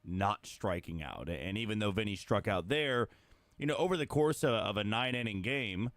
not striking out. And even though Vinny struck out there, over the course of a 9-inning game,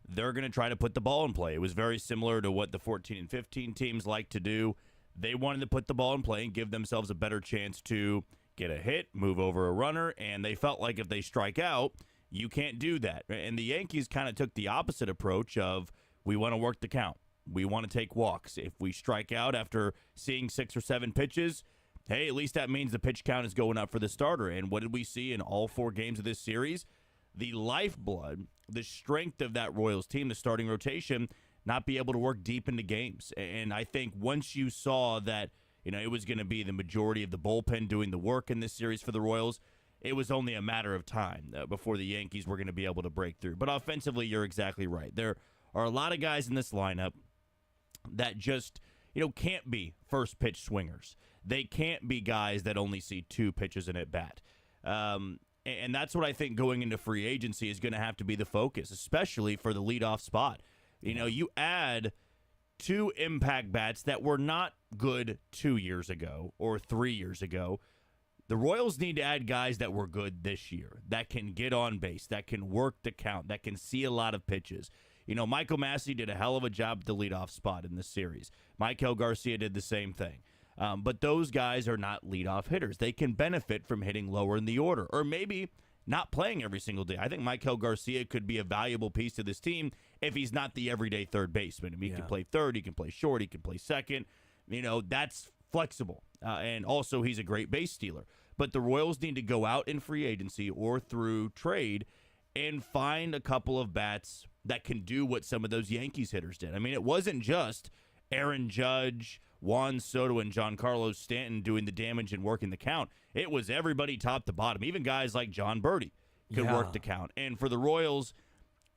they're going to try to put the ball in play. It was very similar to what the 14 and 15 teams like to do. They wanted to put the ball in play and give themselves a better chance to get a hit, move over a runner, and they felt like if they strike out, you can't do that. And the Yankees kind of took the opposite approach of, we want to work the count. We want to take walks. If we strike out after seeing 6 or 7 pitches, hey, at least that means the pitch count is going up for the starter. And what did we see in all 4 games of this series? The lifeblood, the strength of that Royals team, the starting rotation, not be able to work deep into games. And I think once you saw that, it was going to be the majority of the bullpen doing the work in this series for the Royals, it was only a matter of time before the Yankees were going to be able to break through. But offensively, you're exactly right. There are a lot of guys in this lineup that just, can't be first pitch swingers. They can't be guys that only see 2 pitches in at bat. And that's what I think going into free agency is going to have to be the focus, especially for the leadoff spot. You add 2 impact bats that were not good 2 years ago or 3 years ago. The Royals need to add guys that were good this year, that can get on base, that can work the count, that can see a lot of pitches. Michael Massey did a hell of a job at the leadoff spot in this series. Michael Garcia did the same thing. But those guys are not leadoff hitters. They can benefit from hitting lower in the order or maybe not playing every single day. I think Michael Garcia could be a valuable piece to this team if he's not the everyday third baseman. He can play third, he can play short, he can play second. That's flexible. And also he's a great base stealer. But the Royals need to go out in free agency or through trade and find a couple of bats that can do what some of those Yankees hitters did. I mean, it wasn't just Aaron Judge, Juan Soto, and Giancarlo Stanton doing the damage and working the count. It was everybody top to bottom. Even guys like John Birdie could work the count. And for the Royals,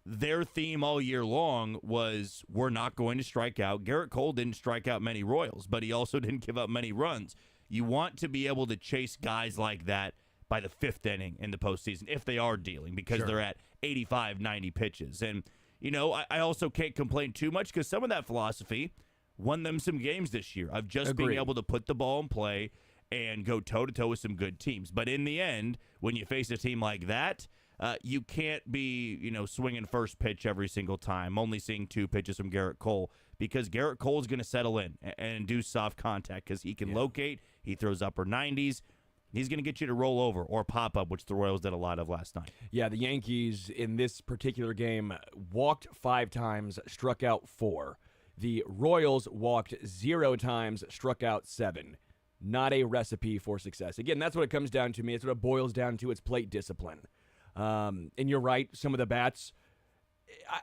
their theme all year long was, we're not going to strike out. Garrett Cole didn't strike out many Royals, but he also didn't give up many runs. You want to be able to chase guys like that by the 5th inning in the postseason if they are dealing, because they're at 85, 90 pitches. And, I also can't complain too much because some of that philosophy won them some games this year of just being able to put the ball in play and go toe-to-toe with some good teams. But in the end, when you face a team like that, you can't be, swinging first pitch every single time, only seeing 2 pitches from Garrett Cole, because Garrett Cole is going to settle in and do soft contact because he can locate. He throws upper 90s. He's going to get you to roll over or pop up, which the Royals did a lot of last night. Yeah, the Yankees in this particular game walked 5 times, struck out 4. The Royals walked 0 times, struck out 7. Not a recipe for success. Again, that's what it comes down to me. It's what it boils down to. It's plate discipline. And you're right, some of the bats,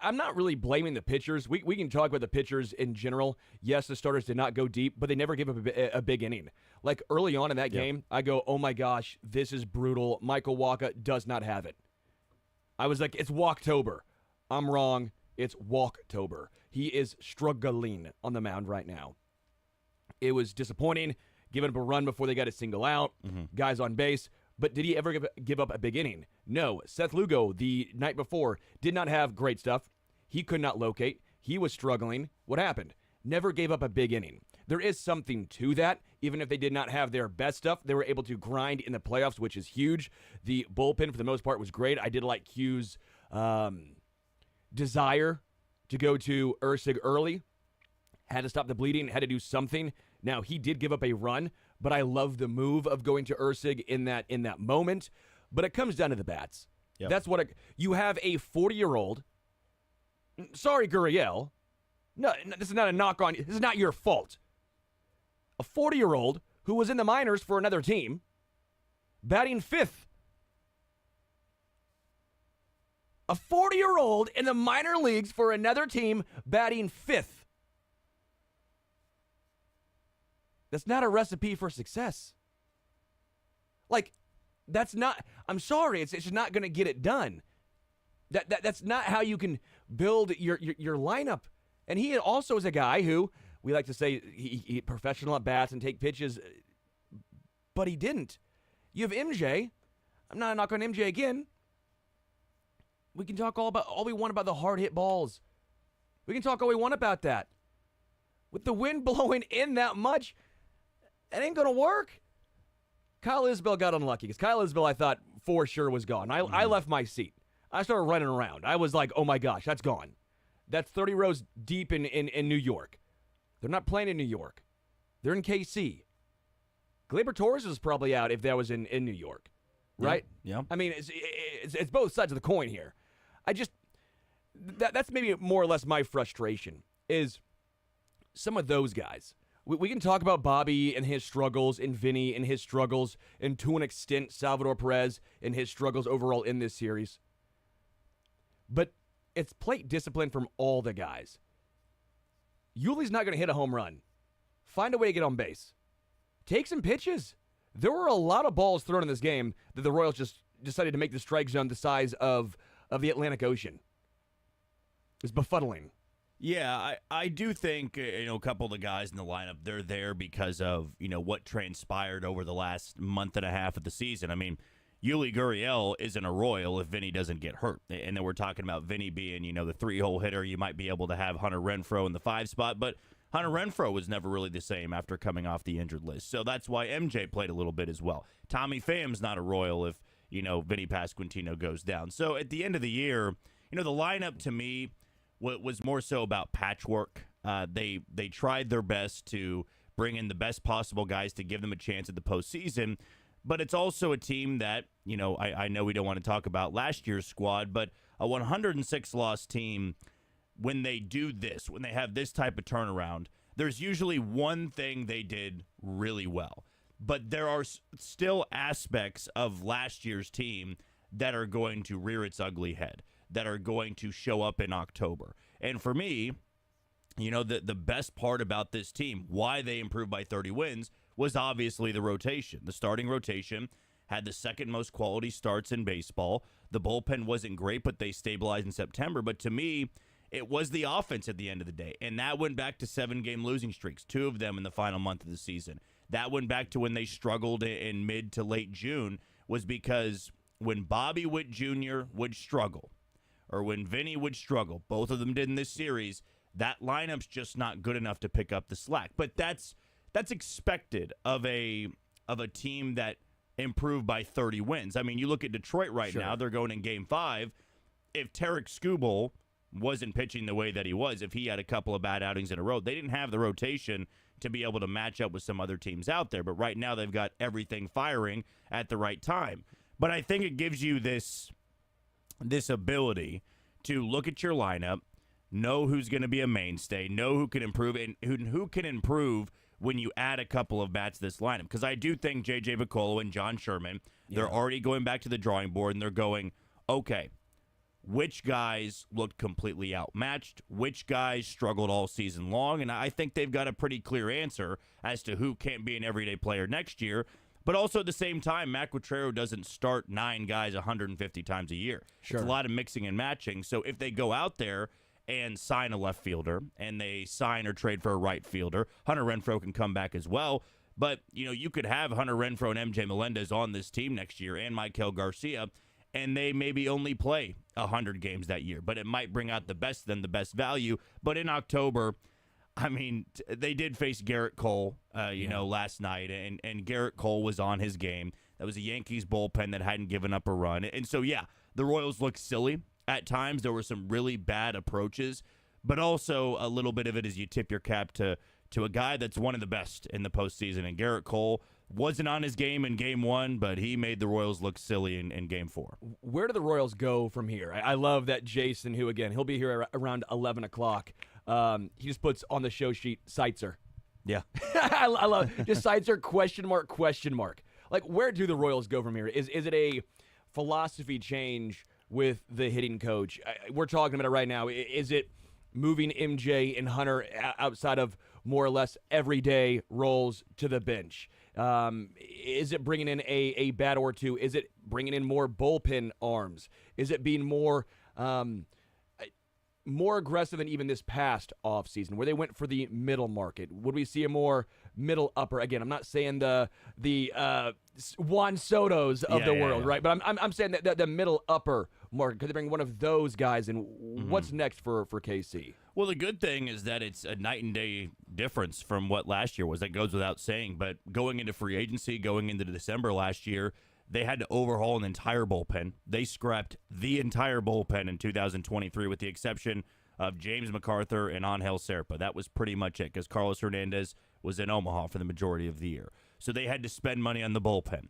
I'm not really blaming the pitchers. We can talk about the pitchers in general. Yes, the starters did not go deep, but they never gave up a big inning. Like early on in that game, I go, oh my gosh, this is brutal. Michael Wacha does not have it. I was like, it's Walktober. I'm wrong. It's Walktober. He is struggling on the mound right now. It was disappointing, giving up a run before they got a single out, guys on base. But did he ever give up a big inning? No. Seth Lugo, the night before, did not have great stuff. He could not locate. He was struggling. What happened? Never gave up a big inning. There is something to that. Even if they did not have their best stuff, they were able to grind in the playoffs, which is huge. The bullpen, for the most part, was great. I did like Q's desire to go to Ursig early. Had to stop the bleeding, had to do something. Now, he did give up a run, but I love the move of going to Ursig in that moment. But it comes down to the bats. Yep. That's what you have a 40-year-old. Sorry, Gurriel. No, this is not a knock on you. This is not your fault. A 40-year-old who was in the minors for another team, batting 5th. A 40-year-old in the minor leagues for another team, batting 5th. That's not a recipe for success. Like, that's not, I'm sorry, it's just not going to get it done. That's not how you can build your lineup. And he also is a guy who, we like to say, he professional at bats and take pitches, but he didn't. You have MJ. I'm not knocking on MJ again. We can talk all we want about the hard hit balls. We can talk all we want about that. With the wind blowing in that much, it ain't going to work. Kyle Isbell got unlucky because Kyle Isbell, I thought for sure was gone. I left my seat. I started running around. I was like, oh my gosh, that's gone. That's 30 rows deep in New York. They're not playing in New York. They're in KC. Gleyber Torres is probably out if that was in New York, right? Yeah. I mean, it's both sides of the coin here. That's maybe more or less my frustration is some of those guys. We can talk about Bobby and his struggles, and Vinny and his struggles, and to an extent, Salvador Perez and his struggles overall in this series. But it's plate discipline from all the guys. Yuli's not going to hit a home run. Find a way to get on base. Take some pitches. There were a lot of balls thrown in this game that the Royals just decided to make the strike zone the size of the Atlantic Ocean. It's befuddling. Yeah, I do think, a couple of the guys in the lineup, they're there because of, what transpired over the last month and a half of the season. I mean, Yuli Gurriel isn't a Royal if Vinny doesn't get hurt. And then we're talking about Vinny being, the 3-hole hitter. You might be able to have Hunter Renfroe in the 5 spot, but Hunter Renfroe was never really the same after coming off the injured list. So that's why MJ played a little bit as well. Tommy Pham's not a Royal if, Vinny Pasquantino goes down. So at the end of the year, the lineup to me was more so about patchwork. They tried their best to bring in the best possible guys to give them a chance at the postseason. But it's also a team that, I know we don't want to talk about last year's squad, but a 106-loss team, when they do this, when they have this type of turnaround, there's usually one thing they did really well. But there are still aspects of last year's team that are going to rear its ugly head, that are going to show up in October. And for me, the best part about this team, why they improved by 30 wins, was obviously the rotation. The starting rotation had the second most quality starts in baseball. The bullpen wasn't great, but they stabilized in September. But to me, it was the offense at the end of the day. And that went back to 7-game losing streaks, 2 of them in the final month of the season. That went back to when they struggled in mid to late June, was because when Bobby Witt Jr. would struggle, or when Vinny would struggle, both of them did in this series, that lineup's just not good enough to pick up the slack. But that's expected of a team that improved by 30 wins. I mean, you look at Detroit right now, they're going in Game 5. If Tarek Skubal wasn't pitching the way that he was, if he had a couple of bad outings in a row, they didn't have the rotation to be able to match up with some other teams out there. But right now they've got everything firing at the right time. But I think it gives you this ability to look at your lineup, know who's going to be a mainstay, know who can improve, and who can improve when you add a couple of bats to this lineup. Because I do think J.J. Piccolo and John Sherman, they're already going back to the drawing board, and they're going, okay, which guys looked completely outmatched, which guys struggled all season long, and I think they've got a pretty clear answer as to who can't be an everyday player next year. But also at the same time, Matt Quatrero doesn't start 9 guys 150 times a year. Sure. It's a lot of mixing and matching. So if they go out there and sign a left fielder, and they sign or trade for a right fielder, Hunter Renfroe can come back as well. But, you could have Hunter Renfroe and MJ Melendez on this team next year, and Maikel Garcia, and they maybe only play 100 games that year. But it might bring out the best of them, the best value. But in October, I mean, they did face Garrett Cole, last night, and Garrett Cole was on his game. That was a Yankees bullpen that hadn't given up a run. And so, yeah, the Royals looked silly at times. There were some really bad approaches, but also a little bit of it is you tip your cap to a guy that's one of the best in the postseason. And Garrett Cole wasn't on his game in Game 1, but he made the Royals look silly in Game 4. Where do the Royals go from here? I love that Jason, who, again, he'll be here around 11 o'clock. He just puts on the show sheet, Seitzer. Yeah. I love it. Just Seitzer, question mark. Like, where do the Royals go from here? Is it a philosophy change with the hitting coach? We're talking about it right now. Is it moving MJ and Hunter outside of more or less everyday roles to the bench? Is it bringing in a bat or two? Is it bringing in more bullpen arms? Is it being more more aggressive than even this past offseason, where they went for the middle market? Would we see a more middle upper? Again, I'm not saying the Juan Sotos of the world, right? But I'm saying that the middle upper market. Could they bring one of those guys in? What's next for KC? Well, the good thing is that it's a night and day difference from what last year was. That goes without saying. But going into free agency, going into December last year, they had to overhaul an entire bullpen. They scrapped the entire bullpen in 2023 with the exception of James MacArthur and Angel Serpa. That was pretty much it because Carlos Hernandez was in Omaha for the majority of the year. So they had to spend money on the bullpen.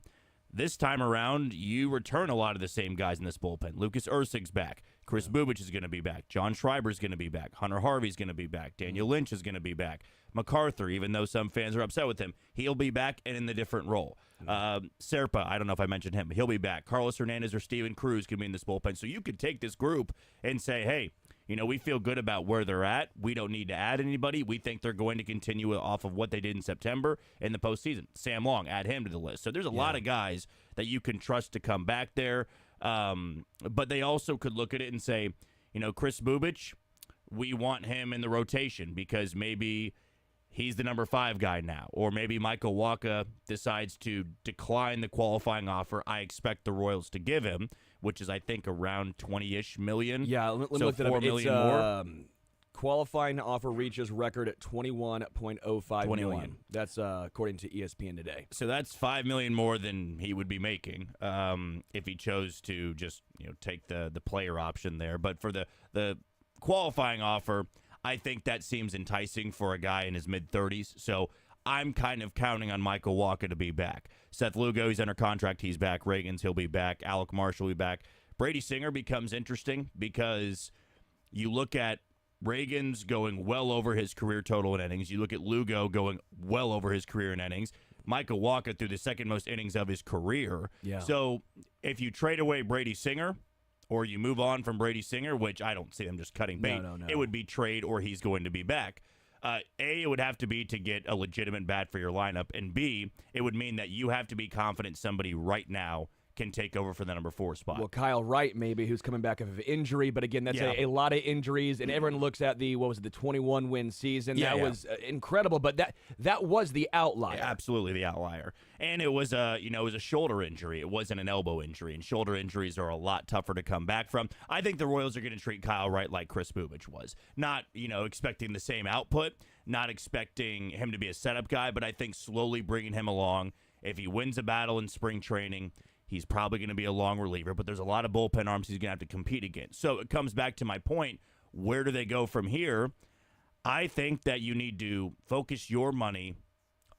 This time around, you return a lot of the same guys in this bullpen. Lucas Erceg's back. Chris Bubich is going to be back. John Schreiber's going to be back. Hunter Harvey's going to be back. Daniel Lynch is going to be back. MacArthur, even though some fans are upset with him, he'll be back and in the different role. Serpa, I don't know if I mentioned him, but he'll be back. Carlos Hernandez or Steven Cruz can be in this bullpen. So you could take this group and say, hey, we feel good about where they're at. We don't need to add anybody. We think they're going to continue off of what they did in September in the postseason. Sam Long, add him to the list. So there's a lot of guys that you can trust to come back there. But they also could look at it and say, Chris Bubich, we want him in the rotation because maybe he's the number 5 guy now. Or maybe Michael Wacha decides to decline the qualifying offer I expect the Royals to give him, which is, I think, around $20-ish million. Yeah, let me look that up. $4 million more. Qualifying offer reaches record at $21.05 million. That's according to ESPN today. So that's $5 million more than he would be making if he chose to just take the player option there. But for the qualifying offer, I think that seems enticing for a guy in his mid-30s. So I'm kind of counting on Michael Wacha to be back. Seth Lugo, he's under contract. He's back. Reagans, he'll be back. Alec Marshall will be back. Brady Singer becomes interesting because you look at Reagans going well over his career total in innings. You look at Lugo going well over his career in innings. Michael Wacha through the second most innings of his career. Yeah. So if you trade away Brady Singer or you move on from Brady Singer, which I don't see them just cutting bait, no. It would be trade or he's going to be back. A, it would have to be to get a legitimate bat for your lineup, and B, it would mean that you have to be confident somebody right now can take over for the number 4 spot. Well, Kyle Wright maybe, who's coming back of injury, but again, that's a lot of injuries, and everyone looks at the 21-win season. That was incredible, but that was the outlier. Yeah, absolutely the outlier. And it was it was a shoulder injury. It wasn't an elbow injury, and shoulder injuries are a lot tougher to come back from. I think the Royals are going to treat Kyle Wright like Chris Bubich was. Not, expecting the same output, not expecting him to be a setup guy, but I think slowly bringing him along. If he wins a battle in spring training, he's probably going to be a long reliever, but there's a lot of bullpen arms he's going to have to compete against. So it comes back to my point, where do they go from here? I think that you need to focus your money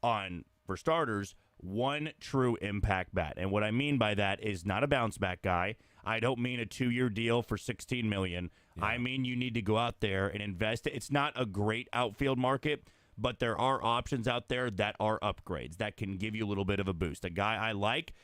on, for starters, one true impact bat. And what I mean by that is not a bounce back guy. I don't mean a 2-year deal for $16 million. Yeah. I mean you need to go out there and invest. It's not a great outfield market, but there are options out there that are upgrades that can give you a little bit of a boost. A guy I like,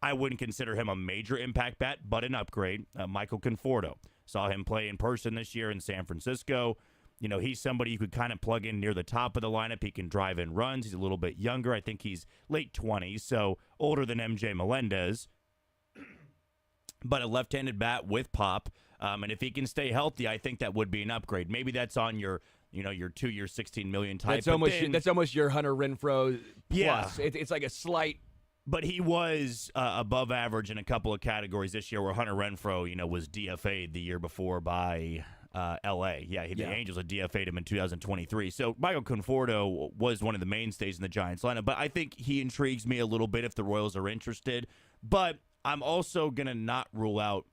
I wouldn't consider him a major impact bat, but an upgrade. Michael Conforto. Saw him play in person this year in San Francisco. He's somebody you could kind of plug in near the top of the lineup. He can drive in runs. He's a little bit younger. I think he's late 20s, so older than MJ Melendez. But a left-handed bat with pop. And if he can stay healthy, I think that would be an upgrade. Maybe that's on your 2-year, $16 million type. That's almost your Hunter Renfroe plus. Yeah. It's like a slight. But he was above average in a couple of categories this year where Hunter Renfroe, was DFA'd the year before by L.A. The Angels had DFA'd him in 2023. So Michael Conforto was one of the mainstays in the Giants lineup. But I think he intrigues me a little bit if the Royals are interested. But I'm also going to not rule out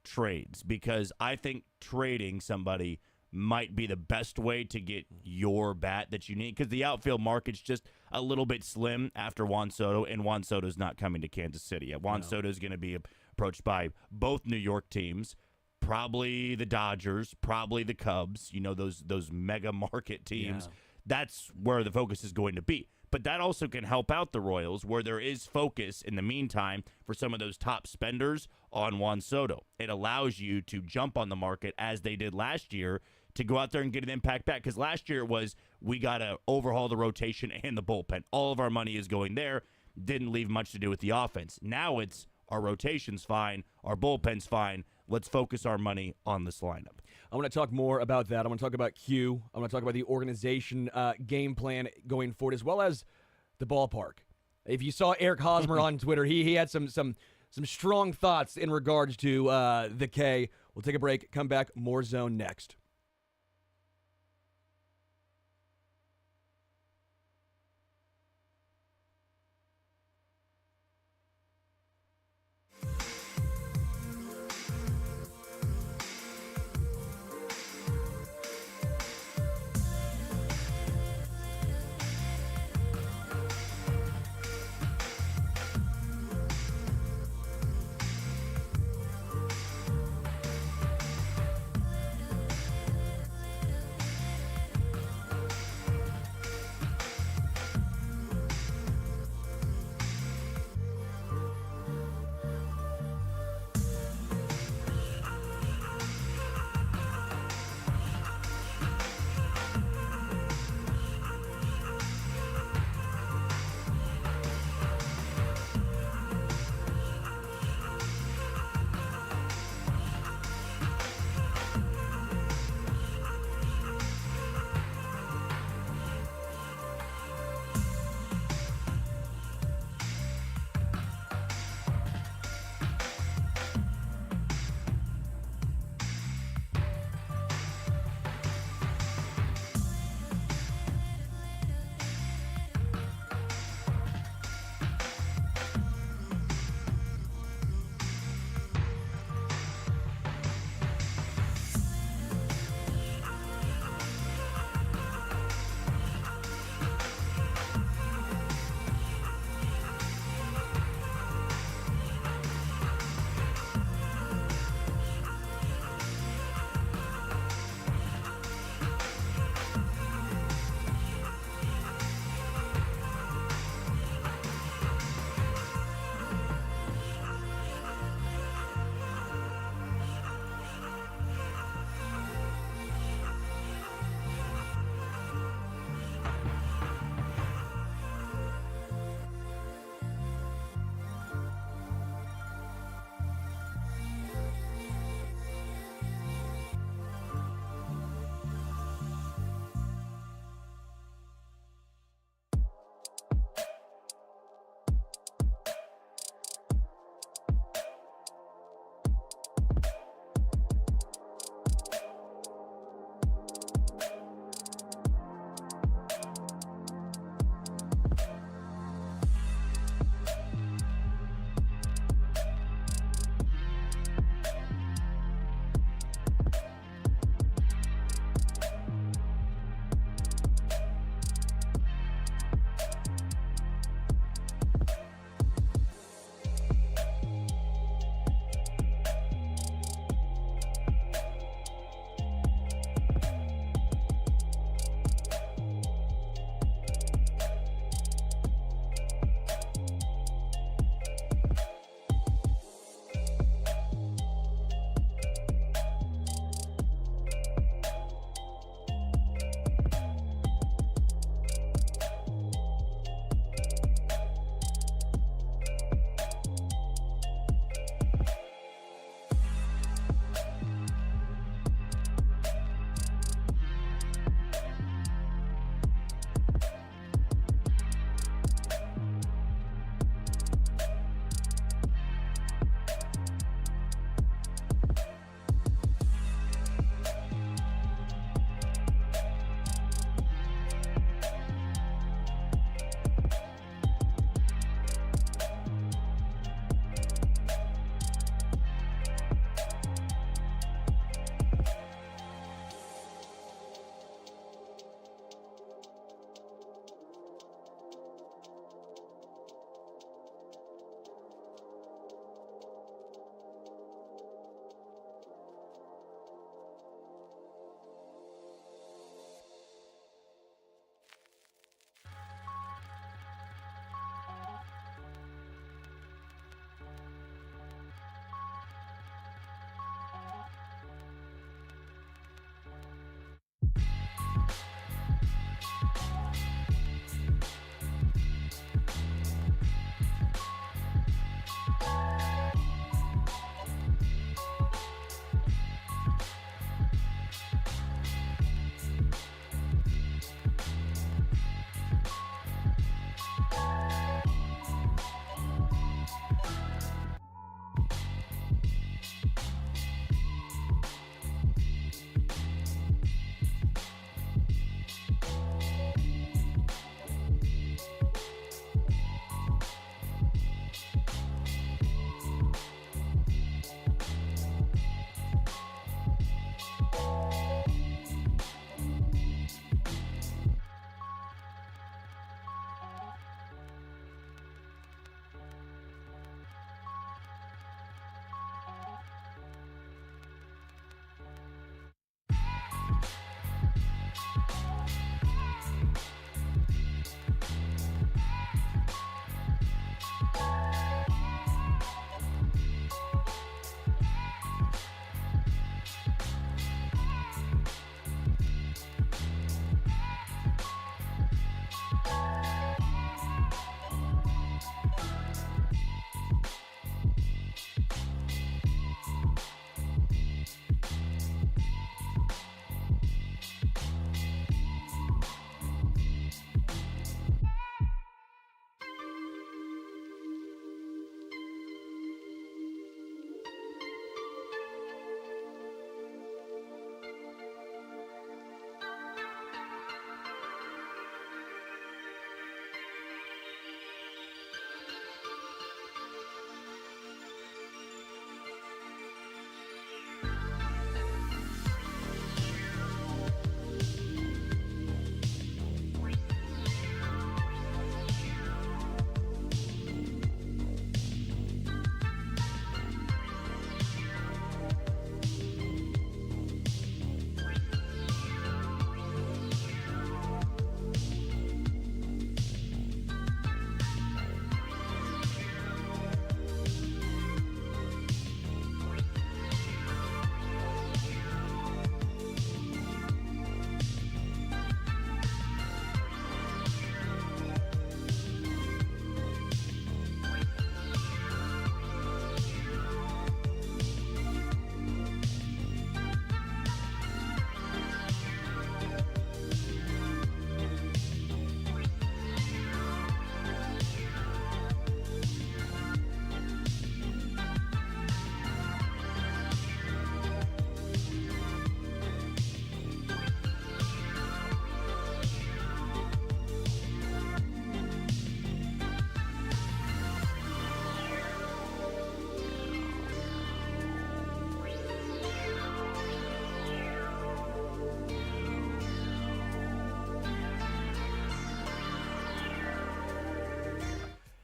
trades because I think trading somebody might be the best way to get your bat that you need because the outfield market's just a little bit slim after Juan Soto, and Juan Soto's not coming to Kansas City. Juan Soto's going to be approached by both New York teams, probably the Dodgers, probably the Cubs, those mega market teams. Yeah. That's where the focus is going to be. But that also can help out the Royals where there is focus in the meantime for some of those top spenders on Juan Soto. It allows you to jump on the market as they did last year to go out there and get an impact back. Because last year it was, we got to overhaul the rotation and the bullpen. All of our money is going there. Didn't leave much to do with the offense. Now it's our rotation's fine, our bullpen's fine. let's focus our money on this lineup. I want to talk more about that. I want to talk about Q. I want to talk about the organization game plan going forward, as well as the ballpark. If you saw Eric Hosmer on Twitter, he had some strong thoughts in regards to the K. We'll take a break, come back, more Zone next.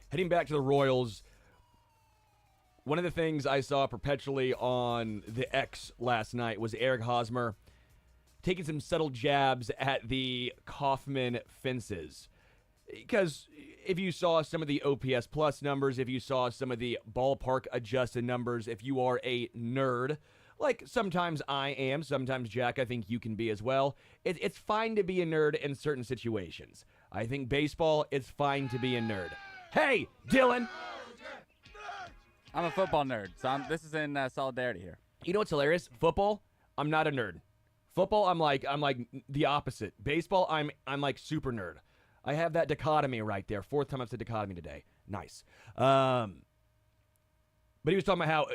heading back to the Royals, one of the things I saw perpetually on the X last night was Eric Hosmer taking some subtle jabs at the Kauffman fences. Because if you saw some of the OPS plus numbers, if you saw some of the ballpark adjusted numbers, if you are a nerd, like sometimes I am, sometimes Jack, I think you can be as well, it's fine to be a nerd in certain situations. I think baseball, it's fine to be a nerd. Hey, Dylan! I'm a football nerd, so this is in solidarity here. You know what's hilarious? Football, I'm not a nerd. Football, I'm like the opposite. Baseball, I'm like super nerd. I have that dichotomy right there. Fourth time I've said dichotomy today. Nice. But he was talking about how,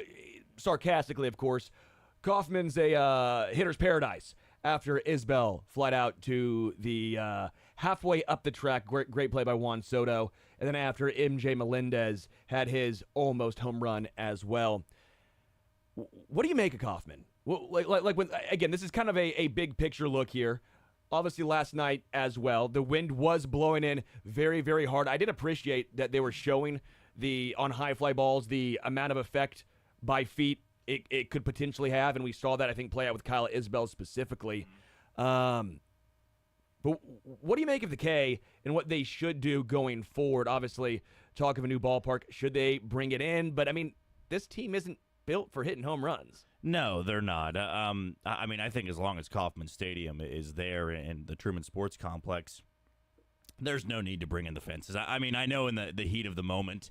sarcastically, of course, Kauffman's a hitter's paradise after Isbell flied out to the halfway up the track. Great play by Juan Soto. And then after MJ Melendez had his almost home run as well. What do you make of Kauffman? Like when, again, this is kind of a big picture look here. Obviously, last night as well, the wind was blowing in very, very hard. I did appreciate that they were showing on high fly balls the amount of effect by feet it could potentially have, and we saw that, I think, play out with Kyle Isbell specifically. But what do you make of the K and what they should do going forward? Obviously, talk of a new ballpark. Should they bring it in? But, I mean, this team isn't built for hitting home runs. No, they're not. I mean, I think as long as Kauffman Stadium is there in the Truman Sports Complex, there's no need to bring in the fences. I mean, I know in the heat of the moment,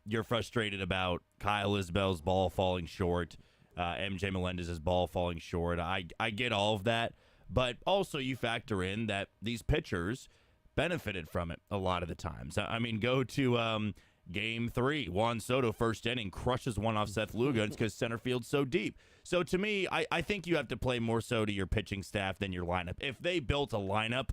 you're frustrated about Kyle Isbell's ball falling short, MJ Melendez's ball falling short. I get all of that, but also you factor in that these pitchers benefited from it a lot of the times. I mean, go to Game 3, Juan Soto, first inning, crushes one off Seth Lugo. It's because center field's so deep. So to me, I think you have to play more so to your pitching staff than your lineup. If they built a lineup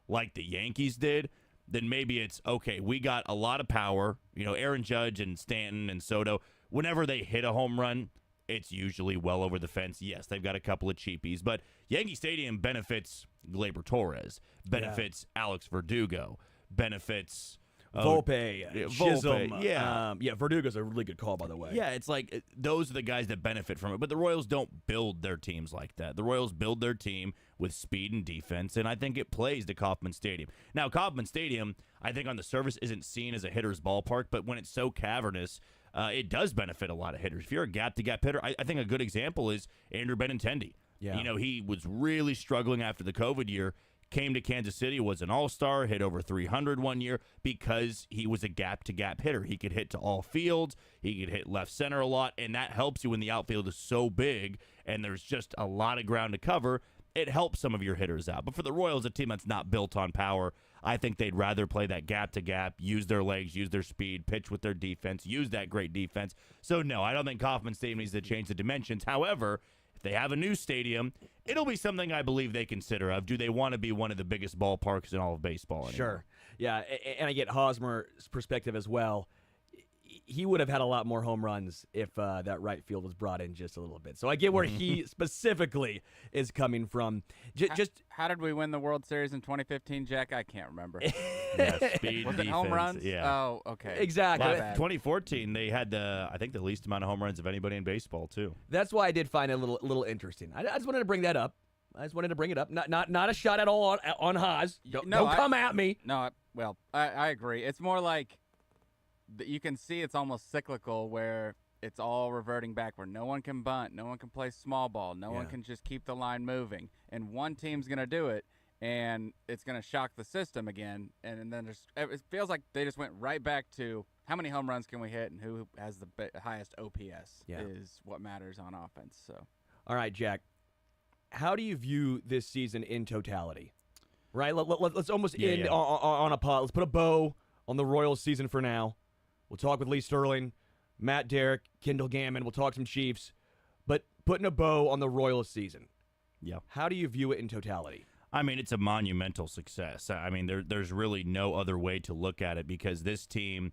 like the Yankees did, then maybe it's, okay, we got a lot of power. You know, Aaron Judge and Stanton and Soto, whenever they hit a home run, it's usually well over the fence. Yes, they've got a couple of cheapies, but Yankee Stadium benefits Gleyber Torres, benefits Alex Verdugo, benefits Volpe, Chisholm. Yeah. Verdugo's a really good call, by the way. Yeah, it's like those are the guys that benefit from it. But the Royals don't build their teams like that. The Royals build their team with speed and defense, and I think it plays to Kauffman Stadium. Now, Kauffman Stadium, I think on the surface isn't seen as a hitter's ballpark, but when it's so cavernous, it does benefit a lot of hitters. If you're a gap-to-gap hitter, I think a good example is Andrew Benintendi. Yeah. You know, he was really struggling after the COVID year. Came to Kansas City, was an all-star, hit over 300 one year because he was a gap-to-gap hitter. He could hit to all fields. He could hit left center a lot, and that helps you when the outfield is so big and there's just a lot of ground to cover. It helps some of your hitters out. But for the Royals, a team that's not built on power, I think they'd rather play that gap-to-gap, use their legs, use their speed, pitch with their defense, use that great defense. So, no, I don't think Kauffman Stadium needs to change the dimensions. However, they have a new stadium, it'll be something I believe they consider of. Do they want to be one of the biggest ballparks in all of baseball anymore? Sure. Yeah, and I get Hosmer's perspective as well. He would have had a lot more home runs if that right field was brought in just a little bit. So I get where he specifically is coming from. How did we win the World Series in 2015, Jack? I can't remember. Yeah, speed, Was it defense, home runs? Yeah. Oh, okay. Exactly. My bad. 2014, they had I think the least amount of home runs of anybody in baseball too. That's why I did find it a little interesting. I just wanted to bring that up. Not a shot at all on Haas. Don't come at me. No, I agree. It's more like you can see it's almost cyclical where it's all reverting back where no one can bunt, no one can play small ball, no one can just keep the line moving. And one team's going to do it, and it's going to shock the system again. And then it feels like they just went right back to how many home runs can we hit and who has the highest OPS is what matters on offense. So, all right, Jack, how do you view this season in totality? Right? Let's almost end on a pot. Let's put a bow on the Royals season for now. We'll talk with Lee Sterling, Matt Derrick, Kendall Gammon. We'll talk some Chiefs. But putting a bow on the Royals season, how do you view it in totality? I mean, it's a monumental success. I mean, there's really no other way to look at it because this team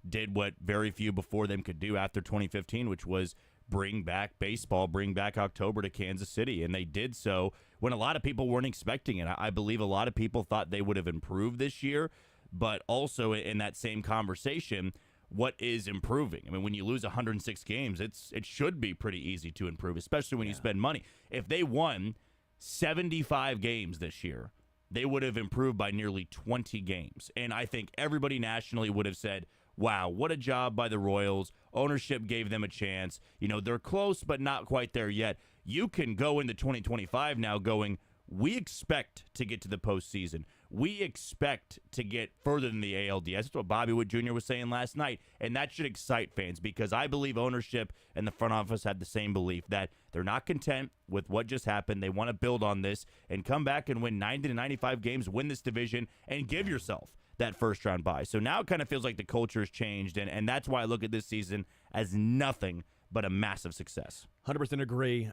did what very few before them could do after 2015, which was bring back baseball, bring back October to Kansas City. And they did so when a lot of people weren't expecting it. I believe a lot of people thought they would have improved this year, but also in that same conversation, what is improving. I mean, when you lose 106 games, it should be pretty easy to improve, especially when you spend money. If they won 75 games this year, they would have improved by nearly 20 games. And I think everybody nationally would have said, wow, what a job by the Royals. Ownership gave them a chance. They're close, but not quite there yet. You can go into 2025 now going, we expect to get to the postseason. We expect to get further than the ALDS. That's what Bobby Wood Jr. was saying last night, and that should excite fans because I believe ownership and the front office had the same belief that they're not content with what just happened. They want to build on this and come back and win 90 to 95 games, win this division, and give yourself that first-round bye. So now it kind of feels like the culture has changed, and that's why I look at this season as nothing but a massive success. 100% agree.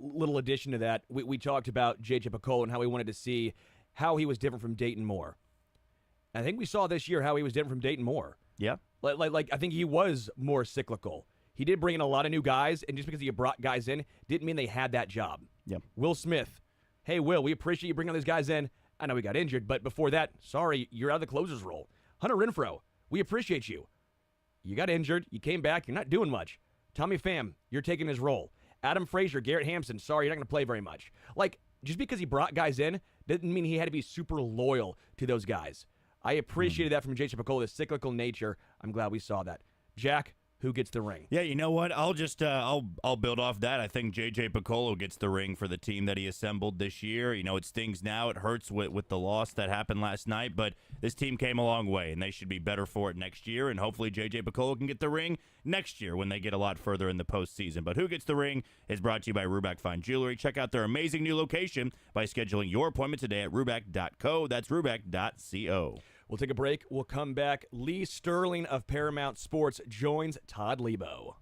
Little addition to that, we talked about J.J. Picollo and how we wanted to see how he was different from Dayton Moore. I think we saw this year how he was different from Dayton Moore. Yeah. Like I think he was more cyclical. He did bring in a lot of new guys, and just because he brought guys in didn't mean they had that job. Yep. Will Smith. Hey, Will, we appreciate you bringing all these guys in. I know he got injured, but before that, sorry, you're out of the closer's role. Hunter Renfroe, we appreciate you. You got injured. You came back. You're not doing much. Tommy Pham, you're taking his role. Adam Frazier, Garrett Hampson, sorry, you're not going to play very much. Like, just because he brought guys in didn't mean he had to be super loyal to those guys. I appreciated that from J.J. Picollo, the cyclical nature. I'm glad we saw that. Jack, who gets the ring? Yeah, you know what? I'll just I'll build off that. I think J.J. Picollo gets the ring for the team that he assembled this year. It stings now. It hurts with the loss that happened last night, but this team came a long way, and they should be better for it next year, and hopefully J.J. Picollo can get the ring next year when they get a lot further in the postseason. But who gets the ring is brought to you by Ruback Fine Jewelry. Check out their amazing new location by scheduling your appointment today at ruback.co. That's ruback.co. We'll take a break. We'll come back. Lee Sterling of Paramount Sports joins Todd Lebo.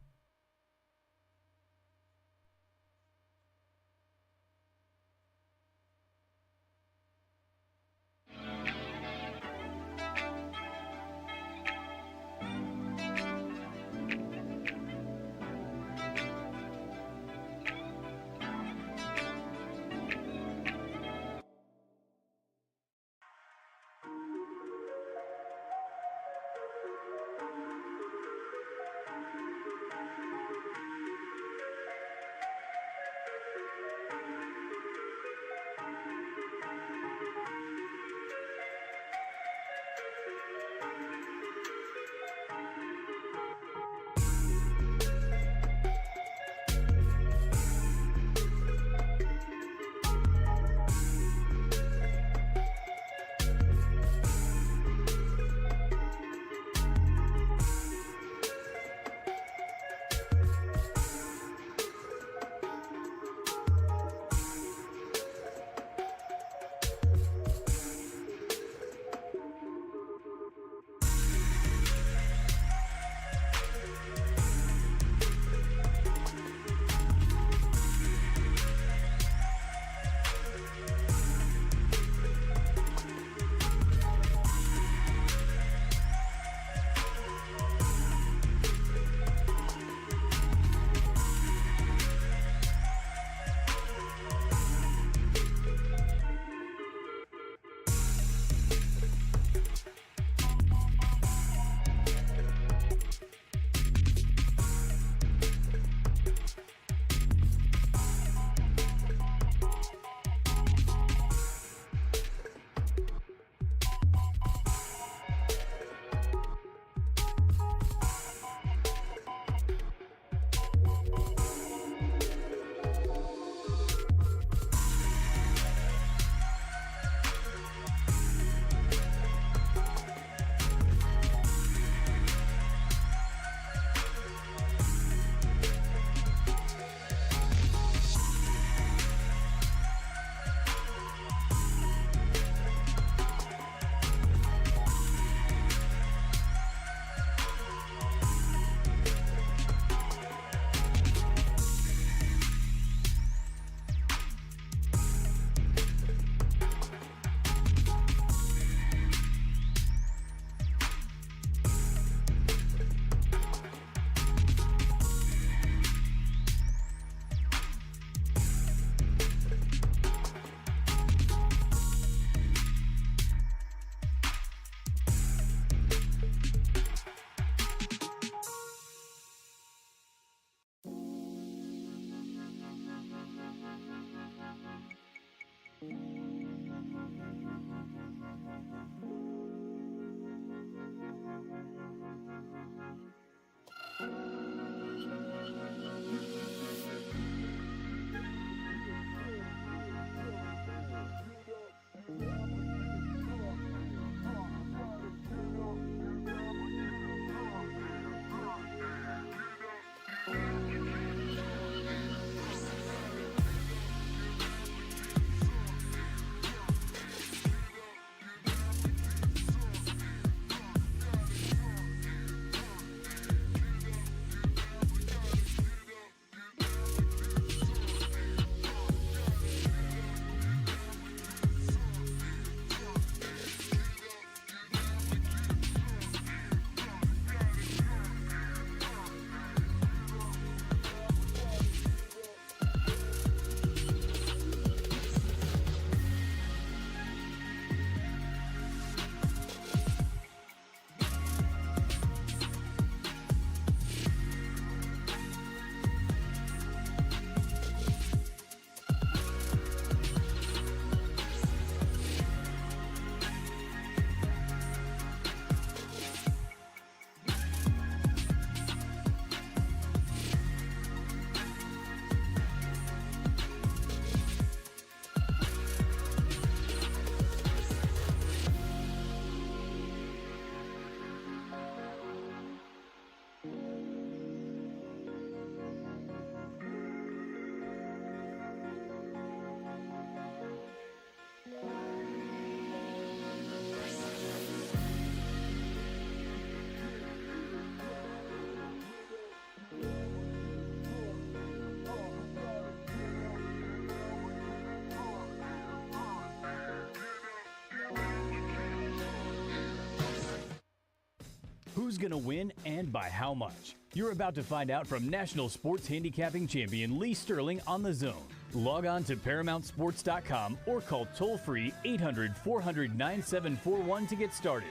who's going to win and by how much. You're about to find out from national sports handicapping champion Lee Sterling on The Zone. Log on to ParamountSports.com or call toll-free 800-400-9741 to get started.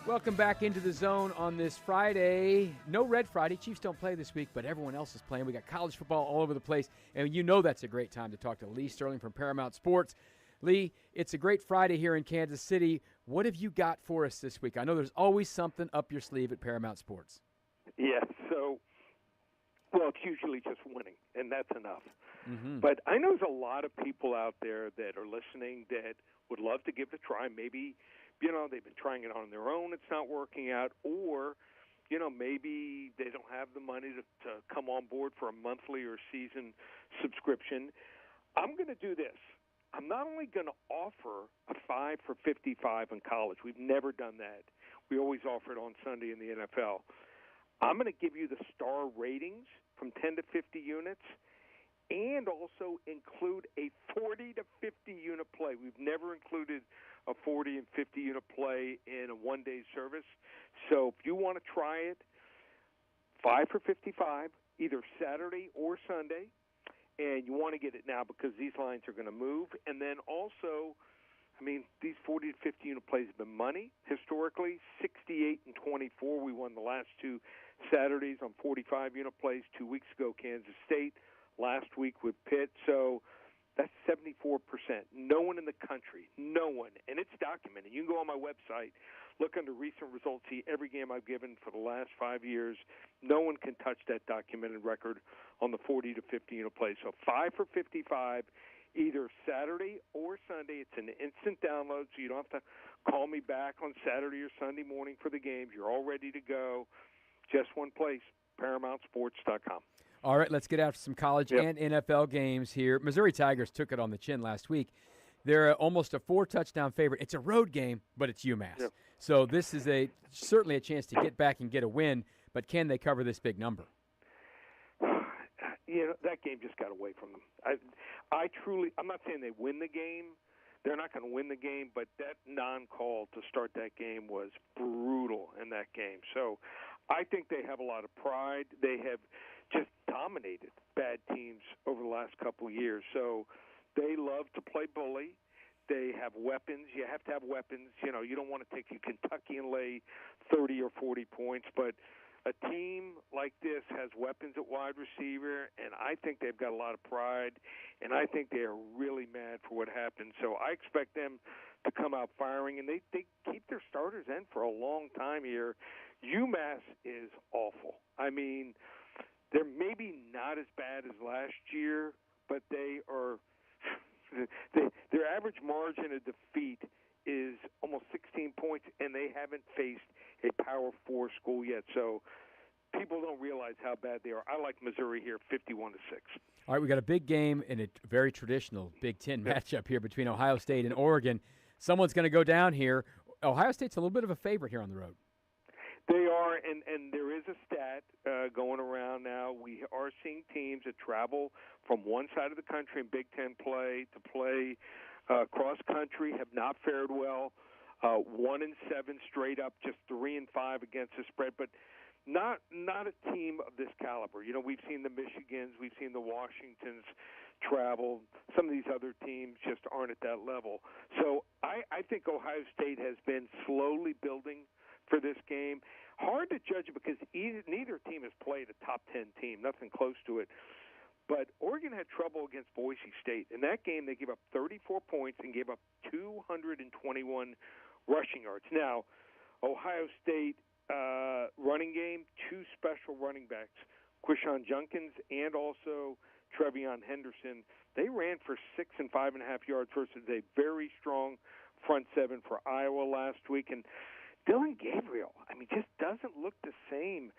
Welcome back into The Zone on this Friday. No Red Friday. Chiefs don't play this week, but everyone else is playing. We got college football all over the place, and you know that's a great time to talk to Lee Sterling from Paramount Sports. Lee, it's a great Friday here in Kansas City. What have you got for us this week? I know there's always something up your sleeve at Paramount Sports. Yeah, well, it's usually just winning, and that's enough. Mm-hmm. But I know there's a lot of people out there that are listening that would love to give it a try. Maybe, they've been trying it on their own, it's not working out, or, maybe they don't have the money to come on board for a monthly or season subscription. I'm going to do this. I'm not only going to offer a 5 for 55 in college. We've never done that. We always offer it on Sunday in the NFL. I'm going to give you the star ratings from 10 to 50 units and also include a 40 to 50 unit play. We've never included a 40 and 50 unit play in a one-day service. So if you want to try it, 5 for 55, either Saturday or Sunday, and you want to get it now because these lines are going to move. And then also, these 40 to 50 unit plays have been money historically. 68 and 24. We won the last two Saturdays on 45 unit plays. 2 weeks ago, Kansas State. Last week with Pitt. So that's 74%. No one in the country, no one, and it's documented. You can go on my website, look under recent results, see every game I've given for the last 5 years. No one can touch that documented record on the 40 to 50 unit play. So 5 for 55, either Saturday or Sunday. It's an instant download, so you don't have to call me back on Saturday or Sunday morning for the games. You're all ready to go. Just one place, ParamountSports.com. All right, let's get after some college and NFL games here. Missouri Tigers took it on the chin last week. They're almost a 4-touchdown favorite. It's a road game, but it's UMass. Yep. So this is certainly a chance to get back and get a win, but can they cover this big number? That game just got away from them. I'm not saying they win the game. They're not going to win the game, but that non-call to start that game was brutal in that game. So I think they have a lot of pride. They have just dominated bad teams over the last couple of years. So they love to play bully. They have weapons. You have to have weapons. You don't want to take you Kentucky and lay 30 or 40 points, but a team like this has weapons at wide receiver, and I think they've got a lot of pride, and I think they are really mad for what happened. So I expect them to come out firing, and they keep their starters in for a long time here. UMass is awful. They're maybe not as bad as last year, but they are their average margin of defeat is almost 16 points, and they haven't faced a Power 4 school yet. So people don't realize how bad they are. I like Missouri here, 51-6. All right, we got a big game in a very traditional Big Ten matchup here between Ohio State and Oregon. Someone's going to go down here. Ohio State's a little bit of a favorite here on the road. They are, and there is a stat going around now. We are seeing teams that travel from one side of the country in Big Ten play to play cross-country have not fared well. 1-7 straight up, just 3-5 against the spread, but not a team of this caliber. We've seen the Michigans, we've seen the Washingtons travel. Some of these other teams just aren't at that level. So I think Ohio State has been slowly building for this game. Hard to judge it because neither team has played a top 10 team, nothing close to it. But Oregon had trouble against Boise State. In that game, they gave up 34 points and gave up 221 rushing yards. Now, Ohio State running game, two special running backs, Quishon Junkins and also Trevion Henderson. They ran for 6 and 5.5 yards versus a very strong front seven for Iowa last week. And Dylan Gabriel, just doesn't look the same.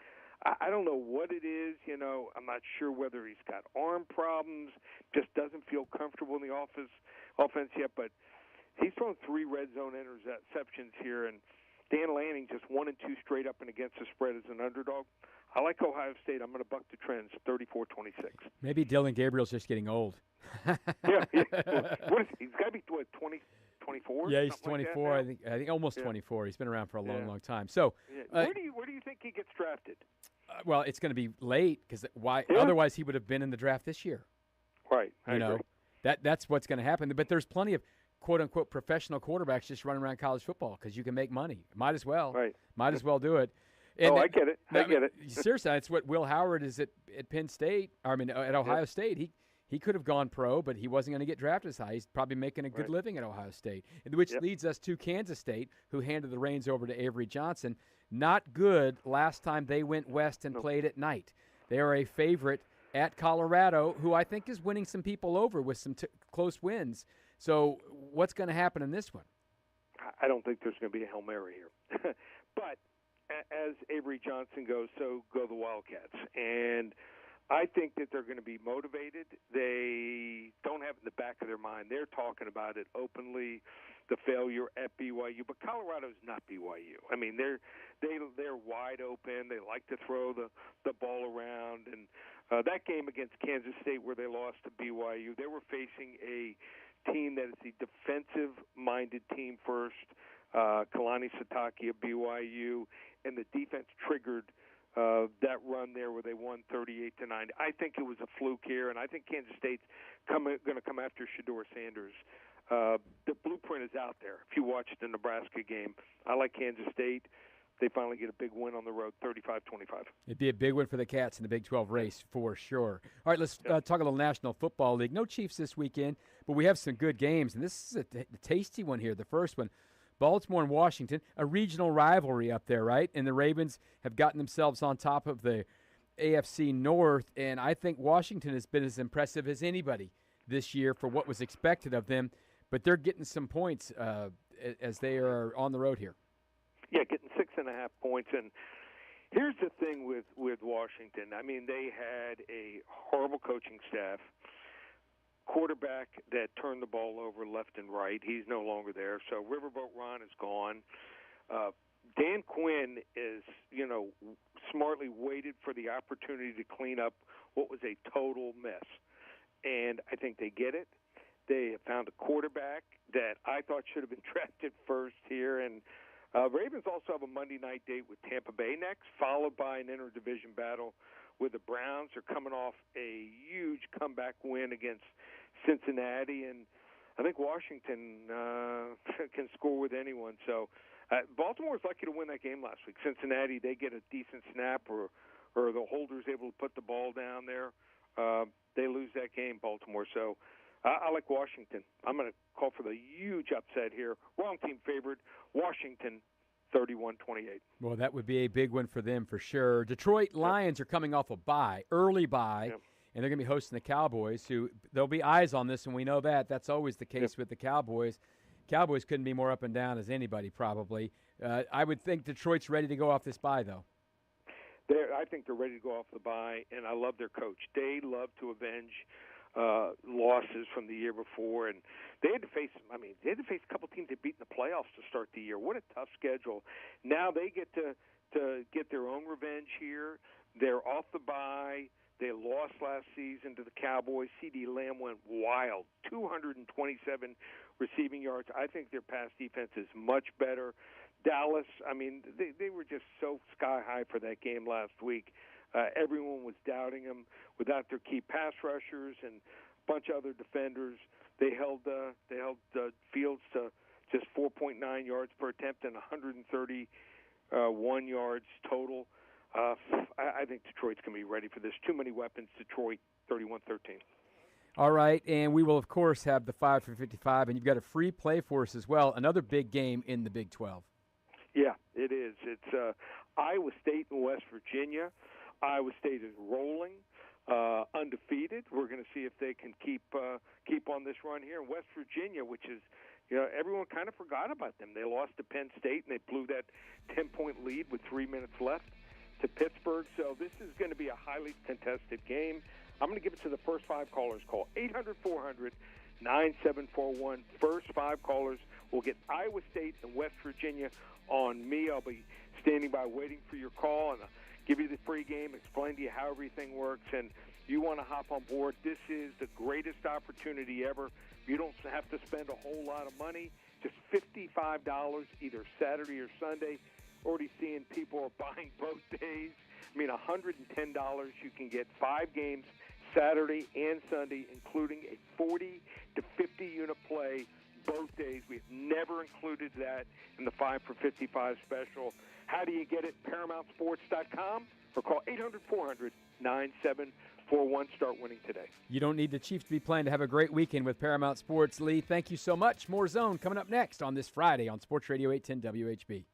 I don't know what it is. I'm not sure whether he's got arm problems, just doesn't feel comfortable in the offense yet. But he's thrown 3 red zone interceptions here, and Dan Lanning just 1 and 2 straight up and against the spread as an underdog. I like Ohio State. I'm going to buck the trends, 34-26. Maybe Dylan Gabriel's just getting old. Yeah. What is he? He's got to be 20, 24? Yeah, he's something like that 24. now? I think almost Yeah. 24. He's been around for a long, Yeah. long time. So, Yeah. Where do you think he gets drafted? well, it's going to be late because why? Yeah. Otherwise, he would have been in the draft this year. Right. I You know, agree. that's what's going to happen. But there's plenty of quote unquote professional quarterbacks just running around college football because you can make money. Might as well. Right. Might as well do it. I get it. I get it. Seriously, that's what Will Howard is at Penn State. At Ohio State. He could have gone pro, but he wasn't going to get drafted as high. He's probably making a good living at Ohio State, which leads us to Kansas State, who handed the reins over to Avery Johnson. Not good last time they went west and played at night. They are a favorite at Colorado, who I think is winning some people over with some close wins. So what's going to happen in this one? I don't think there's going to be a Hail Mary here. But as Avery Johnson goes, so go the Wildcats. And I think that they're going to be motivated. They don't have it in the back of their mind. They're talking about it openly, the failure at BYU. But Colorado's not BYU. I mean, they're wide open. They like to throw the ball around. And that game against Kansas State where they lost to BYU, they were facing a team that is a defensive-minded team first. Kalani Sitake of BYU, and the defense triggered that run there where they won 38-9. I think it was a fluke here, and I think Kansas State's going to come after Shedeur Sanders. The blueprint is out there. If you watch the Nebraska game, I like Kansas State. They finally get a big win on the road, 35-25. It'd be a big win for the Cats in the Big 12 race for sure. All right, let's talk a little National Football League. No Chiefs this weekend, but we have some good games, and this is a tasty one here, the first one. Baltimore and Washington, a regional rivalry up there, right? And the Ravens have gotten themselves on top of the AFC North, and I think Washington has been as impressive as anybody this year for what was expected of them, but they're getting some points as they are on the road here. Yeah, getting 6.5 points. And here's the thing with Washington. I mean, they had a horrible coaching staff, quarterback that turned the ball over left and right. He's no longer there. So Riverboat Ron is gone. Dan Quinn is, smartly waited for the opportunity to clean up what was a total mess. And I think they get it. They have found a quarterback that I thought should have been drafted first here. And Ravens also have a Monday night date with Tampa Bay next, followed by an interdivision battle with the Browns. They're coming off a huge comeback win against Cincinnati, and I think Washington can score with anyone. So Baltimore was lucky to win that game last week. Cincinnati, they get a decent snap, or the holder's able to put the ball down there. They lose that game, Baltimore. So I like Washington. I'm going to call for the huge upset here. Wrong team favored. Washington, 31-28. Well, that would be a big one for them for sure. Detroit Lions are coming off a early bye, and they're going to be hosting the Cowboys, who there'll be eyes on this, and we know that. That's always the case with the Cowboys. Cowboys couldn't be more up and down as anybody probably. I would think Detroit's ready to go off this bye, though. I think they're ready to go off the bye, and I love their coach. They love to avenge losses from the year before, and they had to face a couple teams that beat in the playoffs to start the year. What a tough schedule. Now they get to get their own revenge here. They're off the bye. They lost last season to the Cowboys. CeeDee Lamb went wild, 227 receiving yards. I think their pass defense is much better. Dallas, they were just so sky high for that game last week. Everyone was doubting them without their key pass rushers and a bunch of other defenders. They held Fields to just 4.9 yards per attempt and 131 yards total. I think Detroit's going to be ready for this. Too many weapons. Detroit, 31-13. All right, and we will, of course, have the 5 for 55, and you've got a free play for us as well. Another big game in the Big 12. Yeah, it is. It's Iowa State and West Virginia. Iowa State is rolling, undefeated. We're going to see if they can keep on this run here. And West Virginia, which is, everyone kind of forgot about them. They lost to Penn State, and they blew that 10-point lead with 3 minutes left to Pittsburgh. So this is going to be a highly contested game. I'm going to give it to the first 5 callers. Call 800-400-9741. First 5 callers will get Iowa State and West Virginia on me. I'll be standing by waiting for your call, and I'll give you the free game, explain to you how everything works, and you want to hop on board. This is the greatest opportunity ever. You don't have to spend a whole lot of money. just $55 either Saturday or Sunday. Already seeing people are buying both days. I mean, $110, you can get 5 games Saturday and Sunday, including a 40 to 50 unit play both days. We've never included that in the 5 for 55 special. How do you get it? ParamountSports.com or call 800-400-9741. Start winning today. You don't need the Chiefs to be playing to have a great weekend with Paramount Sports. Lee, thank you so much. More Zone coming up next on this Friday on Sports Radio 810 WHB.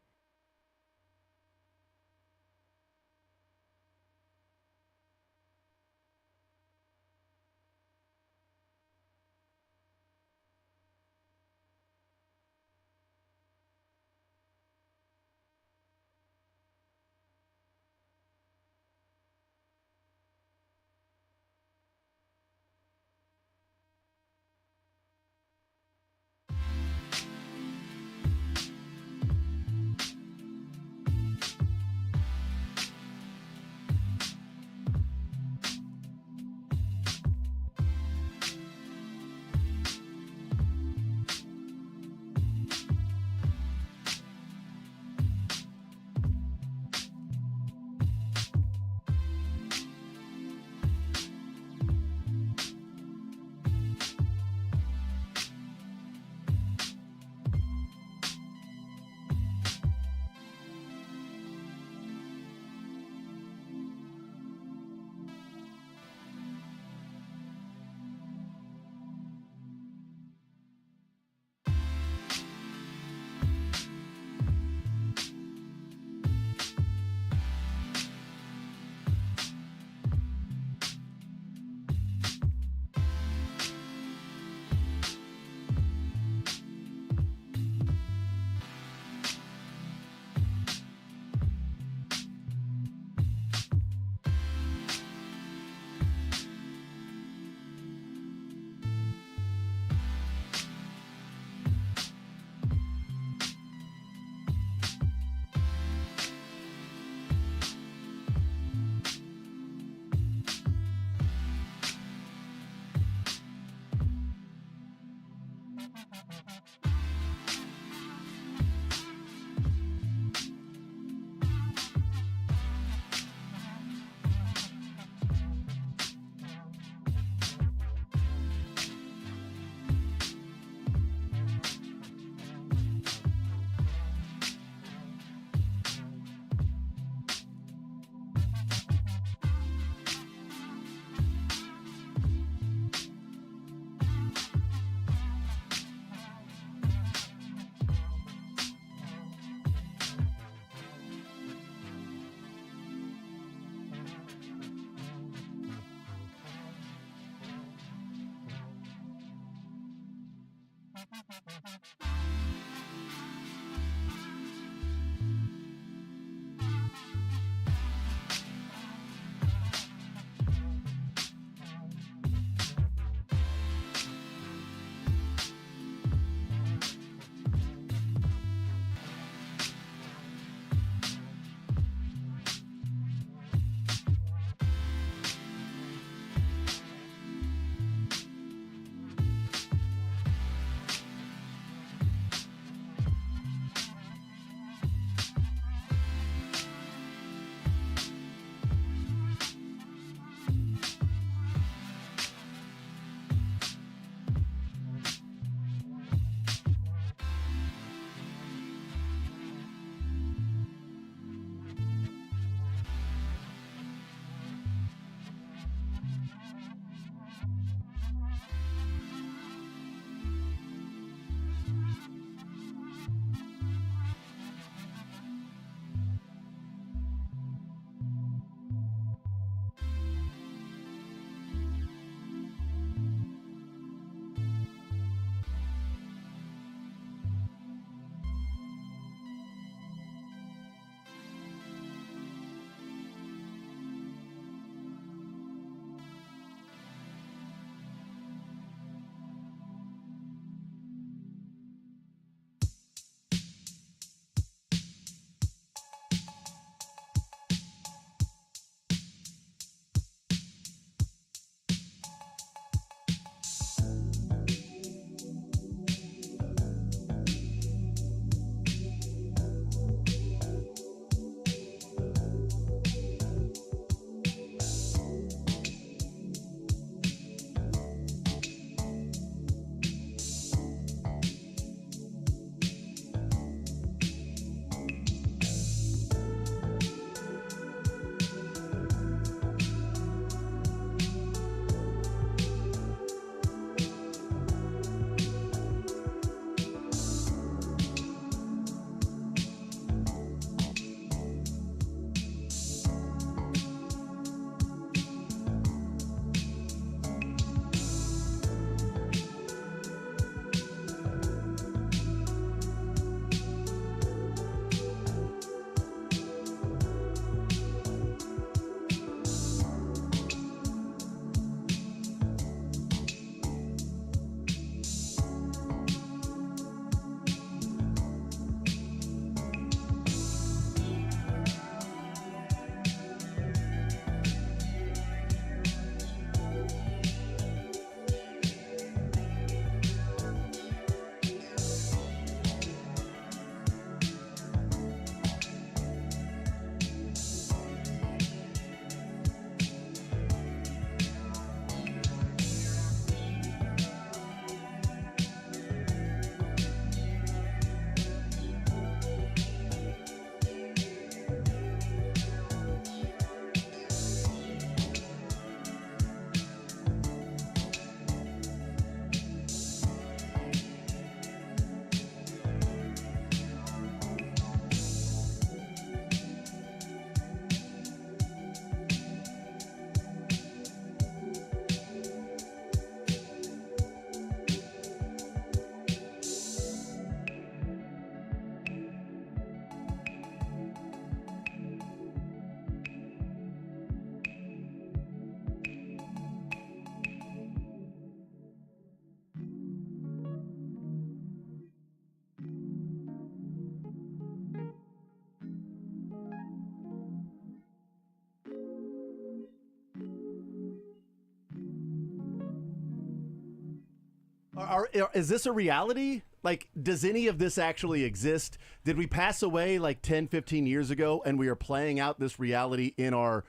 Is this a reality? Like, does any of this actually exist? Did we pass away like 10, 15 years ago, and we are playing out this reality in our...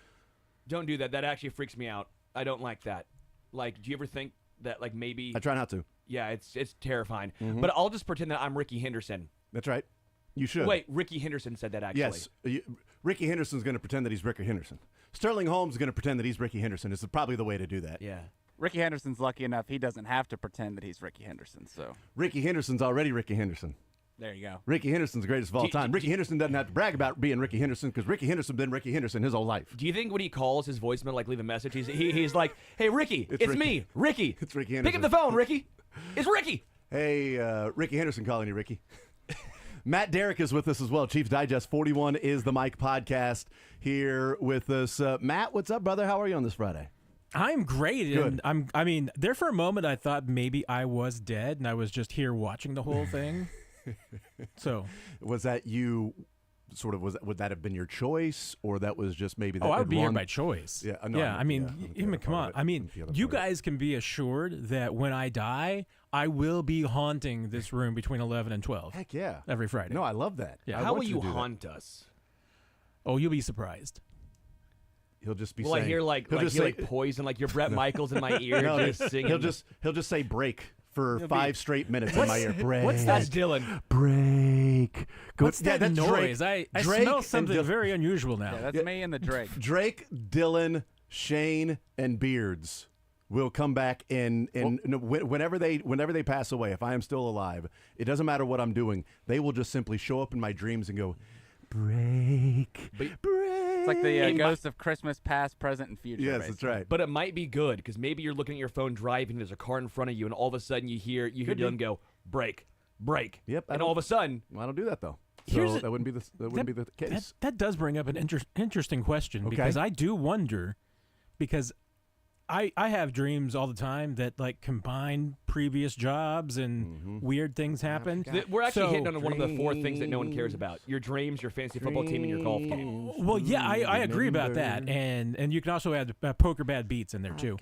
Don't do that. That actually freaks me out. I don't like that. Like, do you ever think that, like, maybe... I try not to. Yeah, it's terrifying. But I'll just pretend that I'm Ricky Henderson. That's right. You should. Wait, Ricky Henderson said that, actually. Yes. Ricky Henderson's going to pretend that he's Ricky Henderson. Sterling Holmes is going to pretend that he's Ricky Henderson. This is probably the way to do that. Yeah. Ricky Henderson's lucky enough he doesn't have to pretend that he's Ricky Henderson. So Ricky Henderson's already Ricky Henderson. there you go. Ricky Henderson's the greatest of all time. Ricky Henderson doesn't have to brag about being Ricky Henderson because Ricky Henderson's been Ricky Henderson his whole life. Do you think when he calls his voicemail, like leave a message, he's like, "Hey Ricky, it's Ricky. me, Ricky. It's Ricky Pick Henderson. up the phone, Ricky. It's Ricky." Hey, Ricky Henderson calling you, Ricky. Matt Derrick is with us as well. Chiefs Digest 41 is the Mike podcast here with us. Matt, what's up, brother? How are you on this Friday? I'm great. Good. And I mean, there for a moment I thought maybe I was dead and I was just here watching the whole thing. So Was that you? Sort of would that have been your choice, or that was just maybe that? I would be here one- by choice. Yeah, no, yeah. I mean, yeah, even the come other on. part of I it. mean, The other you part of it. guys can be assured that when I die, I will be haunting this room between 11 and 12 Heck yeah, every Friday. No, I love that. Yeah. I How want will you to do that. haunt us? Oh, you'll be surprised. He'll just be Will saying. I hear like he'll just say, poison, like your Brett Michaels in my ear, no, just singing? he'll just say break for 5 straight minutes in my ear. Break. What's That's Dylan. Break. Go, What's that that's noise? Drake. I Drake smell and something very unusual now. Yeah, that's me and the Drake. Drake, Dylan, Shane, and Beards will come back in whenever they pass away. If I am still alive, it doesn't matter what I'm doing. They will just simply show up in my dreams and go, break, break. It's like the ghost of Christmas past, present, and future. Yes, that's basically. right. But it might be good because maybe you're looking at your phone driving. There's a car in front of you, and all of a sudden you hear Dylan go break, break. Yep, I And don't- all of a sudden, I don't do that though. So Here's a- that wouldn't be the case. That does bring up an interesting question Okay. because I do wonder, because I have dreams all the time that like combine previous jobs and weird things happen. we're actually So- hitting on one of the 4 things that no one cares about: your dreams, your fantasy football team, and your golf game. Well, yeah, I agree about that, and you can also add poker bad beats in there too.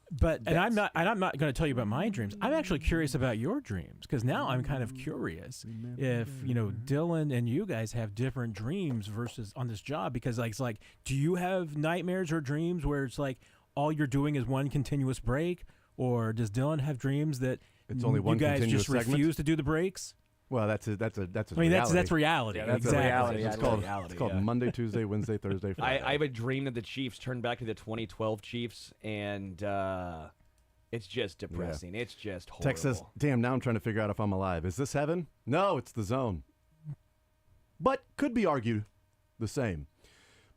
But I'm not going to tell you about my dreams. I'm actually curious about your dreams because now I'm kind of curious if Dylan and you guys have different dreams versus on this job because like it's like, do you have nightmares or dreams where it's like all you're doing is one continuous break, or does Dylan have dreams that It's only one you guys continuous just segment? refuse to do the breaks? Well, that's a I mean, that's reality. Yeah, that's a exactly. reality. It's Yeah, called, reality, it's called yeah. Monday, Tuesday, Wednesday, Thursday, Friday. I have a dream that the Chiefs turned back to the 2012 Chiefs, and it's just depressing. It's just horrible. Text says, damn, now I'm trying to figure out if I'm alive. Is this heaven? No, it's the zone. But could be argued the same.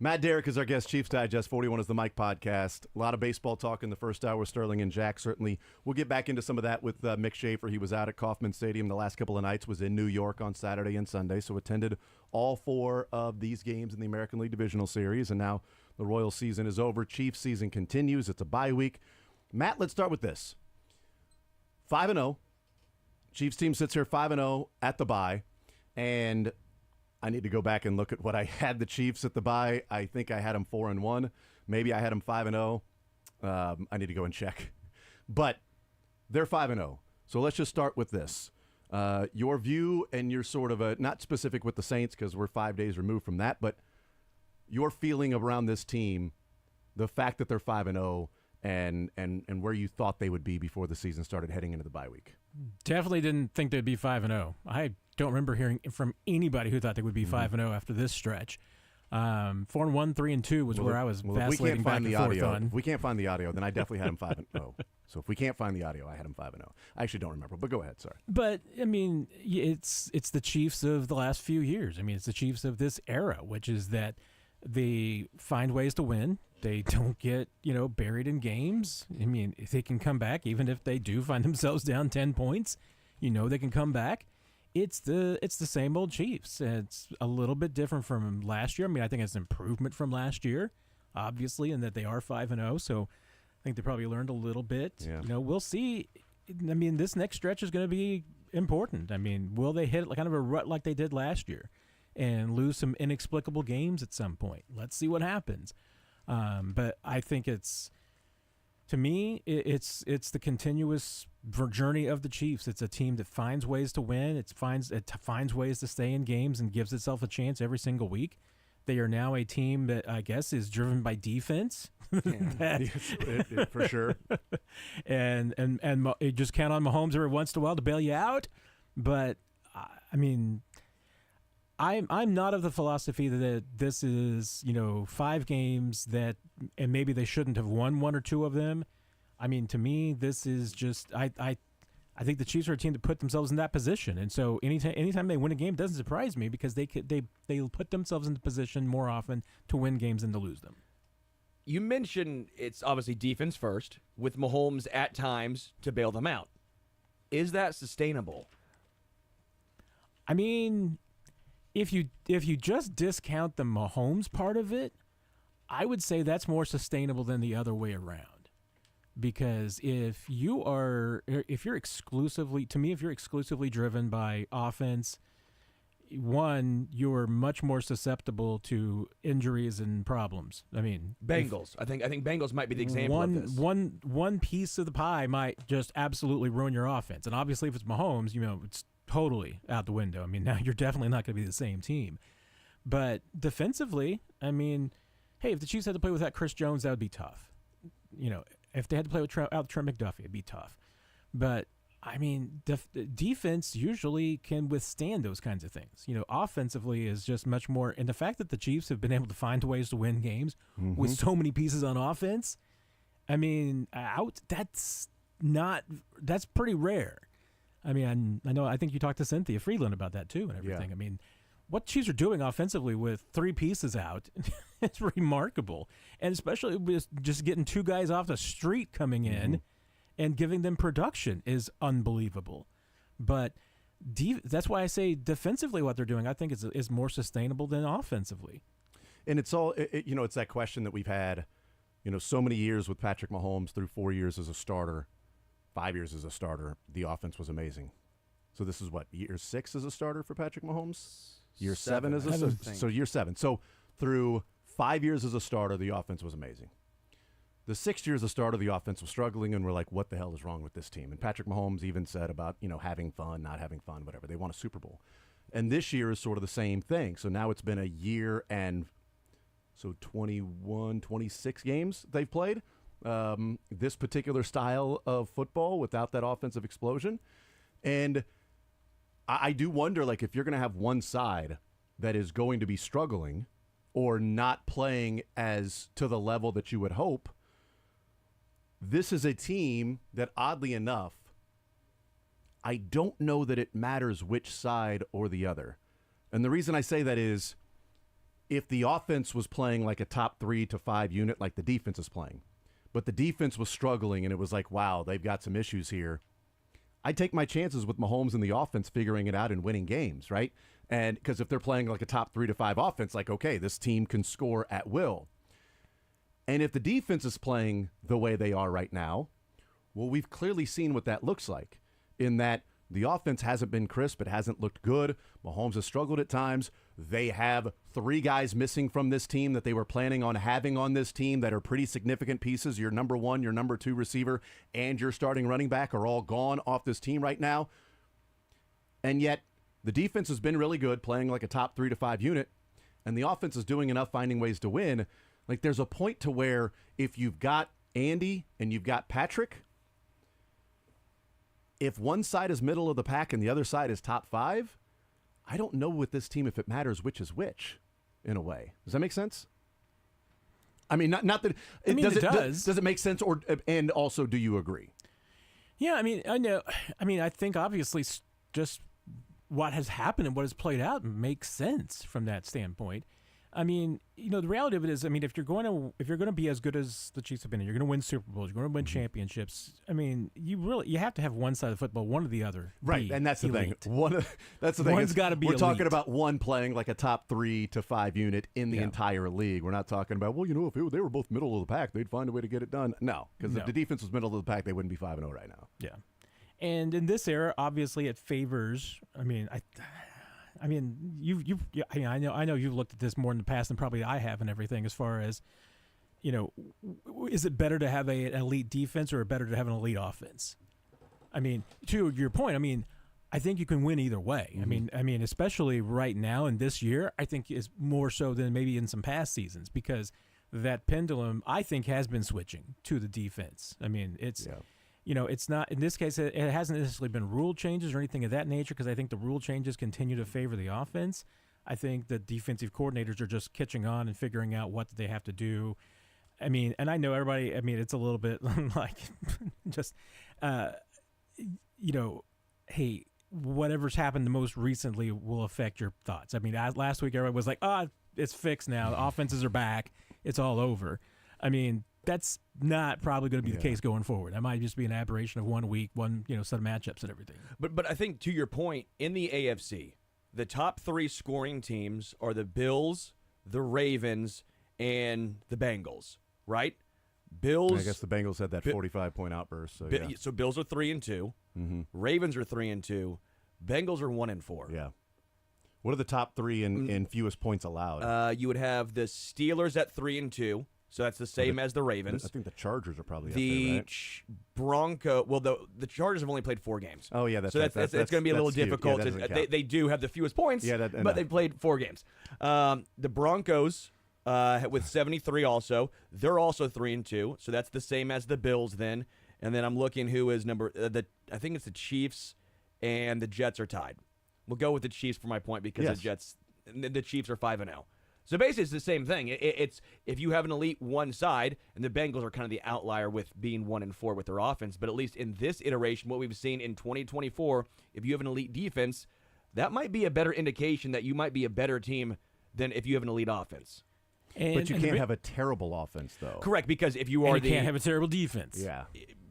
Matt Derrick is our guest. Chiefs Digest 41 is the Mike podcast. A lot of baseball talk in the first hour. Sterling and Jack, certainly. We'll get back into some of that with Mick Schaefer. He was out at Kauffman Stadium the last couple of nights, was in New York on Saturday and Sunday, so attended all 4 of these games in the American League Divisional Series, and now the Royals season is over. Chiefs season continues. It's a bye week. Matt, let's start with this. 5-0. Chiefs team sits here 5-0 at the bye, and I need to go back and look at what I had the Chiefs at the bye. I think I had them 4-1. Maybe I had them 5-0. I need to go and check. But they're 5-0. So let's just start with this. Your view and your sort of not specific with the Saints because we're 5 days removed from that, but your feeling around this team, the fact that they're 5-0, and where you thought they would be before the season started heading into the bye week. Definitely didn't think they'd be 5-0. I don't remember hearing from anybody who thought they would be Mm-hmm. 5-0 after this stretch. 4-1, 3-2 was where I was if we vacillating can't back find and the forth audio, on. if we can't find the audio, then I definitely had them 5-0. So if we can't find the audio, I had them 5-0. I actually don't remember, but go ahead. Sorry. But I mean, it's the Chiefs of the last few years. I mean, it's the Chiefs of this era, which is that they find ways to win. They don't get buried in games. I mean, if they can come back, even if they do find themselves down 10 points, they can come back. It's the same old Chiefs. It's a little bit different from last year. I mean, I think it's an improvement from last year, obviously, in that they are 5-0. So I think they probably learned a little bit. Yeah. We'll see. I mean, this next stretch is going to be important. I mean, will they hit kind of a rut like they did last year and lose some inexplicable games at some point? Let's see what happens. But I think it's to me, it's the continuous journey of the Chiefs. It's a team that finds ways to win. It finds ways to stay in games and gives itself a chance every single week. They are now a team that I guess is driven by defense. For sure. and you just count on Mahomes every once in a while to bail you out. But I mean, I'm not of the philosophy that this is 5 games that, and maybe they shouldn't have won 1 or 2 of them. I mean, to me, this is just I think the Chiefs are a team that put themselves in that position, and so anytime they win a game, it doesn't surprise me because they put themselves in the position more often to win games than to lose them. You mentioned it's obviously defense first, with Mahomes at times to bail them out. Is that sustainable? I mean, if you just discount the Mahomes part of it, I would say that's more sustainable than the other way around. Because if you're exclusively driven by offense, one, you're much more susceptible to injuries and problems. I mean, Bengals. I think Bengals might be the example of this. One piece of the pie might just absolutely ruin your offense. And obviously if it's Mahomes, it's totally out the window. I mean, now you're definitely not going to be the same team. But defensively, I mean, hey, if the Chiefs had to play without Chris Jones, that would be tough. If they had to play without Trent McDuffie, it'd be tough. But I mean, defense usually can withstand those kinds of things. Offensively is just much more. And the fact that the Chiefs have been able to find ways to win games with so many pieces on offense, I mean, that's pretty rare. I mean, I think you talked to Cynthia Friedland about that too and everything. Yeah. I mean, what Chiefs are doing offensively with 3 pieces out, it's remarkable. And especially with just getting 2 guys off the street coming in and giving them production is unbelievable. But that's why I say defensively what they're doing, I think is more sustainable than offensively. And it's all, it's that question that we've had, so many years with Patrick Mahomes through 4 years as a starter, 5 years as a starter, the offense was amazing. So this is what, year 6 as a starter for Patrick Mahomes? Year 7 as a starter? So year 7. So through 5 years as a starter, the offense was amazing. The 6 years as a starter, the offense was struggling, and we're like, what the hell is wrong with this team? And Patrick Mahomes even said about, having fun, not having fun, whatever. They won a Super Bowl. And this year is sort of the same thing. So now it's been a year and 21, 26 games they've played. This particular style of football without that offensive explosion. And I do wonder, if you're going to have one side that is going to be struggling or not playing as to the level that you would hope, this is a team that, oddly enough, I don't know that it matters which side or the other. And the reason I say that is if the offense was playing like a top 3 to 5 unit like the defense is playing, but the defense was struggling and it was like, wow, they've got some issues here, I take my chances with Mahomes and the offense figuring it out and winning games, right? And because if they're playing like a top 3 to 5 offense, okay, this team can score at will. And if the defense is playing the way they are right now, well, we've clearly seen what that looks like in that the offense hasn't been crisp. It hasn't looked good. Mahomes has struggled at times. They have 3 guys missing from this team that they were planning on having on this team that are pretty significant pieces. Your number 1, your number 2 receiver, and your starting running back are all gone off this team right now. And yet the defense has been really good, playing like a top 3 to 5 unit, and the offense is doing enough finding ways to win. There's a point to where if you've got Andy and you've got Patrick, if one side is middle of the pack and the other side is top 5, I don't know with this team if it matters which is which, in a way. Does that make sense? I mean, not that it does. It does. Does it make sense? And also, do you agree? Yeah, I mean, I know. I mean, I think obviously just what has happened and what has played out makes sense from that standpoint. I mean, the reality of it is, I mean, if you're going to be as good as the Chiefs have been, and you're going to win Super Bowls, you're going to win championships. I mean, you have to have one side of the football, one or the other. Right, and that's the elite. thing. That's the thing. One's got to be. We're elite. Talking about one playing like a top 3 to 5 unit in the entire league. We're not talking about if they were both middle of the pack, they'd find a way to get it done. No, because if the defense was middle of the pack, they wouldn't be 5-0 right now. Yeah, and in this era, obviously, it favors. I mean, I know you've looked at this more in the past than probably I have and everything as far as is it better to have an elite defense or better to have an elite offense? I mean, to your point, I mean, I think you can win either way. Mm-hmm. I mean, especially right now in this year, I think is more so than maybe in some past seasons because that pendulum, I think, has been switching to the defense. I mean, it's it's not in this case. It hasn't necessarily been rule changes or anything of that nature because I think the rule changes continue to favor the offense. I think the defensive coordinators are just catching on and figuring out what they have to do. I mean, and I know everybody. I mean, it's a little bit like just hey, whatever's happened the most recently will affect your thoughts. I mean, last week everybody was like, it's fixed now. The offenses are back. It's all over. I mean, that's not probably going to be the case going forward. That might just be an aberration of 1 week, one set of matchups and everything. But I think to your point, in the AFC, the top 3 scoring teams are the Bills, the Ravens, and the Bengals, right? Bills. I guess the Bengals had that 45-point outburst. So, so Bills are 3-2. Mm-hmm. Ravens are 3-2. Bengals are 1-4. Yeah. What are the top 3 in fewest points allowed? You would have the Steelers at 3-2. So that's the same as the Ravens. I think the Chargers are probably the up there, right? Bronco. Well, the Chargers have only played 4 games. Oh yeah, that's so right. That's going to be a little difficult. They do have the fewest points. But they played 4 games. The Broncos with 73 also. They're also 3-2. So that's the same as the Bills then. And then I'm looking who is number. I think it's the Chiefs and the Jets are tied. We'll go with the Chiefs for my point because the Chiefs are 5-0. So basically, it's the same thing. It's if you have an elite one side, and the Bengals are kind of the outlier with being 1-4 with their offense. But at least in this iteration, what we've seen in 2024, if you have an elite defense, that might be a better indication that you might be a better team than if you have an elite offense. But you can't have a terrible offense, though. Correct, because if you are you can't have a terrible defense. Yeah.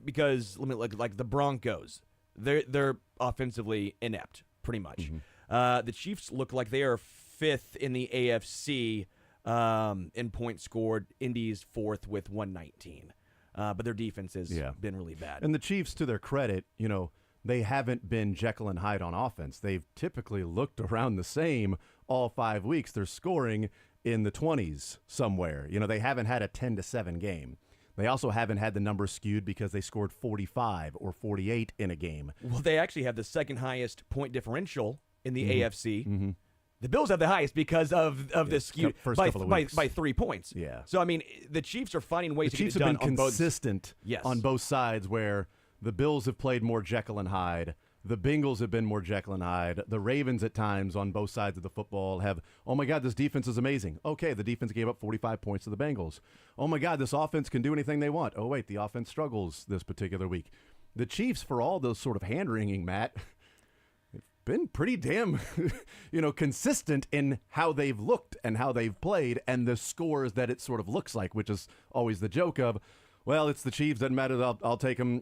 Because like the Broncos, they're offensively inept, pretty much. Mm-hmm. The Chiefs look like they are 5th in the AFC in points scored. Indy's 4th with 119. But their defense has been really bad. And the Chiefs, to their credit, they haven't been Jekyll and Hyde on offense. They've typically looked around the same all 5 weeks. They're scoring in the 20s somewhere. They haven't had a 10-7 game. They also haven't had the numbers skewed because they scored 45 or 48 in a game. Well, they actually have the second highest point differential in the AFC. Mm-hmm. The Bills have the highest because of the skew by 3 points. Yeah. So, I mean, the Chiefs are finding ways to get it done on both. The Chiefs have been consistent on both sides where the Bills have played more Jekyll and Hyde. The Bengals have been more Jekyll and Hyde. The Ravens at times on both sides of the football have, oh, my God, this defense is amazing. Okay, the defense gave up 45 points to the Bengals. Oh, my God, this offense can do anything they want. Oh, wait, the offense struggles this particular week. The Chiefs, for all those sort of hand-wringing, Matt, been pretty damn, consistent in how they've looked and how they've played and the scores that it sort of looks like, which is always the joke of, well, it's the Chiefs, doesn't matter, I'll take them,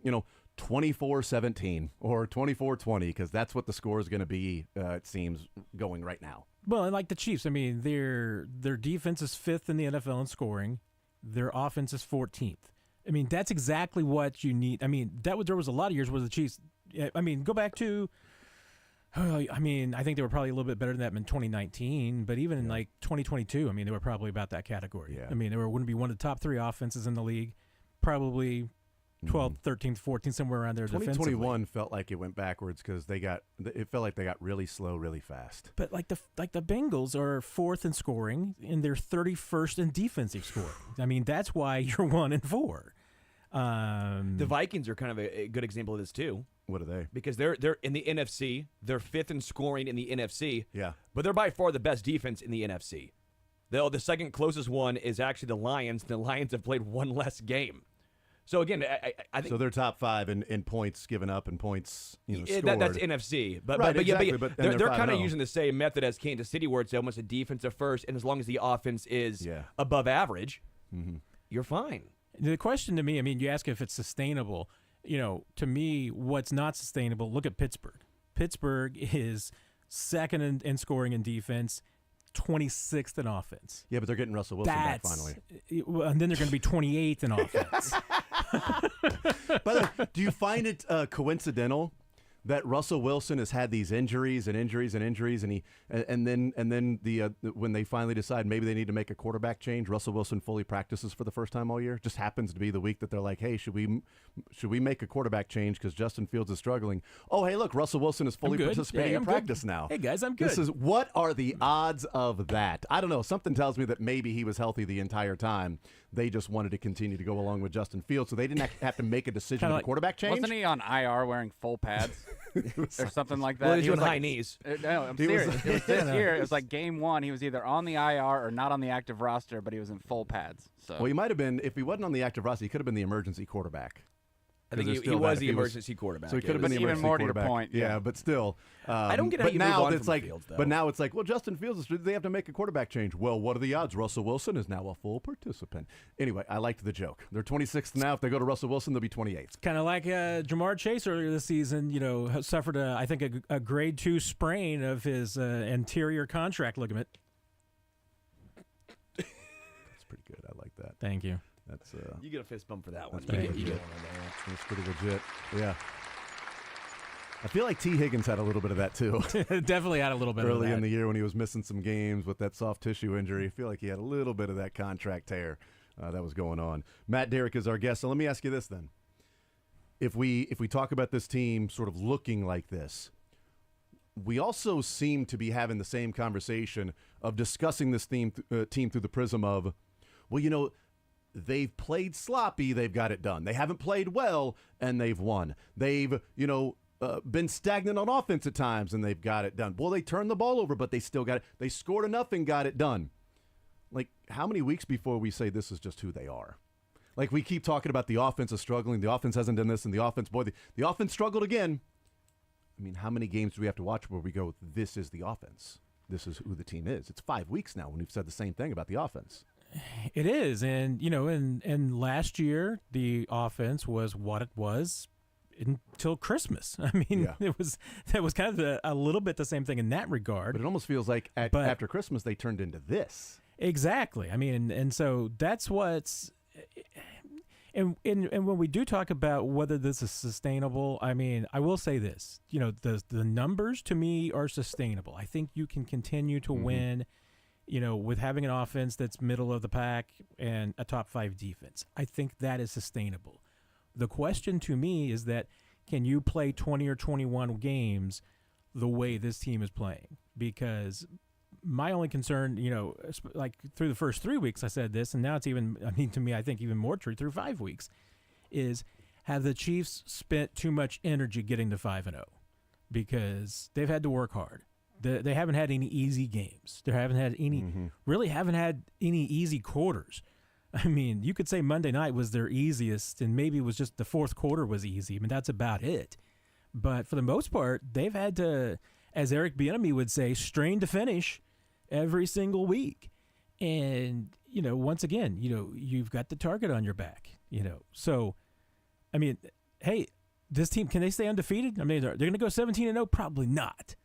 24-17 or 24-20 because that's what the score is going to be, it seems, going right now. Well, and like the Chiefs, I mean, their defense is 5th in the NFL in scoring. Their offense is 14th. I mean, that's exactly what you need. I mean, there was a lot of years where the Chiefs, I mean, go back to, I mean, I think they were probably a little bit better than that in 2019, but even in like 2022, I mean, they were probably about that category. Yeah. I mean, they wouldn't be one of the top 3 offenses in the league, probably 12th, 13th, 14th, somewhere around there. 2021 felt like it went backwards because it felt like they got really slow, really fast. But like the Bengals are 4th in scoring and they're 31st in defensive scoring. I mean, that's why you're 1-4. The Vikings are kind of a good example of this too. What are they? Because they're in the NFC. They're 5th in scoring in the NFC. Yeah. But they're by far the best defense in the NFC. The second closest one is actually the Lions. The Lions have played 1 less game. So again, I think so. They're top 5 in points given up and points scored. That's NFC, but they're kind of using the same method as Kansas City, where it's almost a defensive first, and as long as the offense is above average, you're fine. The question to me, I mean, you ask if it's sustainable. To me, what's not sustainable? Look at Pittsburgh. Pittsburgh is 2nd in scoring and defense. 26th in offense. Yeah, but they're getting Russell Wilson back finally. And then they're going to be 28th in offense. By the way, do you find it coincidental that Russell Wilson has had these injuries, and he and then when they finally decide maybe they need to make a quarterback change, Russell Wilson fully practices for the first time all year. Just happens to be the week that they're like, hey, should we make a quarterback change because Justin Fields is struggling? Oh, hey, look, Russell Wilson is fully participating in practice now. Hey guys, I'm good. What are the odds of that? I don't know. Something tells me that maybe he was healthy the entire time. They just wanted to continue to go along with Justin Fields, so they didn't have to make a decision on a quarterback change. Wasn't he on IR wearing full pads or something like that? Well, he was like, high knees. No, I'm serious. It was this year. It was like game one. He was either on the IR or not on the active roster, but he was in full pads. So. Well, he might have been, if he wasn't on the active roster, he could have been the emergency quarterback. I think he was the emergency quarterback. So he could have been the emergency even more quarterback. To your point. Yeah, but still. I don't get how you move on from Fields, though. But now it's like, well, Justin Fields, they have to make a quarterback change. Well, what are the odds? Russell Wilson is now a full participant. Anyway, I liked the joke. They're 26th now. If they go to Russell Wilson, they'll be 28th. Kind of like Jamar Chase earlier this season, suffered, I think, a grade 2 sprain of his anterior contract ligament. That's pretty good. I like that. Thank you. That's you get a fist bump for that one. That's pretty legit. Yeah. I feel like T. Higgins had a little bit of that too. Definitely had a little bit of that. Early in the year when he was missing some games with that soft tissue injury. I feel like he had a little bit of that contract tear that was going on. Matt Derrick is our guest. So let me ask you this then. If we talk about this team sort of looking like this, we also seem to be having the same conversation of discussing this team through the prism of, well, they've played sloppy, they've got it done. They haven't played well, and they've won. They've, been stagnant on offense at times, and they've got it done. Well, they turned the ball over, but they still got it. They scored enough and got it done. Like, how many weeks before we say this is just who they are? Like, we keep talking about the offense is struggling. The offense hasn't done this, and the offense, the offense struggled again. I mean, how many games do we have to watch where we go, this is the offense? This is who the team is. It's 5 weeks now when we've said the same thing about the offense. It is, and and last year the offense was what it was until Christmas. I mean, that was kind of a little bit the same thing in that regard. But it almost feels like after Christmas they turned into this. Exactly. I mean, and so that's what's. And when we do talk about whether this is sustainable, I mean, I will say this. The numbers to me are sustainable. I think you can continue to win. With having an offense that's middle of the pack and a top 5 defense. I think that is sustainable. The question to me is that can you play 20 or 21 games the way this team is playing? Because my only concern, like through the first 3 weeks I said this, and now it's to me, I think even more true through 5 weeks, is have the Chiefs spent too much energy getting to 5-0? Because they've had to work hard. They haven't had any easy games. They haven't had any, really haven't had any easy quarters. I mean, you could say Monday night was their easiest, and maybe it was just the fourth quarter was easy. I mean, that's about it. But for the most part, they've had to, as Eric Bieniemy would say, strain to finish every single week. And, once again, you've got the target on your back, So, I mean, hey, this team, can they stay undefeated? I mean, they're going to go 17-0? Probably not.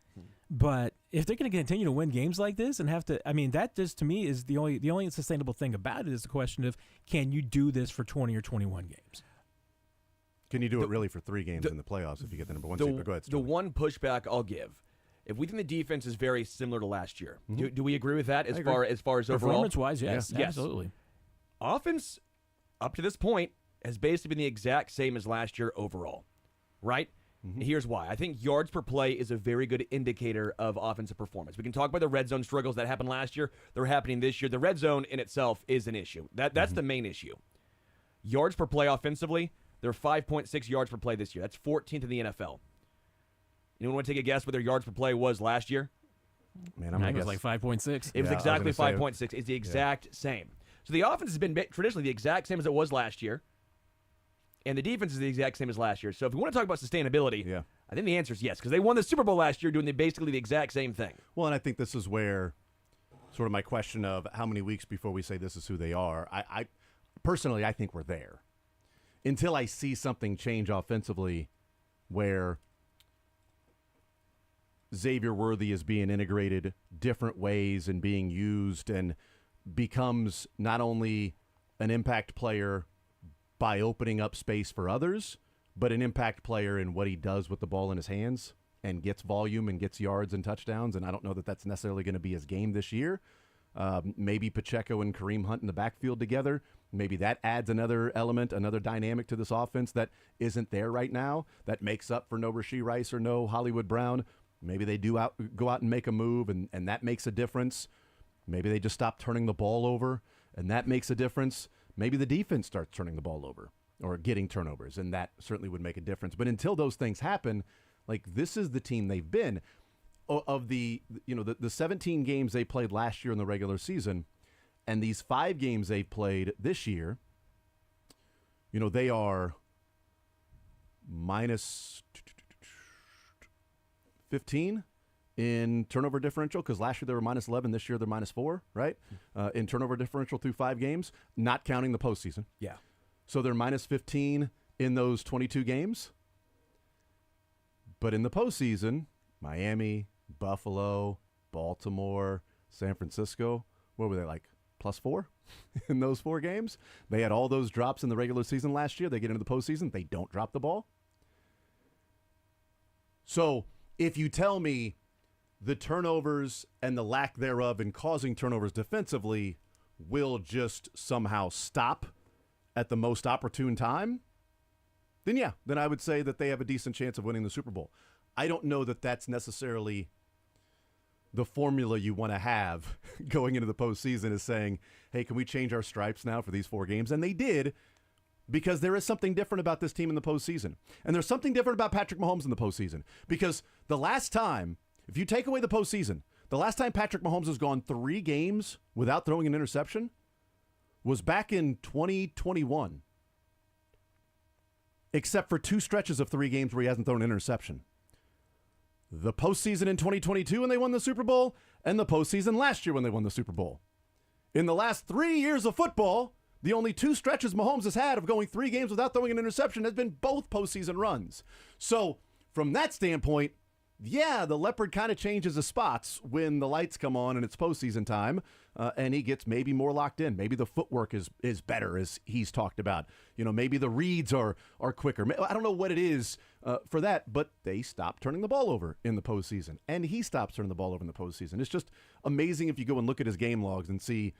But if they're going to continue to win games like this and have to, I mean, that just to me is the only sustainable thing about it is the question of, can you do this for 20 or 21 games? Can you do it really for 3 games in the playoffs if you get the number 1 seed? But go ahead, the one pushback I'll give, if we think the defense is very similar to last year, do we agree with that as far as overall? Performance-wise, yes, absolutely. Offense, up to this point, has basically been the exact same as last year overall, right? Here's why. I think yards per play is a very good indicator of offensive performance. We can talk about the red zone struggles that happened last year. They're happening this year. The red zone in itself is an issue. That's the main issue. Yards per play offensively, they're 5.6 yards per play this year. That's 14th in the NFL. Anyone want to take a guess what their yards per play was last year? Man, I think it was like 5.6. It was exactly 5.6. It's the exact same. So the offense has been traditionally the exact same as it was last year. And the defense is the exact same as last year. So if we want to talk about sustainability, I think the answer is yes, because they won the Super Bowl last year doing basically the exact same thing. Well, and I think this is where sort of my question of how many weeks before we say this is who they are, I personally, I think we're there. Until I see something change offensively where Xavier Worthy is being integrated different ways and being used and becomes not only an impact player by opening up space for others, but an impact player in what he does with the ball in his hands and gets volume and gets yards and touchdowns. And I don't know that that's necessarily going to be his game this year. Maybe Pacheco and Kareem Hunt in the backfield together. Maybe that adds another element, another dynamic to this offense that isn't there right now, that makes up for no Rashee Rice or no Hollywood Brown. Maybe they go out and make a move, and that makes a difference. Maybe they just stop turning the ball over, and that makes a difference. Maybe the defense starts turning the ball over or getting turnovers, and that certainly would make a difference. But until those things happen, like, this is the team they've been. Of the 17 games they played last year in the regular season, and these 5 games they've played this year, they are minus 15 in turnover differential, because last year they were minus 11, this year they're minus 4, right? In turnover differential through 5 games, not counting the postseason. Yeah. So they're minus 15 in those 22 games. But in the postseason, Miami, Buffalo, Baltimore, San Francisco, what were they, like plus 4 in those 4 games? They had all those drops in the regular season last year. They get into the postseason, they don't drop the ball. So if you tell me the turnovers and the lack thereof in causing turnovers defensively will just somehow stop at the most opportune time, then yeah, then I would say that they have a decent chance of winning the Super Bowl. I don't know that that's necessarily the formula you want to have going into the postseason, is saying, hey, can we change our stripes now for these 4 games? And they did, because there is something different about this team in the postseason. And there's something different about Patrick Mahomes in the postseason. Because the last time, if you take away the postseason, the last time Patrick Mahomes has gone 3 games without throwing an interception was back in 2021. Except for 2 stretches of 3 games where he hasn't thrown an interception. The postseason in 2022 when they won the Super Bowl, and the postseason last year when they won the Super Bowl. In the last 3 years of football, the only 2 stretches Mahomes has had of going 3 games without throwing an interception has been both postseason runs. So, from that standpoint, yeah, the leopard kind of changes his spots when the lights come on and it's postseason time, and he gets maybe more locked in. Maybe the footwork is better, as he's talked about. Maybe the reads are quicker. I don't know what it is for that, but they stop turning the ball over in the postseason, and he stops turning the ball over in the postseason. It's just amazing if you go and look at his game logs and see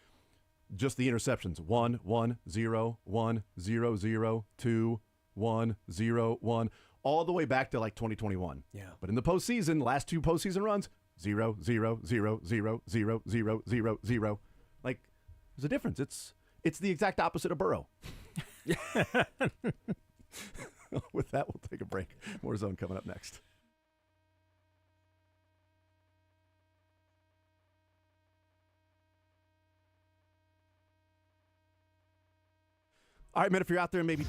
just the interceptions: 1, 1, 0, 1, 0, 0, 2, 1, 0, 1. All the way back to like 2021. Yeah. But in the postseason, last 2 postseason runs, 0, 0, 0, 0, 0, 0, 0, 0. Like, there's a difference. It's the exact opposite of Burrow. With that, we'll take a break. More Zone coming up next. All right, man, if you're out there, maybe...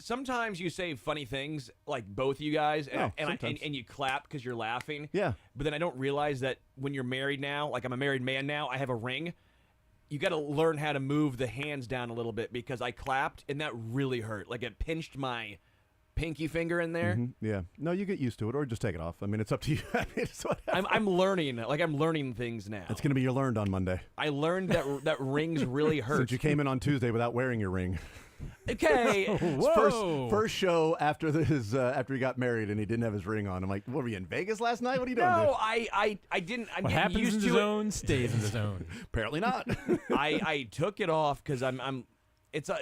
sometimes you say funny things, like both of you guys, and, sometimes. and you clap because you're laughing. Yeah. But then I don't realize that when you're married now, like I'm a married man now, I have a ring. You got to learn how to move the hands down a little bit because I clapped and that really hurt. Like it pinched my pinky finger in there. Yeah. No, you get used to it, or just take it off. I mean, it's up to you. I mean, it's whatever. I'm learning. Like I'm learning things now. It's going to be your learned on Monday. I learned that rings really hurt. Since you came in on Tuesday without wearing your ring. Okay. Whoa. First show after after he got married and he didn't have his ring on. I'm like, what were you in Vegas last night? What are you doing? No, dude? I didn't. I'm What getting happens used in the to zone stays in the zone. Apparently not. I took it off because it's a.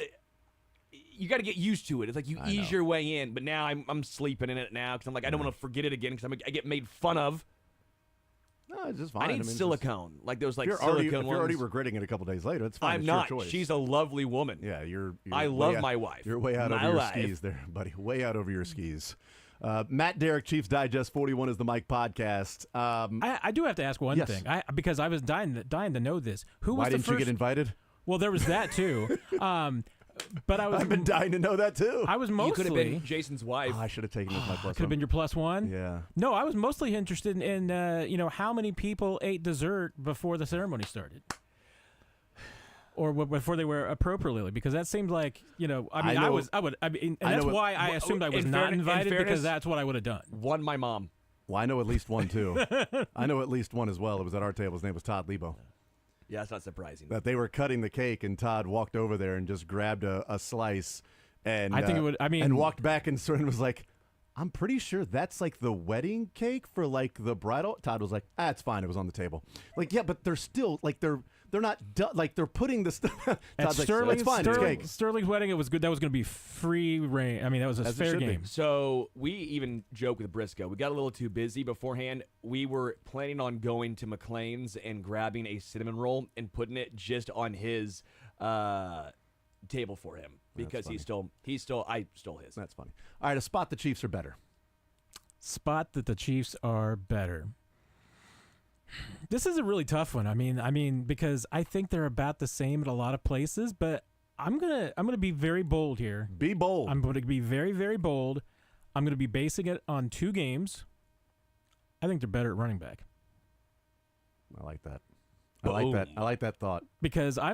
You got to get used to it. It's like you ease your way in, but now I'm sleeping in it now because I'm like I don't want to forget it again because I get made fun of. No, it's just fine. I need mean, it's silicone, like those like If silicone you're ones. already regretting it a couple days later, it's fine. I'm It's not. Your choice. She's a lovely woman. Yeah, you're I way love out- my wife. You're way out My over your life. skis there, buddy. Way out over your skis. Matt Derrick, Chiefs Digest 41 is the Mike podcast. I do have to ask one Yes. thing, because I was dying to know this. Who was Why the didn't first? you get invited? Well, there was that too. But I've been dying to know that too. I was You mostly. could have been Jason's wife. Oh, I should have taken this my plus Could have been your plus one. Yeah. No, I was mostly interested in how many people ate dessert before the ceremony started, or before they were appropriately, because that seemed like I mean I know- and I that's know- why I assumed I was not invited fairness- because that's what I would have done. One, my mom. Well, I know at least one too. I know at least one as well. It was at our table. His name was Todd Lebo. Yeah, that's not surprising. That they were cutting the cake, and Todd walked over there and just grabbed a slice, and I think it would. I mean, and walked back and sort of was like, "I'm pretty sure that's like the wedding cake for like the bridal." Todd was like, "It's fine. It was on the table." Like, yeah, but they're still like they're not done. Like they're putting the stuff. At Todd's like, Sterling's, "It's fine. It's cake." Sterling's wedding, it was good. That was going to be free reign. I mean, that was a As it fair should be. game. So we even joke with Briscoe. We got a little too busy beforehand. We were planning on going to McLean's and grabbing a cinnamon roll and putting it just on his table for him because I stole his. That's funny. All right, a spot the Chiefs are better. Spot that the Chiefs are better. This is a really tough one. I mean, because I think they're about the same at a lot of places, but I'm gonna be very bold here. Be bold. I'm going to be very, very bold. I'm going to be basing it on 2 games. I think they're better at running back I like that. I like that. I like that thought. because I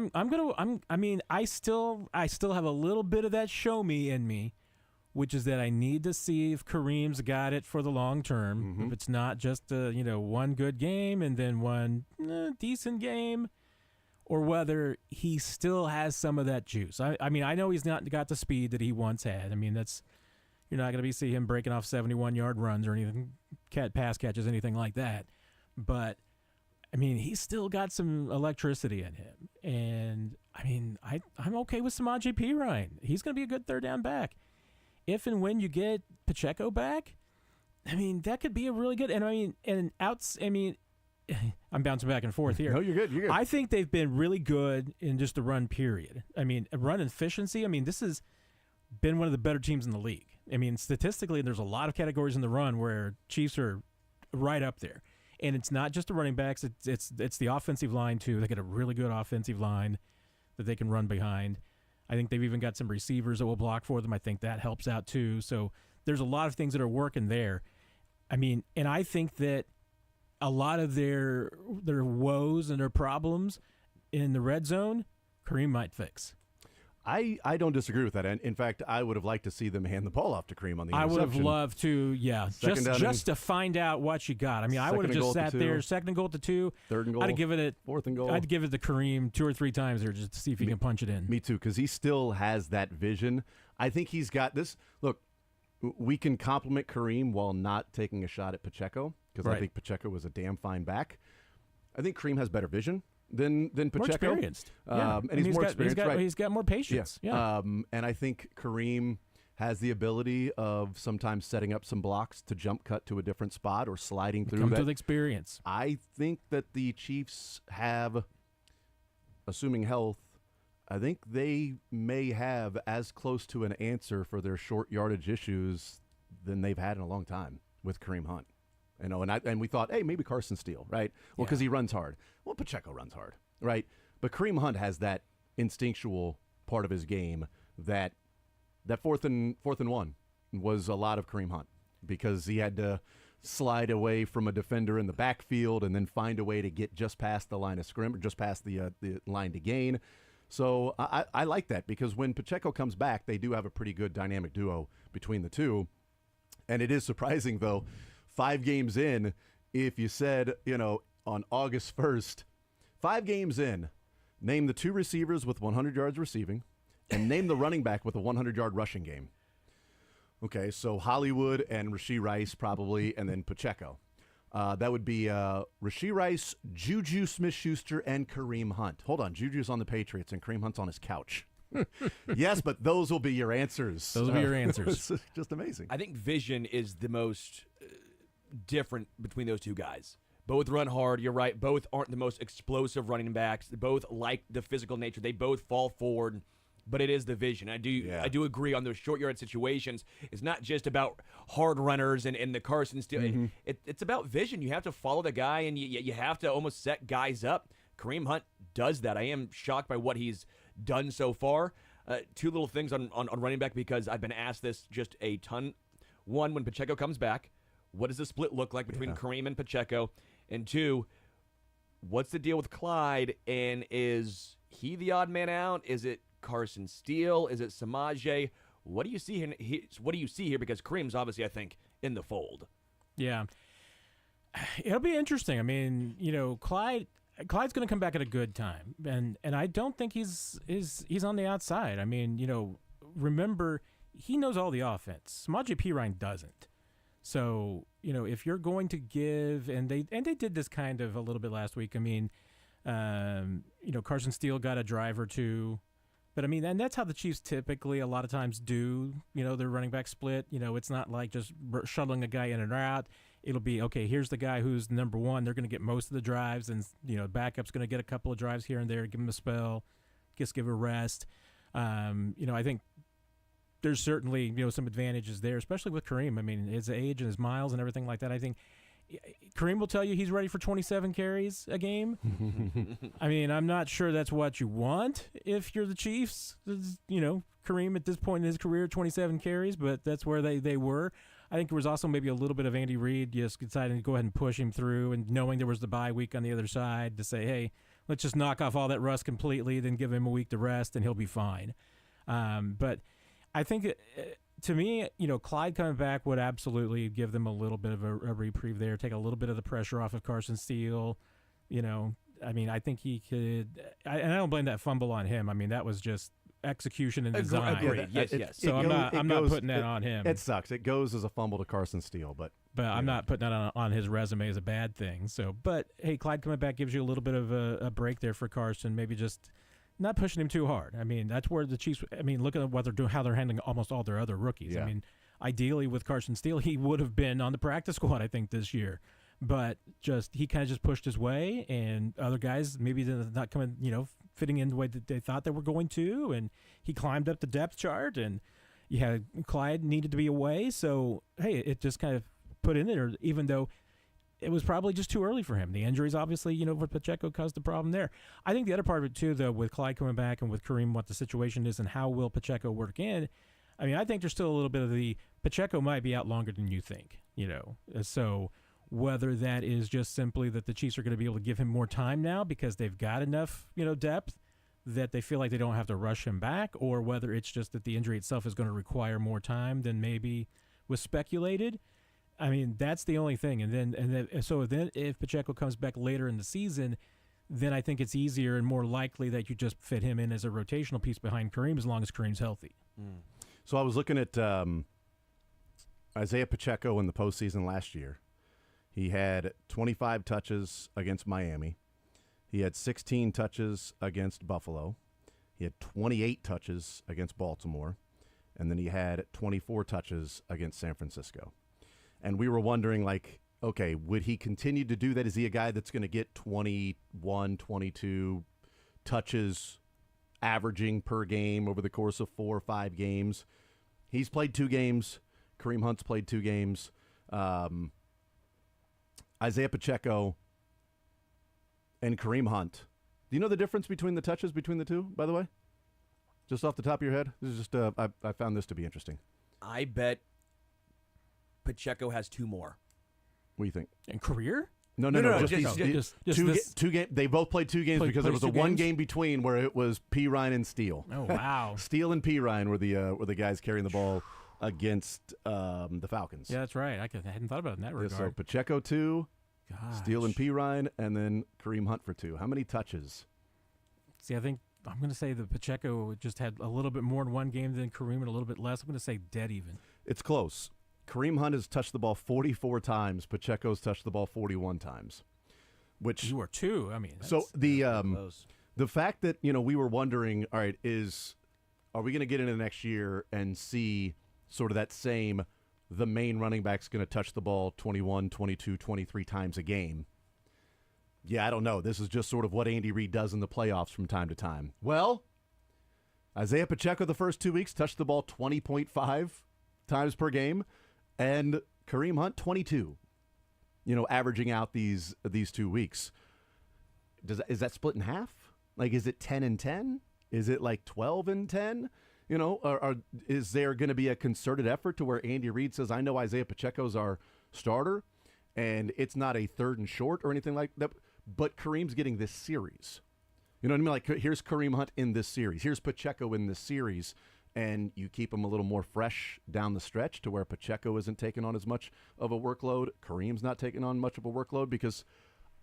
still have a little bit of that show me in me, which is that I need to see if Kareem's got it for the long term. If it's not just one good game and then one decent game, or whether he still has some of that juice. I mean, I know he's not got the speed that he once had. I mean, you're not going to see him breaking off 71-yard runs or anything, pass catches, anything like that. But I mean, he's still got some electricity in him, and I mean, I'm okay with Samaje Perine. He's going to be a good third down back. If and when you get Pacheco back, I mean, that could be a really good. And I'm bouncing back and forth here. No, you're good. You're good. I think they've been really good in just the run period. I mean, run efficiency. I mean, this has been one of the better teams in the league. I mean, statistically, there's a lot of categories in the run where Chiefs are right up there. And it's not just the running backs. It's the offensive line, too. They got a really good offensive line that they can run behind. I think they've even got some receivers that will block for them. I think that helps out, too. So there's a lot of things that are working there. I mean, and I think that a lot of their woes and their problems in the red zone, Kareem might fix. I don't disagree with that. And in fact, I would have liked to see them hand the ball off to Kareem on the I interception. would have loved to, yeah, Second down just to find out what you got. I mean, I would have Second and just goal at sat the 2. there, 2nd and goal to 2. 3rd and goal. I'd give it 4th and goal. I'd give it to Kareem 2 or 3 times there just to see if he can punch it in. Me too, because he still has that vision. I think he's got this. Look, we can compliment Kareem while not taking a shot at Pacheco, because I Right. think Pacheco was a damn fine back. I think Kareem has better vision than Pacheco. More experienced. Yeah. And he's more experienced, right? He's got more patience. Yeah. And I think Kareem has the ability of sometimes setting up some blocks to jump cut to a different spot or sliding through Comes that. with experience. I think that the Chiefs have, assuming health, I think they may have as close to an answer for their short yardage issues than they've had in a long time with Kareem Hunt. You know, and we thought, hey, maybe Carson Steele, right? Well, because he runs hard. Well, Pacheco runs hard, right? But Kareem Hunt has that instinctual part of his game that That fourth and one was a lot of Kareem Hunt because he had to slide away from a defender in the backfield and then find a way to get just past the line of scrimmage, just past the line to gain. So I like that because when Pacheco comes back, they do have a pretty good dynamic duo between the two. And it is surprising, though, 5 games in, if you said, on August 1st, 5 games in, name the 2 receivers with 100 yards receiving and name the running back with a 100-yard rushing game. Okay, so Hollywood and Rashee Rice probably, and then Pacheco. That would be Rashee Rice, Juju Smith-Schuster, and Kareem Hunt. Hold on, Juju's on the Patriots and Kareem Hunt's on his couch. Yes, but those will be your answers. Those will be your answers. It's just amazing. I think vision is the most different between those two guys. Both run hard. You're right. Both aren't the most explosive running backs. They both like the physical nature. They both fall forward. But it is the vision. I do agree on those short yard situations. It's not just about hard runners and the Carson Steele. Mm-hmm. It's about vision. You have to follow the guy, and you have to almost set guys up. Kareem Hunt does that. I am shocked by what he's done so far. 2 little things on running back because I've been asked this just a ton. One, when Pacheco comes back, what does the split look like between Kareem and Pacheco? And 2, what's the deal with Clyde? And is he the odd man out? Is it Carson Steele? Is it Samaje? What do you see here? What do you see here? Because Kareem's obviously, I think, in the fold. Yeah, it'll be interesting. I mean, Clyde's going to come back at a good time, and I don't think he's on the outside. I mean, remember he knows all the offense. Samaje Perine doesn't. So if you're going to give, and they did this kind of a little bit last week. I mean, Carson Steele got a drive or 2. But, I mean, and that's how the Chiefs typically a lot of times do, their running back split. It's not like just shuttling a guy in and out. It'll be, okay, here's the guy who's number 1. They're going to get most of the drives, and, backup's going to get a couple of drives here and there, give him a spell, just give a rest. I think there's certainly, some advantages there, especially with Kareem. I mean, his age and his miles and everything like that. I think Kareem will tell you he's ready for 27 carries a game. I mean, I'm not sure that's what you want if you're the Chiefs. Kareem at this point in his career, 27 carries, but that's where they were. I think there was also maybe a little bit of Andy Reid just deciding to go ahead and push him through, and knowing there was the bye week on the other side to say, hey, let's just knock off all that rust completely, then give him a week to rest, and he'll be fine. But I think to me, Clyde coming back would absolutely give them a little bit of a reprieve there, take a little bit of the pressure off of Carson Steele. I mean, I think he could, and I don't blame that fumble on him. I mean, that was just execution and design. Agreed. Yes. So I'm not putting that on him. It sucks. It goes as a fumble to Carson Steele, but I'm not putting that on his resume as a bad thing. So, but hey, Clyde coming back gives you a little bit of a break there for Carson. Maybe just not pushing him too hard. I mean, that's where the Chiefs, look at what they're doing, how they're handling almost all their other rookies. Yeah. I mean, ideally with Carson Steele, he would have been on the practice squad, I think, this year. But he kind of just pushed his way, and other guys maybe they're not coming, fitting in the way that they thought they were going to, and he climbed up the depth chart, and Clyde needed to be away. So, hey, it just kind of put in there, even though it was probably just too early for him. The injuries, obviously, with Pacheco caused the problem there. I think the other part of it, too, though, with Clyde coming back and with Kareem, what the situation is and how will Pacheco work in, I think there's still a little bit of the Pacheco might be out longer than you think, So whether that is just simply that the Chiefs are going to be able to give him more time now because they've got enough, depth that they feel like they don't have to rush him back, or whether it's just that the injury itself is going to require more time than maybe was speculated. I mean, that's the only thing. And then if Pacheco comes back later in the season, then I think it's easier and more likely that you just fit him in as a rotational piece behind Kareem as long as Kareem's healthy. So I was looking at Isaiah Pacheco in the postseason last year. He had 25 touches against Miami. He had 16 touches against Buffalo. He had 28 touches against Baltimore. And then he had 24 touches against San Francisco. And we were wondering, okay, would he continue to do that? Is he a guy that's going to get 21, 22 touches averaging per game over the course of 4 or 5 games? He's played 2 games. Kareem Hunt's played 2 games. Isaiah Pacheco and Kareem Hunt. Do you know the difference between the touches between the two, by the way? Just off the top of your head? This is just I found this to be interesting. I bet Pacheco has 2 more. What do you think? In career? No. Just this- two game. They both played 2 games because there was a 1 game between where it was P. Ryan and Steele. Oh wow. Steele and P. Ryan were the guys carrying the ball against the Falcons. Yeah, that's right. I hadn't thought about it in that Yeah, regard. so Pacheco 2, Gosh. Steele and P. Ryan, and then Kareem Hunt for 2. How many touches? See, I think I'm going to say that Pacheco just had a little bit more in one game than Kareem and a little bit less. I'm going to say dead even. It's close. Kareem Hunt has touched the ball 44 times. Pacheco's touched the ball 41 times. Which You are 2. I mean, so that's- the fact that we were wondering, all right, are we going to get into next year and see sort of that same the main running back's going to touch the ball 21, 22, 23 times a game? Yeah, I don't know. This is just sort of what Andy Reid does in the playoffs from time to time. Well, Isaiah Pacheco the first 2 weeks touched the ball 20.5 times per game, and Kareem Hunt 22. Averaging out these 2 weeks. Is that split in half? Like, is it 10 and 10? Is it like 12 and 10? Is there going to be a concerted effort to where Andy Reid says, I know Isaiah Pacheco's our starter, and it's not a 3rd and short or anything like that, but Kareem's getting this series. You know what I mean? Like, here's Kareem Hunt in this series. Here's Pacheco in this series. And you keep him a little more fresh down the stretch to where Pacheco isn't taking on as much of a workload. Kareem's not taking on much of a workload, because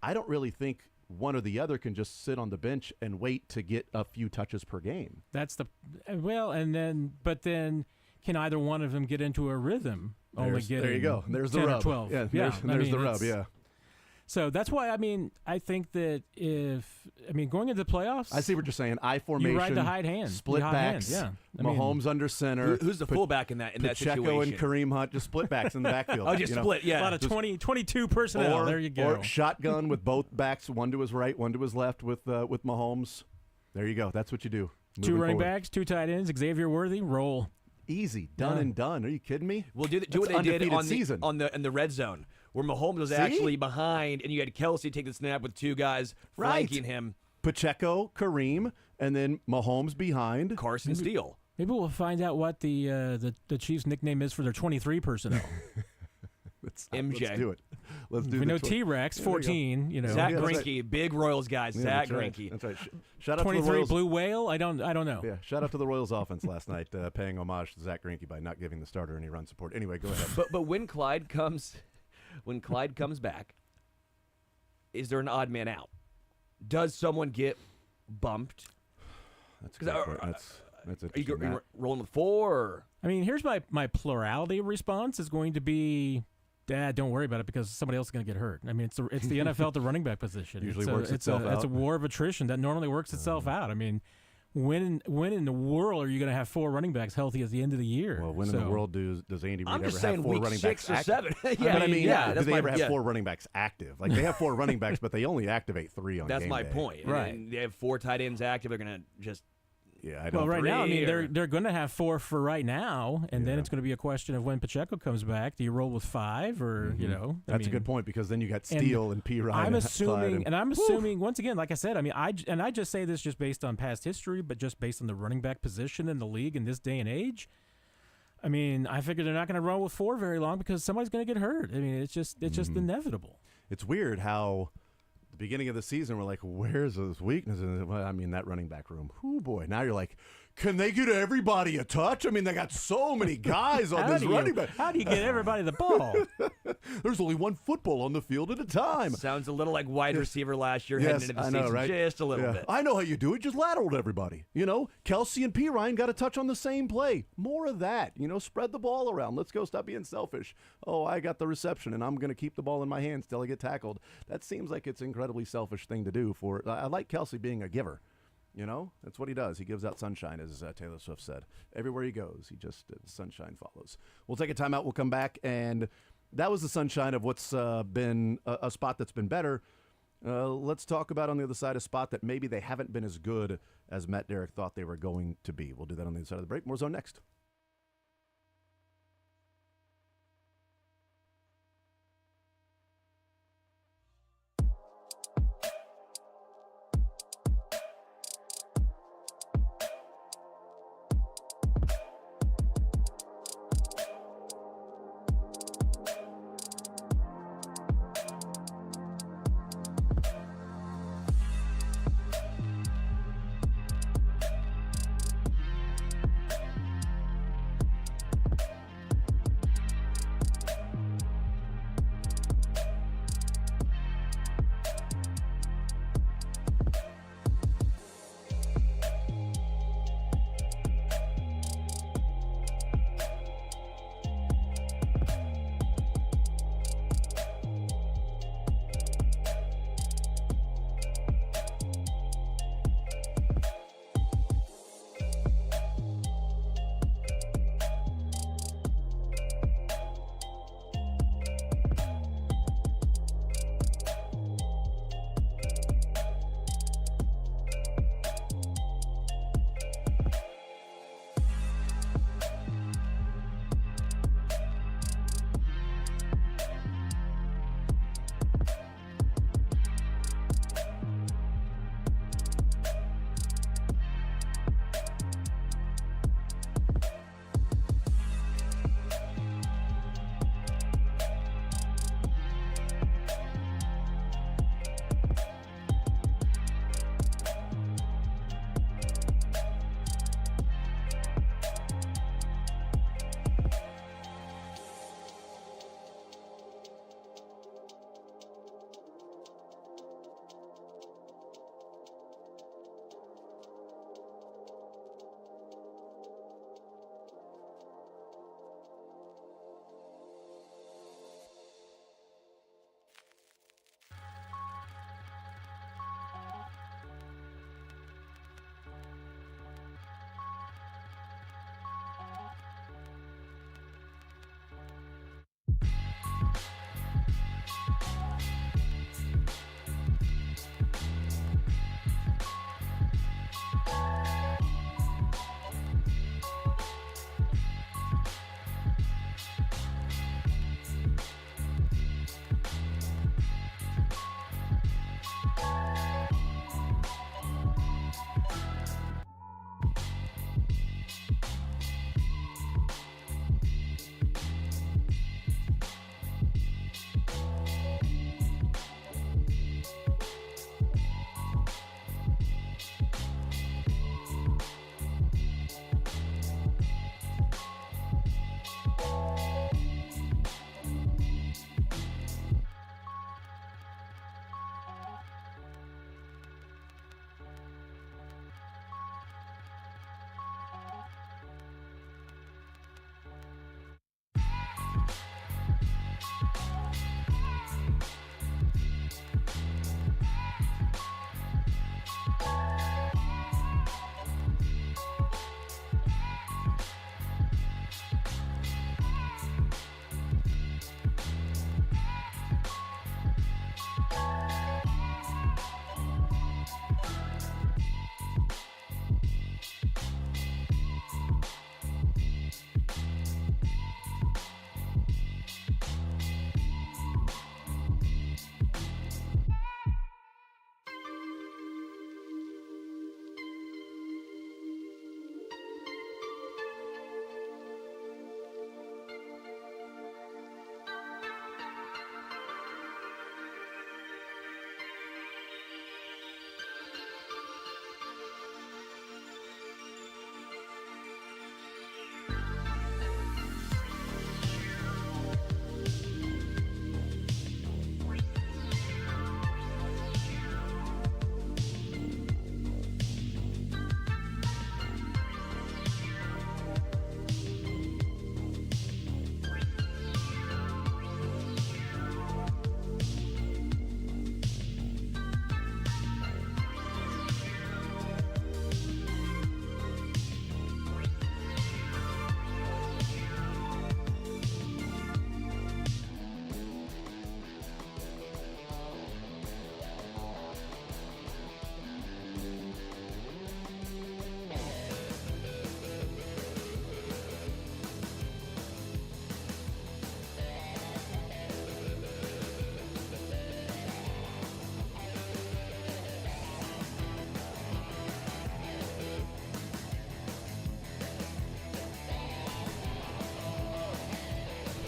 I don't really think one or the other can just sit on the bench and wait to get a few touches per game. That's but then can either one of them get into a rhythm? Only getting there you go. There's 10 the or rub. 12. Yeah, I there's mean, the rub. it's- Yeah. So that's why I think that going into the playoffs, I see what you're saying. I formation. you ride the high hand, Split the hot backs. hand. Yeah, Mahomes under center. Who's the fullback in that Pacheco situation? and Kareem Hunt, just split backs in the backfield. Oh, just split, yeah. a lot of 22 personnel. There you go. Or shotgun with both backs, one to his right, one to his left with Mahomes. There you go. That's what you do. 2 moving running forward. backs, 2 tight ends, Xavier Worthy, roll. Easy, done and done. Are you kidding me? Well, do That's what they did undefeated season. in the red zone, where Mahomes was See? actually behind, and you had Kelsey take the snap with 2 guys Right. flanking him. Pacheco, Kareem, and then Mahomes behind. Carson Steele. Maybe we'll find out what the Chiefs' nickname is for their 23 personnel. MJ. Let's do it. Let's do We the know tw- T-Rex, There we go. 14. Zach Yeah, that's Greinke, big Royals guy. Yeah, Zach that's right. Greinke. That's right. Shout out to the 23 Royals. blue whale. I don't know. Yeah, shout out to the Royals offense last night, paying homage to Zach Greinke by not giving the starter any run support. Anyway, go ahead. But when Clyde comes back, is there an odd man out? Does someone get bumped? That's a good point. That's Are you interesting. Matt. rolling with 4? Or? I mean, here's my plurality response is going to be, Dad, don't worry about it because somebody else is going to get hurt. I mean, it's the NFL at the running back position. Usually it's works a, itself It's a out. war of attrition that normally works itself out. I mean, when in the world are you going to have 4 running backs healthy at the end of the year? Well, when in the world does Andy Reid I'm ever just have saying 4 week running 6 backs or active? 7. But I mean, yeah, do that's they my, ever have yeah. 4 running backs active? Like, they have 4 running backs, but they only activate 3 on That's game my day. point. Right. And they have 4 tight ends active. They're going to just Yeah, I Well, don't. right now, I mean, Three they're going to have 4 for right now, and then Yeah. it's going to be a question of when Pacheco comes back. Do you roll with 5, or That's a good point, because then you got Steele and P. Ryan. I'm and assuming, Clyde and I'm assuming once again, like I said, I mean, I just say this just based on past history, but just based on the running back position in the league in this day and age. I mean, I figure they're not going to run with 4 very long because somebody's going to get hurt. I mean, it's just inevitable. It's weird how the beginning of the season we're like, where's those weaknesses? Well, I mean, that running back room. Oh boy! Now you're like, can they get everybody a touch? I mean, they got so many guys on this running back. How do you get everybody the ball? There's only one football on the field at a time. sounds a little like wide receiver last year Yes, heading into the I know, season. right? Just a little Yeah. bit. I know how you do it. Just lateraled everybody. Kelsey and P. Ryan got a touch on the same play. More of that. Spread the ball around. Let's go. Stop being selfish. Oh, I got the reception, and I'm going to keep the ball in my hands till I get tackled. That seems like it's an incredibly selfish thing to do. I like Kelsey being a giver. That's what he does. He gives out sunshine, as Taylor Swift said. Everywhere he goes, he just sunshine follows. We'll take a timeout. We'll come back, and that was the sunshine of what's been a spot that's been better. Let's talk about on the other side a spot that maybe they haven't been as good as Matt Derrick thought they were going to be. We'll do that on the other side of the break. More Zone next.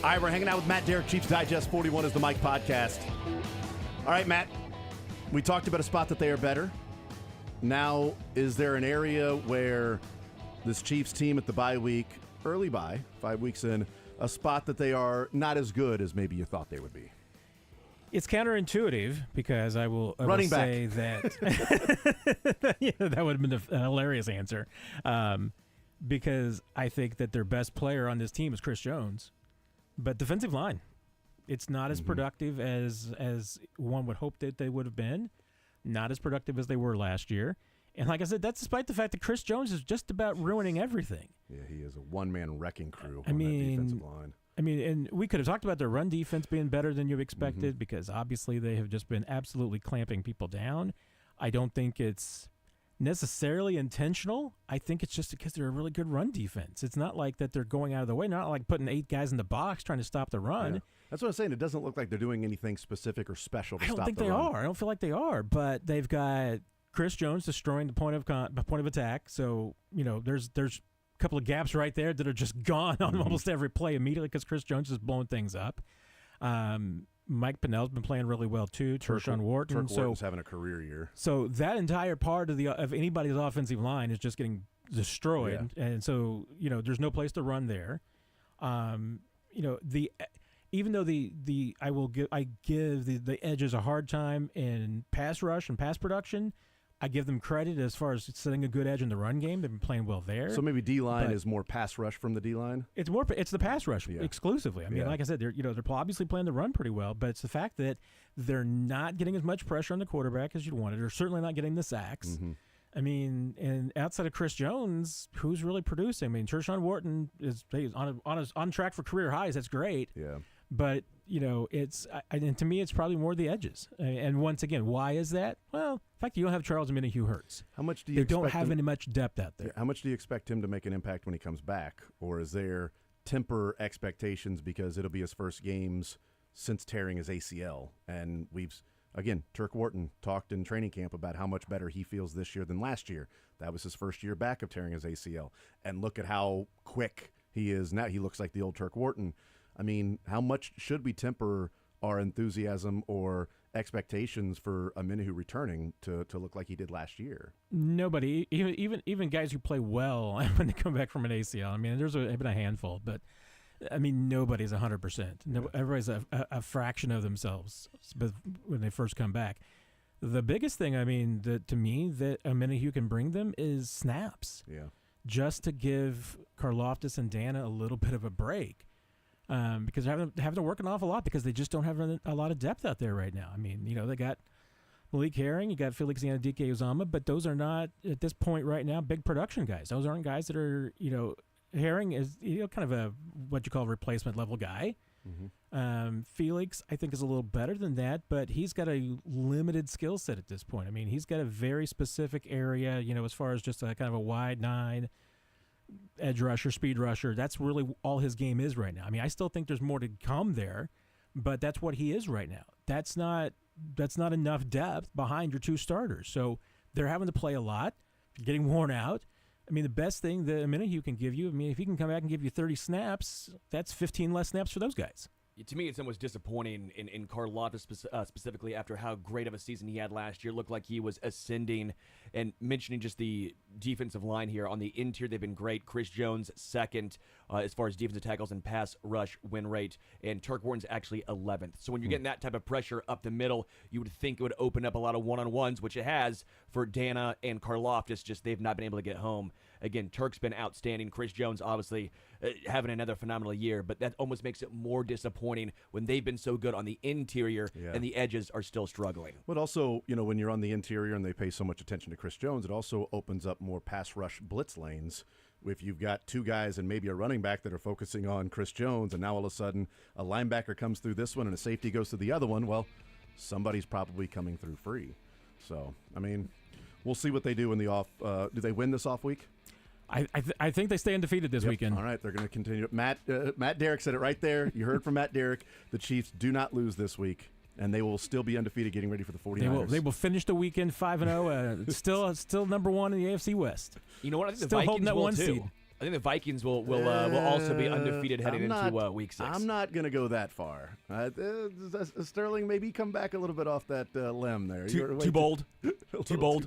All right, we're hanging out with Matt Derrick, Chiefs Digest 41 is the Mike podcast. All right, Matt, we talked about a spot that they are better. Now, is there an area where this Chiefs team at the bye week, early bye, 5 weeks in, a spot that they are not as good as maybe you thought they would be? It's counterintuitive because I will Running back. say that that would have been a hilarious answer. Because I think that their best player on this team is Chris Jones. But defensive line, it's not as productive as one would hope that they would have been. Not as productive as they were last year. And like I said, that's despite the fact that Chris Jones is just about ruining everything. Yeah, he is a one-man wrecking crew on that defensive line. I mean, and we could have talked about their run defense being better than you expected because obviously they have just been absolutely clamping people down. I don't think it's necessarily intentional. I think it's just because they're a really good run defense. It's not like that they're going out of the way, not like putting 8 guys in the box trying to stop the run. Yeah. That's what I'm saying. It doesn't look like they're doing anything specific or special to I stop don't think the they run. are. I don't feel like they are, but they've got Chris Jones destroying the point of attack. So, there's a couple of gaps right there that are just gone on almost every play immediately because Chris Jones is blowing things up. Mike Pennell's been playing really well too. Tershawn Wharton. Turk Wharton's having a career year. So that entire part of anybody's offensive line is just getting destroyed, and so there's no place to run there. Even though I give the edges a hard time in pass rush and pass production, I give them credit as far as setting a good edge in the run game. They've been playing well there. So maybe D-line is more pass rush from the D-line? It's the pass rush exclusively. I mean, like I said, they're obviously playing the run pretty well, but it's the fact that they're not getting as much pressure on the quarterback as you'd wanted. They're certainly not getting the sacks. I mean, and outside of Chris Jones, who's really producing? I mean, Tershawn Wharton is on track for career highs. That's great. Yeah. But, and to me, it's probably more the edges. And once again, why is that? Well, the fact that you don't have Charles Omenihu hurts. How much do you They expect don't have him, any much depth out there. How much do you expect him to make an impact when he comes back? Or is there temper expectations because it'll be his first games since tearing his ACL? And Turk Wharton talked in training camp about how much better he feels this year than last year. That was his first year back of tearing his ACL. And look at how quick he is now. He looks like the old Turk Wharton. I mean, how much should we temper our enthusiasm or expectations for Omenihu returning to look like he did last year? Nobody, even guys who play well when they come back from an ACL. I mean, there's been a handful, but I mean, nobody's 100%. Everybody's a fraction of themselves when they first come back. The biggest thing, I mean, to me, that Omenihu can bring them is snaps. Yeah. Just to give Karlaftis and Dana a little bit of a break. Because they're having to work an awful lot because they just don't have a lot of depth out there right now. I mean, they got Malik Herring, you got Felix Anadike-Uzomah, but those are not, at this point right now, big production guys. Those aren't guys that are, Herring is kind of a what you call replacement level guy. Felix, I think, is a little better than that, but he's got a limited skill set at this point. I mean, he's got a very specific area, as far as just a kind of a wide 9, edge rusher, speed rusher. That's really all his game is right now. I mean, I still think there's more to come there, but that's what he is right now. That's not enough depth behind your 2 starters. So they're having to play a lot, getting worn out. I mean, the best thing that Omenihu can give you, I mean, if he can come back and give you 30 snaps, that's 15 less snaps for those guys. To me, it's almost disappointing in Karlaftis specifically after how great of a season he had last year. Looked like he was ascending. And mentioning just the defensive line here, on the interior, they've been great. Chris Jones, second as far as defensive tackles and pass rush win rate. And Turk Wharton's actually 11th. So when you're getting that type of pressure up the middle, you would think it would open up a lot of one-on-ones, which it has for Dana and Karlaftis. Just they've not been able to get home. Again, Turk's been outstanding. Chris Jones, obviously, having another phenomenal year. But that almost makes it more disappointing when they've been so good on the interior and the edges are still struggling. But also, when you're on the interior and they pay so much attention to Chris Jones, it also opens up more pass rush blitz lanes. If you've got 2 guys and maybe a running back that are focusing on Chris Jones, and now all of a sudden a linebacker comes through this one and a safety goes to the other one, well, somebody's probably coming through free. So, I mean, we'll see what they do in the off. Do they win this off week? I think they stay undefeated this weekend. All right, they're going to continue. Matt Derrick said it right there. You heard from Matt Derrick. The Chiefs do not lose this week, and they will still be undefeated getting ready for the 49ers. They will finish the weekend 5-0, still number 1 in the AFC West. You know what? I think still the holding Vikings that will 1 too. seed. I think the Vikings will also be undefeated heading into Week 6. I'm not going to go that far. Sterling, maybe come back a little bit off that limb there. Too bold. Too bold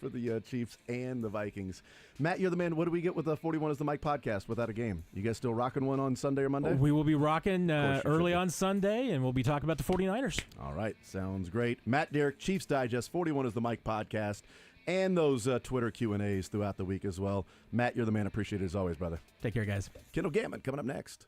for the Chiefs and the Vikings. Matt, you're the man. What do we get with the 41 is the Mike podcast without a game? You guys still rocking one on Sunday or Monday? We will be rocking early on Sunday, and we'll be talking about the 49ers. All right. Sounds great. Matt Derrick, Chiefs Digest, 41 is the Mike podcast. And those Twitter Q&As throughout the week as well. Matt, you're the man. Appreciate it as always, brother. Take care, guys. Kendall Gammon coming up next.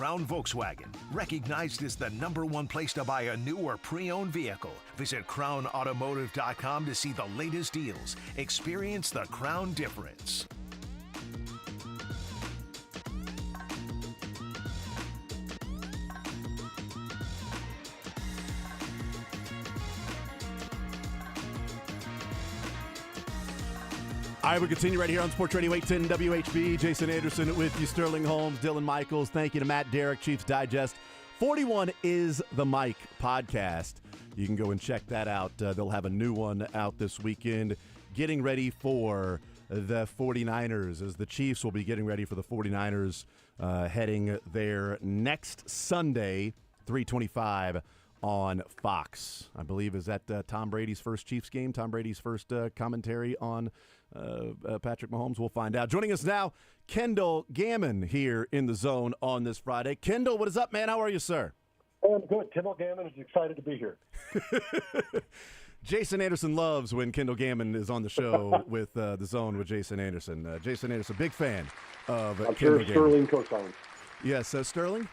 Crown Volkswagen. Recognized as the #1 place to buy a new or pre-owned vehicle. Visit crownautomotive.com to see the latest deals. Experience the Crown difference. All right, we continue right here on Sports Radio 810 WHB. Jason Anderson with you, Sterling Holmes, Dylan Michaels. Thank you to Matt Derrick, Chiefs Digest. 41 is the Mike podcast. You can go and check that out. They'll have a new one out this weekend, getting ready for the 49ers, as the Chiefs will be getting ready for the 49ers heading there next Sunday, 3:25 on Fox. I believe, is that Tom Brady's first Chiefs game, Tom Brady's first commentary on Patrick Mahomes. We'll find out. Joining us now, Kendall Gammon here in the zone on this Friday. Kendall, what is up, man? How are you, sir? I'm good. Kendall Gammon is excited to be here. Jason Anderson loves when Kendall Gammon is on the show with the zone with Jason Anderson. Jason Anderson, big fan of I'm Kendall sure Gammon. Sterling co-signs. Yes, Sterling?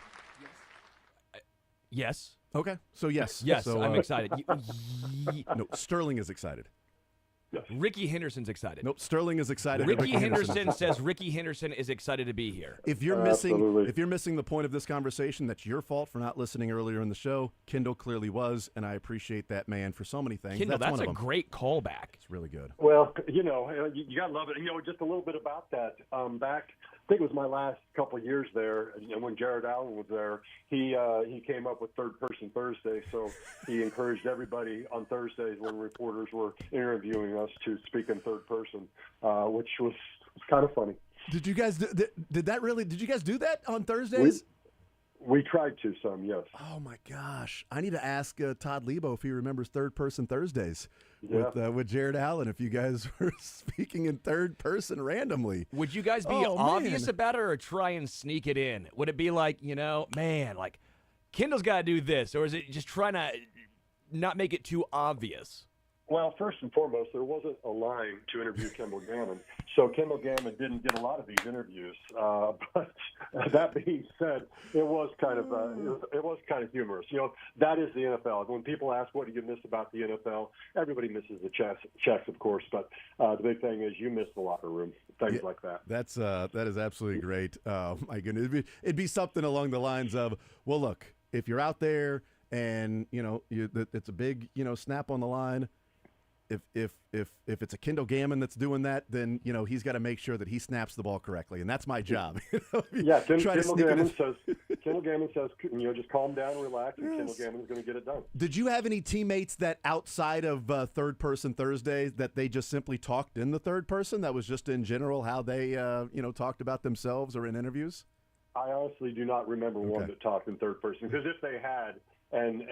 Yes. Okay, so yes. Yes, So, I'm excited. No, Sterling is excited. Yes. Ricky Henderson's excited. Nope, Sterling is excited. Ricky Henderson says Ricky Henderson is excited to be here. If you're missing the point of this conversation, that's your fault for not listening earlier in the show. Kendall clearly was, and I appreciate that man for so many things. Kendall, that's one of a them. great callback. It's really good. Well, you got to love it. Just a little bit about that. Back, I think it was my last couple of years there, when Jared Allen was there, he came up with Third Person Thursday, so he encouraged everybody on Thursdays when reporters were interviewing us to speak in third person, which was kind of funny. Did you guys did you guys do that on Thursdays? We tried to some, yes. Oh my gosh! I need to ask Todd Lebo if he remembers Third Person Thursdays with Jared Allen. If you guys were speaking in third person randomly, would you guys be obvious about it or try and sneak it in? Would it be like, like Kendall's got to do this, or is it just trying to not make it too obvious? Well, first and foremost, there wasn't a line to interview Kendall Gammon, so Kendall Gammon didn't get a lot of these interviews. But that being said, it was kind of humorous. That is the NFL. When people ask what do you miss about the NFL, everybody misses the checks, of course. But the big thing is you miss the locker room, things like that. That is absolutely great. My goodness, it'd be something along the lines of, well, look, if you're out there and it's a big snap on the line. If it's a Kendall Gammon that's doing that, then he's got to make sure that he snaps the ball correctly, and that's my job. Yeah, Kendall Gammon says, just calm down, relax, and Kendall Gammon's going to get it done. Did you have any teammates that outside of Third Person Thursday that they just simply talked in the third person? That was just in general how they talked about themselves or in interviews? I honestly do not remember one that talked in third person, because if they had. And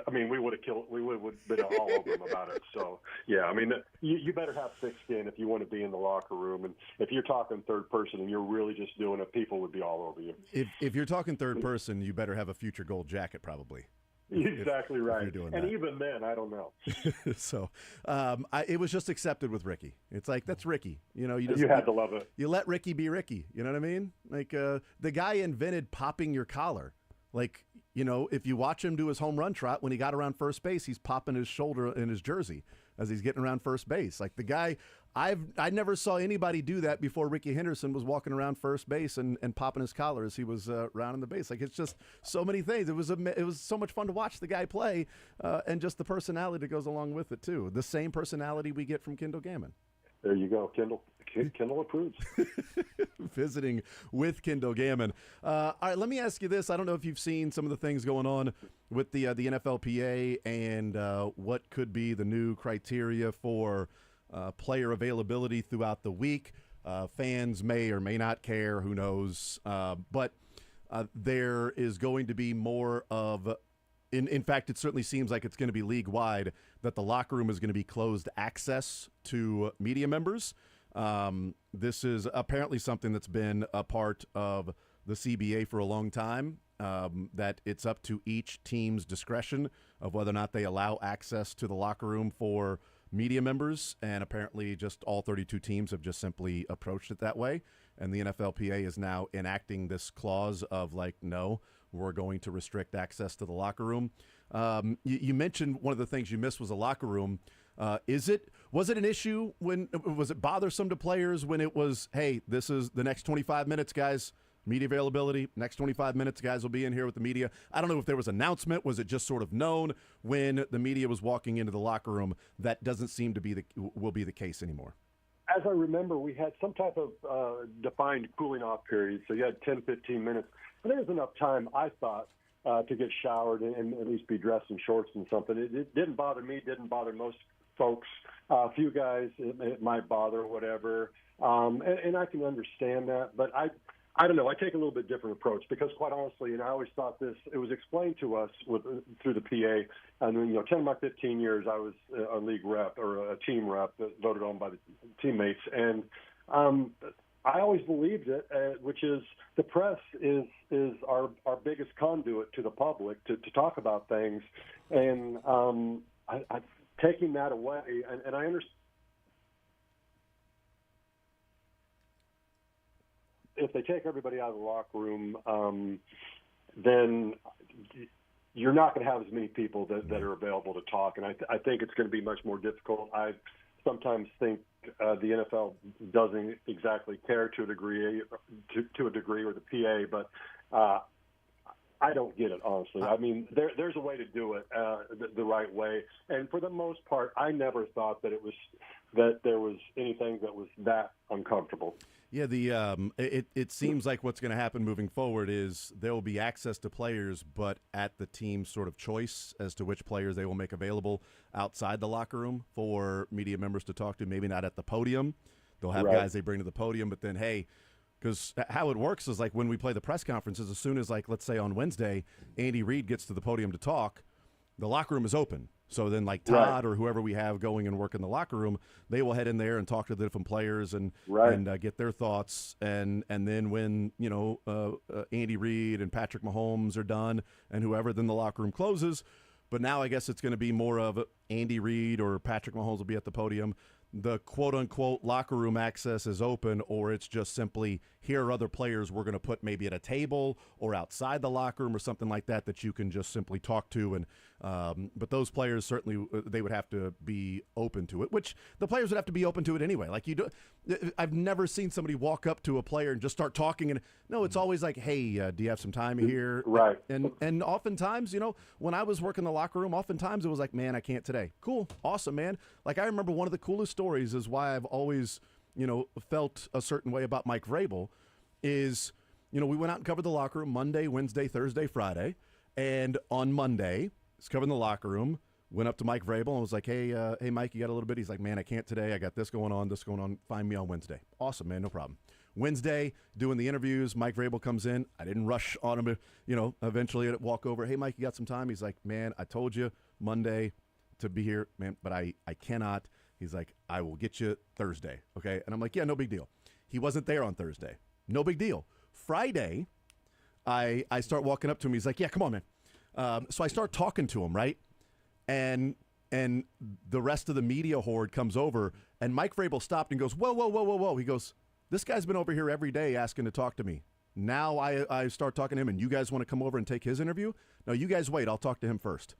I mean, we would have been all over them about it. So, yeah, I mean, you better have thick skin if you want to be in the locker room. And if you're talking third person and you're really just doing it, people would be all over you. If you're talking third person, you better have a future gold jacket, probably. Exactly right. Doing and that. even then, I don't know. So, it was just accepted with Ricky. It's like, that's Ricky. You had to love it. You let Ricky be Ricky. You know what I mean? Like, the guy invented popping your collar. Like, if you watch him do his home run trot, when he got around first base, he's popping his shoulder in his jersey as he's getting around first base. Like, the guy, I never saw anybody do that before Ricky Henderson was walking around first base and popping his collar as he was rounding the base. Like, it's just so many things. It was so much fun to watch the guy play, and just the personality that goes along with it too. The same personality we get from Kendall Gammon. There you go, Kendall. Kendall approves. Visiting with Kendall Gammon. All right, let me ask you this. I don't know if you've seen some of the things going on with the NFLPA and what could be the new criteria for player availability throughout the week. Fans may or may not care. Who knows? But there is going to be more of in fact, it certainly seems like it's going to be league-wide that the locker room is going to be closed access to media members. This is apparently something that's been a part of the CBA for a long time, that it's up to each team's discretion of whether or not they allow access to the locker room for media members, and apparently just all 32 teams have just simply approached it that way. And the NFLPA is now enacting this clause of like, no, we're going to restrict access to the locker room. You mentioned one of the things you missed was a locker room. Was it an issue was it bothersome to players when it was, hey, this is the next 25 minutes, guys, media availability, next 25 minutes, guys will be in here with the media. I don't know if there was an announcement. Was it just sort of known when the media was walking into the locker room? That doesn't seem to be will be the case anymore. As I remember, we had some type of defined cooling off period. So you had 10, 15 minutes. And there was enough time, I thought, to get showered and at least be dressed in shorts and something. It didn't bother me. It didn't bother most folks. A few guys, it might bother or whatever. And I can understand that. But I don't know. I take a little bit different approach because, quite honestly, and I always thought this, it was explained to us through the PA. And then, 10 of my 15 years, I was a league rep or a team rep voted on by the teammates. And I always believed it, which is the press is our biggest conduit to the public to talk about things. And I taking that away, and I understand. If they take everybody out of the locker room, then you're not going to have as many people that are available to talk. And I think it's going to be much more difficult. I sometimes think the NFL doesn't exactly care to a degree, or the PA, but I don't get it, honestly. I mean, there's a way to do it the right way. And for the most part, I never thought that there was anything that was that uncomfortable. Yeah, it seems like what's going to happen moving forward is there will be access to players, but at the team's sort of choice as to which players they will make available outside the locker room for media members to talk to. Maybe not at the podium. They'll have guys they bring to the podium, but then, hey, because how it works is like when we play the press conferences, as soon as, like, let's say on Wednesday, Andy Reid gets to the podium to talk, the locker room is open. So then, like, Todd or whoever we have going and work in the locker room, they will head in there and talk to the different players and get their thoughts. And then when, Andy Reid and Patrick Mahomes are done and whoever, then the locker room closes. But now I guess it's going to be more of Andy Reid or Patrick Mahomes will be at the podium. The quote-unquote locker room access is open, or it's just simply here are other players we're going to put maybe at a table or outside the locker room or something like that you can just simply talk to. And but those players certainly they would have to be open to it, which the players would have to be open to it anyway. Like I've never seen somebody walk up to a player and just start talking. And no, it's always like, hey, do you have some time here? Right. And oftentimes, when I was working the locker room, oftentimes it was like, man, I can't today. Cool. Awesome, man. Like I remember one of the coolest stories is why I've always, felt a certain way about Mike Vrabel is, we went out and covered the locker room Monday, Wednesday, Thursday, Friday. And on Monday, was covering the locker room, went up to Mike Vrabel and was like, hey, Mike, you got a little bit? He's like, man, I can't today. I got this going on. Find me on Wednesday. Awesome, man. No problem. Wednesday, doing the interviews, Mike Vrabel comes in. I didn't rush on him, eventually I'd walk over. Hey, Mike, you got some time? He's like, man, I told you Monday to be here, man, but I cannot. He's like, I will get you Thursday, okay? And I'm like, yeah, no big deal. He wasn't there on Thursday. No big deal. Friday, I start walking up to him. He's like, yeah, come on, man. So I start talking to him, right? And the rest of the media horde comes over, and Mike Vrabel stopped and goes, whoa. He goes, this guy's been over here every day asking to talk to me. Now I start talking to him, and you guys want to come over and take his interview? No, you guys wait. I'll talk to him first.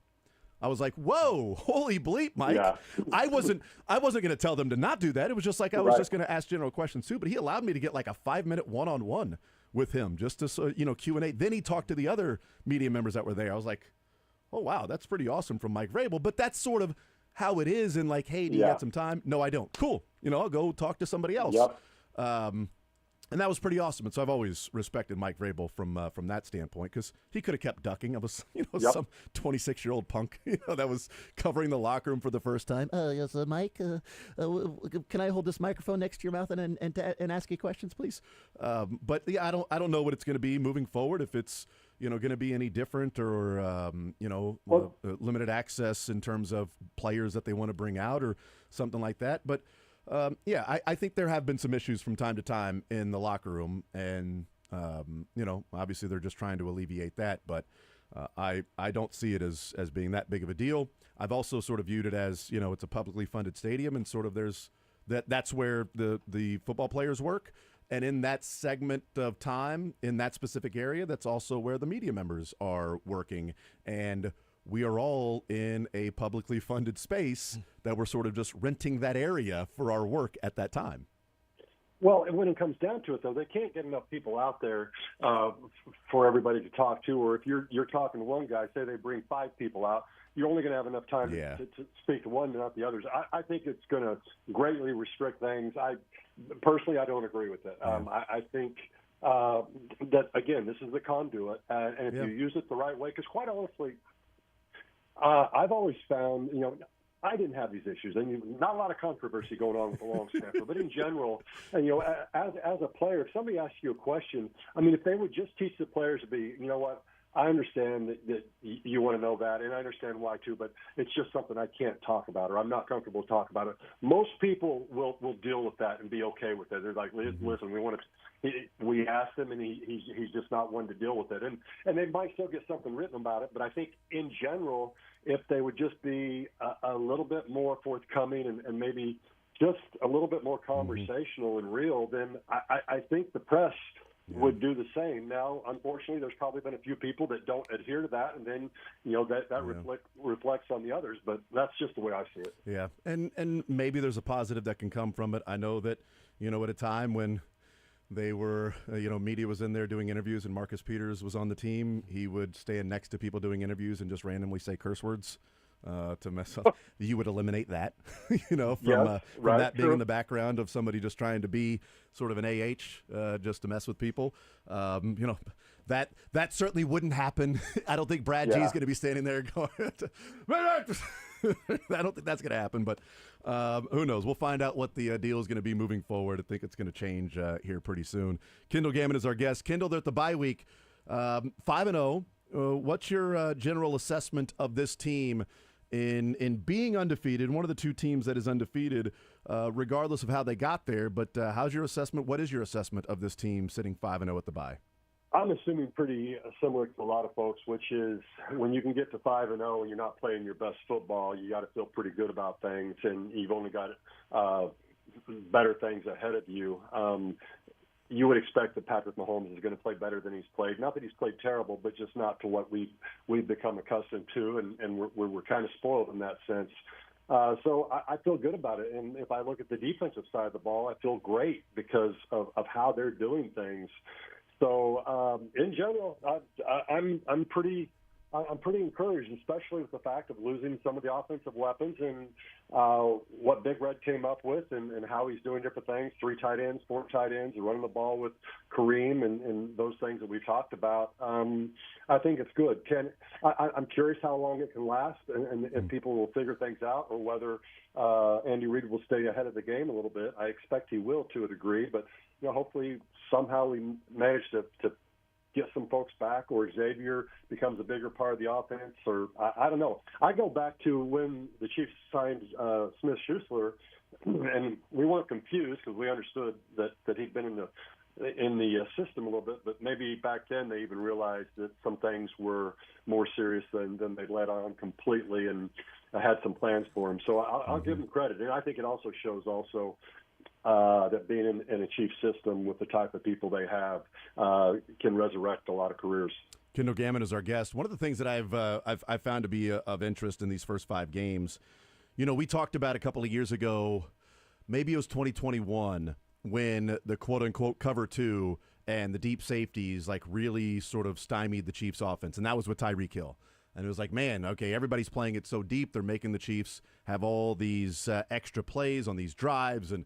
I was like, whoa, holy bleep, Mike. Yeah. I wasn't going to tell them to not do that. It was just like I was just going to ask general questions too, but he allowed me to get like a 5-minute one-on-one with him just to, Q&A. Then he talked to the other media members that were there. I was like, oh, wow, that's pretty awesome from Mike Vrabel. But that's sort of how it is. And like, hey, do you got some time? No, I don't. Cool. I'll go talk to somebody else. Yep. And that was pretty awesome. And so I've always respected Mike Vrabel from that standpoint because he could have kept ducking. I was, some 26-year-old punk, that was covering the locker room for the first time. Yes, Mike, can I hold this microphone next to your mouth and ask you questions, please? But yeah, I don't know what it's going to be moving forward. If it's going to be any different or limited access in terms of players that they want to bring out or something like that. But I think there have been some issues from time to time in the locker room, and obviously they're just trying to alleviate that. But I don't see it as being that big of a deal. I've also sort of viewed it as, it's a publicly funded stadium, and sort of that's where the football players work. And in that segment of time, in that specific area, that's also where the media members are working. And we are all in a publicly funded space that we're sort of just renting that area for our work at that time. Well, and when it comes down to it, though, they can't get enough people out there for everybody to talk to. Or if you're talking to one guy, say they bring 5 people out, you're only going to have enough time to speak to one, not the others. I think it's going to greatly restrict things. Personally, I don't agree with it. I think that, again, this is the conduit, and if you use it the right way, because quite honestly, I've always found, I didn't have these issues, and not a lot of controversy going on with the long snapper. But in general, and as a player, if somebody asks you a question, if they would just teach the players to be, you know what, I understand that you want to know that, and I understand why too, but it's just something I can't talk about, or I'm not comfortable to talk about it. Most people will deal with that and be okay with it. They're like, listen, we asked him, and he's just not one to deal with it, and they might still get something written about it. But I think in general, if they would just be a little bit more forthcoming and maybe just a little bit more conversational and real, then I think the press would do the same. Now, unfortunately, there's probably been a few people that don't adhere to that, and then that reflects on the others. But that's just the way I see it. Yeah, and maybe there's a positive that can come from it. I know that at a time when they were media was in there doing interviews and Marcus Peters was on the team, he would stand next to people doing interviews and just randomly say curse words to mess up. You would eliminate that, from that being in the background of somebody just trying to be sort of an AH just to mess with people. That certainly wouldn't happen. I don't think Brad G is going to be standing there going, I don't think that's going to happen, but who knows? We'll find out what the deal is going to be moving forward. I think it's going to change here pretty soon. Kendall Gammon is our guest. Kendall, they're at the bye week, 5-0. What's your general assessment of this team in being undefeated, one of the two teams that is undefeated, regardless of how they got there? But how's your assessment? What is your assessment of this team sitting 5-0 at the bye? I'm assuming pretty similar to a lot of folks, which is when you can get to 5-0 and you're not playing your best football, you got to feel pretty good about things, and you've only got better things ahead of you. You would expect that Patrick Mahomes is going to play better than he's played. Not that he's played terrible, but just not to what we've become accustomed to, and we're kind of spoiled in that sense. So I feel good about it. And if I look at the defensive side of the ball, I feel great because of how they're doing things. So in general, I'm pretty encouraged, especially with the fact of losing some of the offensive weapons and what Big Red came up with and how he's doing different things, 3 tight ends, 4 tight ends, and running the ball with Kareem and those things that we've talked about. I think it's good. I'm curious how long it can last and people will figure things out, or whether Andy Reid will stay ahead of the game a little bit. I expect he will to a degree, but hopefully somehow we manage to get some folks back, or Xavier becomes a bigger part of the offense, or I don't know. I go back to when the Chiefs signed Smith-Schuessler, and we weren't confused because we understood that he'd been in the system a little bit, but maybe back then they even realized that some things were more serious than they'd let on completely, and I had some plans for him. So I'll give him credit, and I think it also shows that being in a Chiefs system with the type of people they have can resurrect a lot of careers. Kendall Gammon is our guest. One of the things that I've found to be of interest in these first 5 games, we talked about a couple of years ago, maybe it was 2021, when the quote-unquote cover 2 and the deep safeties really sort of stymied the Chiefs' offense, and that was with Tyreek Hill. And it was like, man, okay, everybody's playing it so deep. They're making the Chiefs have all these extra plays on these drives, and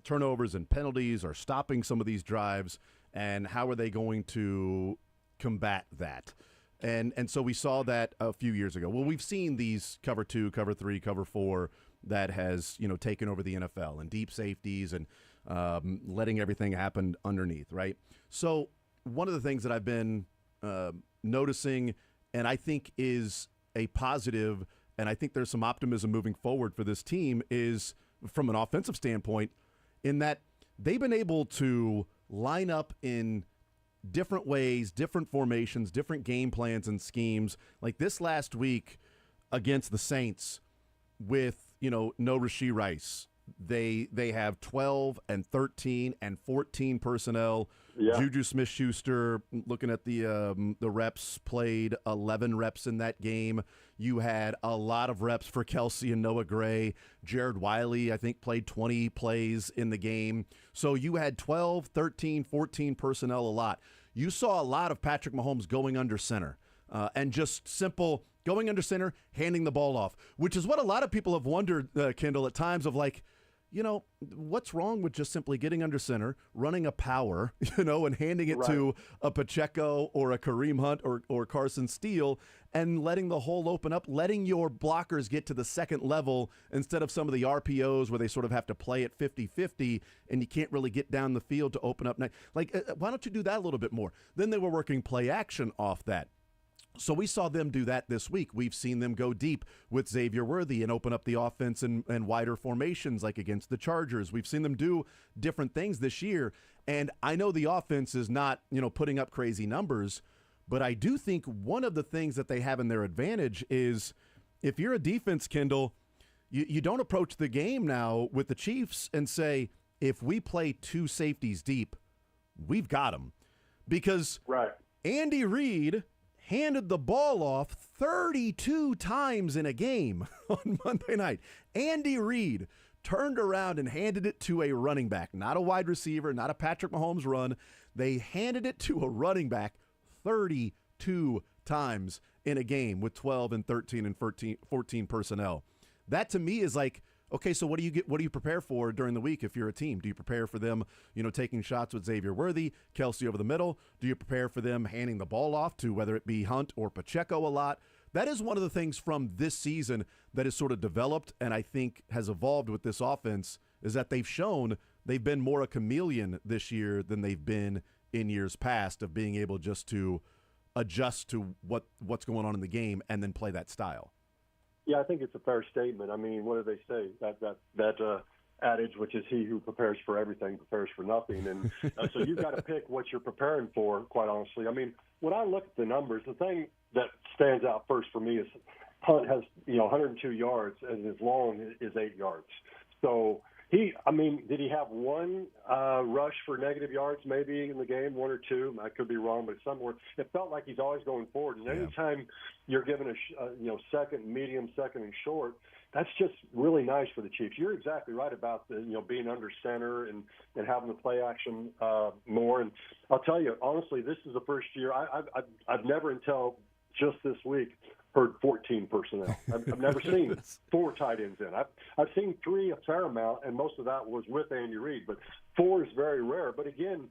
turnovers and penalties are stopping some of these drives. And how are they going to combat that? And so we saw that a few years ago. Well, we've seen these cover 2, cover 3, cover 4 that has taken over the NFL, and deep safeties and letting everything happen underneath, right? So one of the things that I've been noticing, and I think is a positive, and I think there's some optimism moving forward for this team, is from an offensive standpoint, in that they've been able to line up in different ways, different formations, different game plans and schemes. Like this last week against the Saints with, no Rashee Rice. They have 12 and 13 and 14 personnel. Yeah. Juju Smith-Schuster, looking at the reps, played 11 reps in that game. You had a lot of reps for Kelsey and Noah Gray. Jared Wiley, I think, played 20 plays in the game. So you had 12, 13, 14 personnel a lot. You saw a lot of Patrick Mahomes going under center and just simple going under center, handing the ball off, which is what a lot of people have wondered, Kendall, at times of like, what's wrong with just simply getting under center, running a power, and handing it to a Pacheco or a Kareem Hunt or Carson Steele and letting the hole open up, letting your blockers get to the second level instead of some of the RPOs where they sort of have to play at 50-50 and you can't really get down the field to open up. Like, why don't you do that a little bit more? Then they were working play action off that. So we saw them do that this week. We've seen them go deep with Xavier Worthy and open up the offense and wider formations like against the Chargers. We've seen them do different things this year. And I know the offense is not, putting up crazy numbers, but I do think one of the things that they have in their advantage is if you're a defense, Kendall, you don't approach the game now with the Chiefs and say, if we play two safeties deep, we've got them. Because Andy Reid handed the ball off 32 times in a game on Monday night. Andy Reid turned around and handed it to a running back, not a wide receiver, not a Patrick Mahomes run. They handed it to a running back 32 times in a game with 12 and 13 and 14 personnel. That to me is like, okay, so what do you prepare for during the week if you're a team? Do you prepare for them, taking shots with Xavier Worthy, Kelsey over the middle? Do you prepare for them handing the ball off to whether it be Hunt or Pacheco a lot? That is one of the things from this season that has sort of developed and I think has evolved with this offense is that they've shown they've been more a chameleon this year than they've been in years past of being able just to adjust to what's going on in the game and then play that style. Yeah, I think it's a fair statement. I mean, what do they say? That adage, which is he who prepares for everything prepares for nothing. And so you've got to pick what you're preparing for, quite honestly. I mean, when I look at the numbers, the thing that stands out first for me is Hunt has, 102 yards and his long is 8 yards. So did he have one rush for negative yards maybe in the game, one or two? I could be wrong, but somewhere it felt like he's always going forward. And anytime you're given a second, medium, second, and short, that's just really nice for the Chiefs. You're exactly right about the being under center and having the play action more. And I'll tell you honestly, this is the first year I've never until just this week heard 14 personnel. I've never seen 4 tight ends in. I've seen 3 a fair amount, and most of that was with Andy Reid. But 4 is very rare. But again,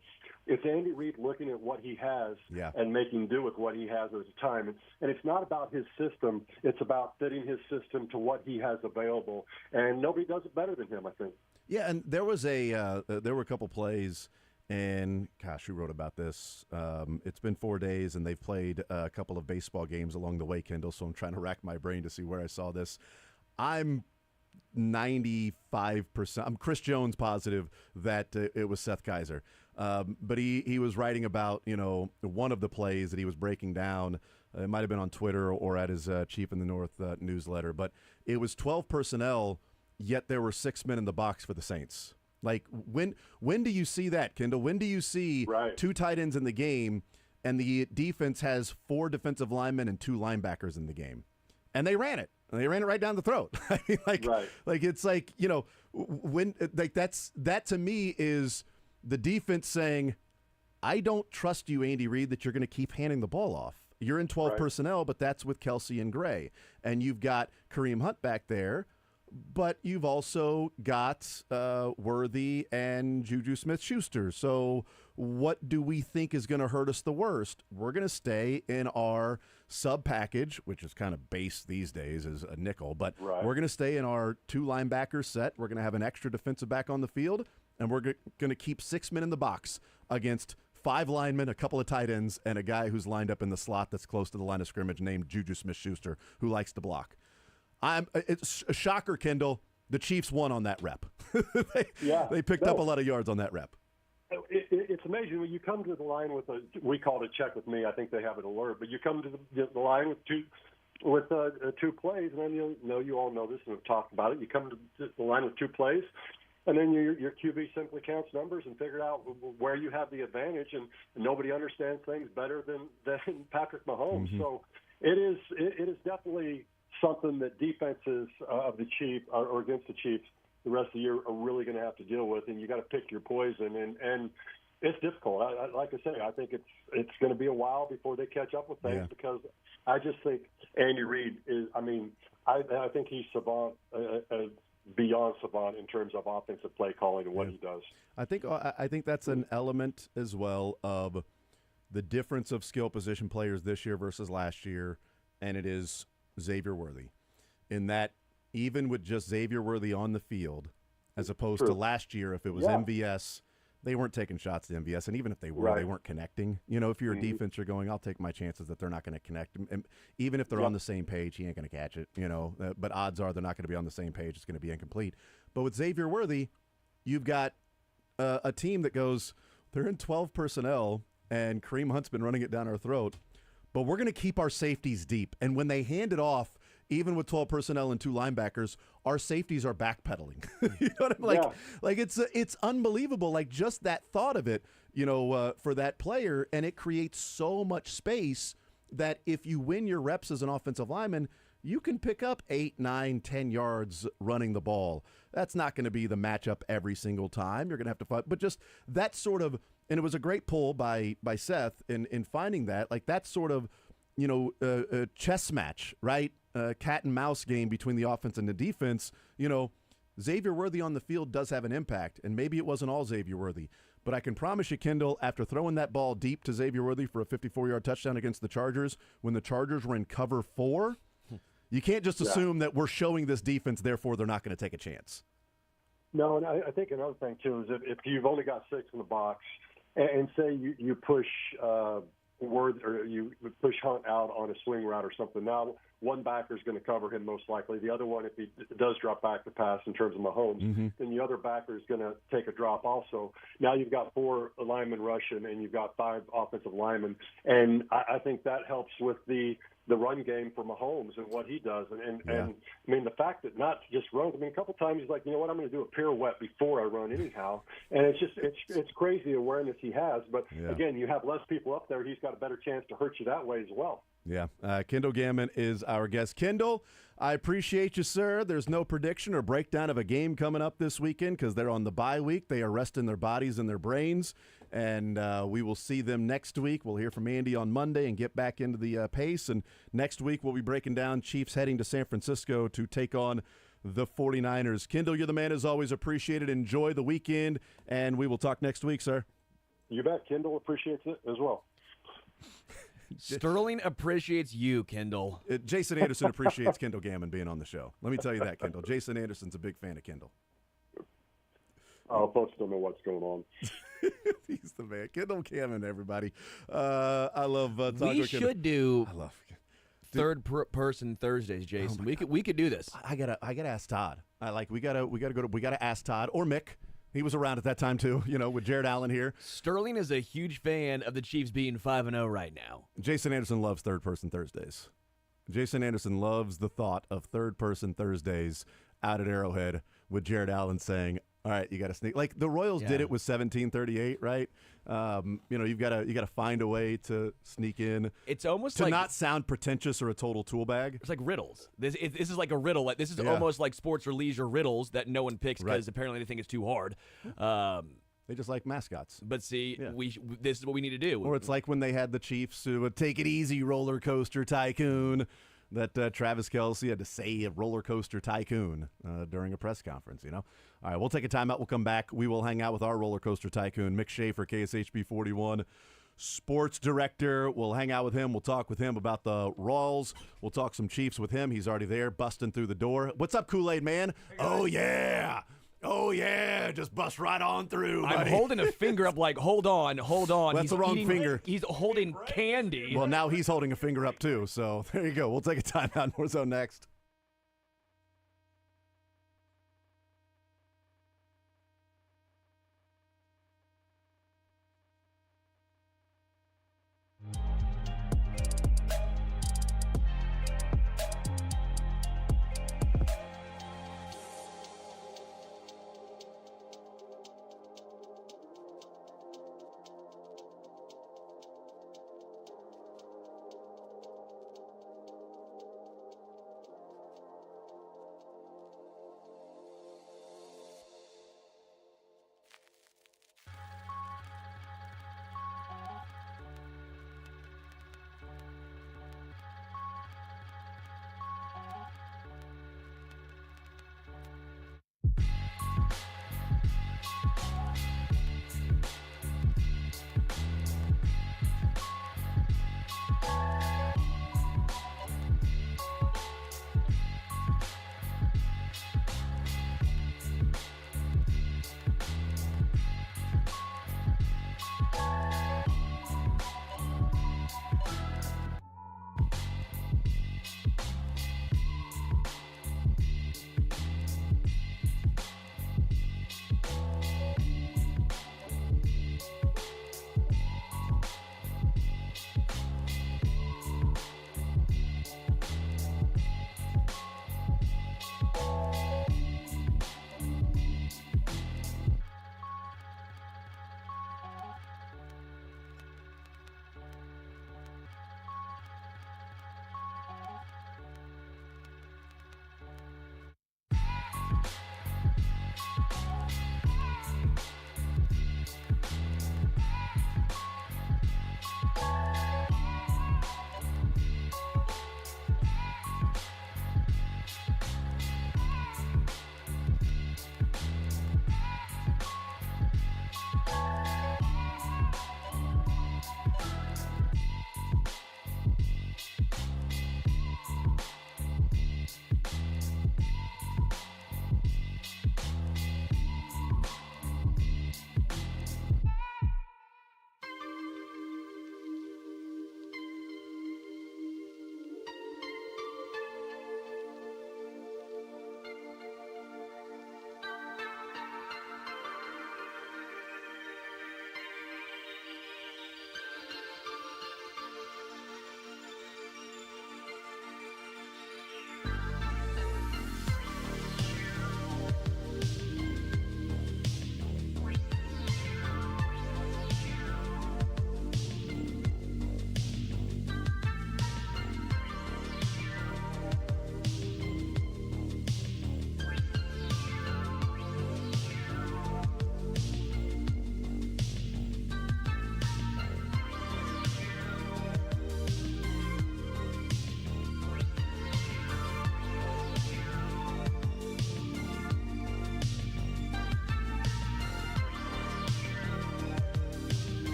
it's Andy Reid looking at what he has and making do with what he has at the time. And it's not about his system. It's about fitting his system to what he has available. And nobody does it better than him, I think. Yeah, and there was there were a couple plays. And, gosh, who wrote about this? It's been 4 days, and they've played a couple of baseball games along the way, Kendall, so I'm trying to rack my brain to see where I saw this. I'm 95%. I'm Chris Jones positive that it was Seth Kaiser. But he was writing about, one of the plays that he was breaking down. It might have been on Twitter or at his Chief in the North newsletter. But it was 12 personnel, yet there were 6 men in the box for the Saints. Like, when do you see that, Kendall? When do you see 2 tight ends in the game and the defense has 4 defensive linemen and 2 linebackers in the game? And they ran it. And they ran it right down the throat. I mean, like it's like, when like that to me is the defense saying, I don't trust you, Andy Reid, that you're going to keep handing the ball off. You're in 12 personnel, but that's with Kelsey and Gray. And you've got Kareem Hunt back there. But you've also got Worthy and Juju Smith-Schuster. So what do we think is going to hurt us the worst? We're going to stay in our sub package, which is kind of base these days as a nickel. But we're going to stay in our 2 linebacker set. We're going to have an extra defensive back on the field. And we're going to keep 6 men in the box against 5 linemen, a couple of tight ends, and a guy who's lined up in the slot that's close to the line of scrimmage named Juju Smith-Schuster, who likes to block. It's a shocker, Kendall. The Chiefs won on that rep. They picked up a lot of yards on that rep. It's it's amazing when you come to the line with we call it a check with me. I think they have an alert, but you come to the line with two plays, and then you all know this and have talked about it. You come to the line with 2 plays, and then your QB simply counts numbers and figure out where you have the advantage, and nobody understands things better than Patrick Mahomes. Mm-hmm. So it is definitely something that defenses of the Chiefs or against the Chiefs the rest of the year are really going to have to deal with, and you got to pick your poison, and it's difficult. Like I say, I think it's going to be a while before they catch up with things because I just think Andy Reid is. I mean, I think he's savant, beyond savant in terms of offensive play calling and what he does. I think that's an element as well of the difference of skill position players this year versus last year, and it is Xavier Worthy, in that even with just Xavier Worthy on the field, as opposed to last year, if it was MVS, they weren't taking shots to MVS, and even if they were, they weren't connecting. You know, if you're a defense, you're going, I'll take my chances that they're not going to connect. And even if they're on the same page, he ain't going to catch it, you know. But odds are they're not going to be on the same page. It's going to be incomplete. But with Xavier Worthy, you've got a team that goes, they're in 12 personnel, and Kareem Hunt's been running it down our throat, but we're going to keep our safeties deep. And when they hand it off, even with 12 personnel and 2 linebackers, our safeties are backpedaling. You know what I mean? Like it's unbelievable. Like just that thought of it, you know, for that player, and it creates so much space that if you win your reps as an offensive lineman, you can pick up 8, 9, 10 yards running the ball. That's not going to be the matchup every single time. You're going to have to fight, but just that sort of, and it was a great pull by Seth in finding that, like that sort of, you know, a chess match, right? Cat and mouse game between the offense and the defense. You know, Xavier Worthy on the field does have an impact, and maybe it wasn't all Xavier Worthy, but I can promise you, Kendall, after throwing that ball deep to Xavier Worthy for a 54-yard touchdown against the Chargers, when the Chargers were in cover 4, you can't just assume that we're showing this defense, therefore they're not going to take a chance. No, and I think another thing, too, is if you've only got 6 in the box, and say you push or you push Hunt out on a swing route or something, now one backer is going to cover him most likely. The other one, if he does drop back to pass in terms of Mahomes, then the other backer is going to take a drop also. Now you've got 4 linemen rushing, and you've got 5 offensive linemen. And I think that helps with the run game for Mahomes and what he does. And I mean, the fact that not just runs, I mean, a couple times he's like, you know what, I'm going to do a pirouette before I run anyhow. And it's just, it's crazy awareness he has. But again, you have less people up there. He's got a better chance to hurt you that way as well. Yeah. Kendall Gammon is our guest. Kendall, I appreciate you, sir. There's no prediction or breakdown of a game coming up this weekend because they're on the bye week. They are resting their bodies and their brains, and we will see them next week. We'll hear from Andy on Monday and get back into the pace. And next week we'll be breaking down Chiefs heading to San Francisco to take on the 49ers. Kendall, you're the man as always. Appreciate it. Enjoy the weekend, and we will talk next week, sir. You bet. Kendall appreciates it as well. Sterling appreciates you, Kendall. Jason Anderson appreciates Kendall Gammon being on the show. Let me tell you that, Kendall. Jason Anderson's a big fan of Kendall. Oh, folks don't know what's going on. He's the man. Kendall Gammon, everybody. I love talking We to Kendall. should do I love person Thursdays, Jason. We could do this. I gotta ask Todd. We gotta ask Todd or Mick. He was around at that time too, you know, with Jared Allen here. Sterling is a huge fan of the Chiefs being 5-0 right now. Jason Anderson loves third-person Thursdays. Jason Anderson loves the thought of third-person Thursdays out at Arrowhead with Jared Allen saying, all right, you got to sneak. Like the Royals did it with 1738, right? You know, you got to find a way to sneak in. It's almost to like not sound pretentious or a total tool bag. It's like riddles. This is like a riddle. Like this is almost like sports or leisure riddles that no one picks because apparently they think it's too hard. They just like mascots. But see, this is what we need to do. Or it's like when they had the Chiefs who would take it easy, roller coaster tycoon. That Travis Kelce had to say a roller coaster tycoon during a press conference, you know. All right, we'll take a timeout. We'll come back. We will hang out with our roller coaster tycoon, Mick Schaefer, KSHB 41, sports director. We'll hang out with him. We'll talk with him about the Royals. We'll talk some Chiefs with him. He's already there, busting through the door. What's up, Kool-Aid man? Oh, yeah. Oh, yeah, just bust right on through, buddy. I'm holding a finger up like, hold on. That's he's the wrong finger. He's holding candy. Well, now he's holding a finger up, too. So there you go. We'll take a timeout. More Zone next.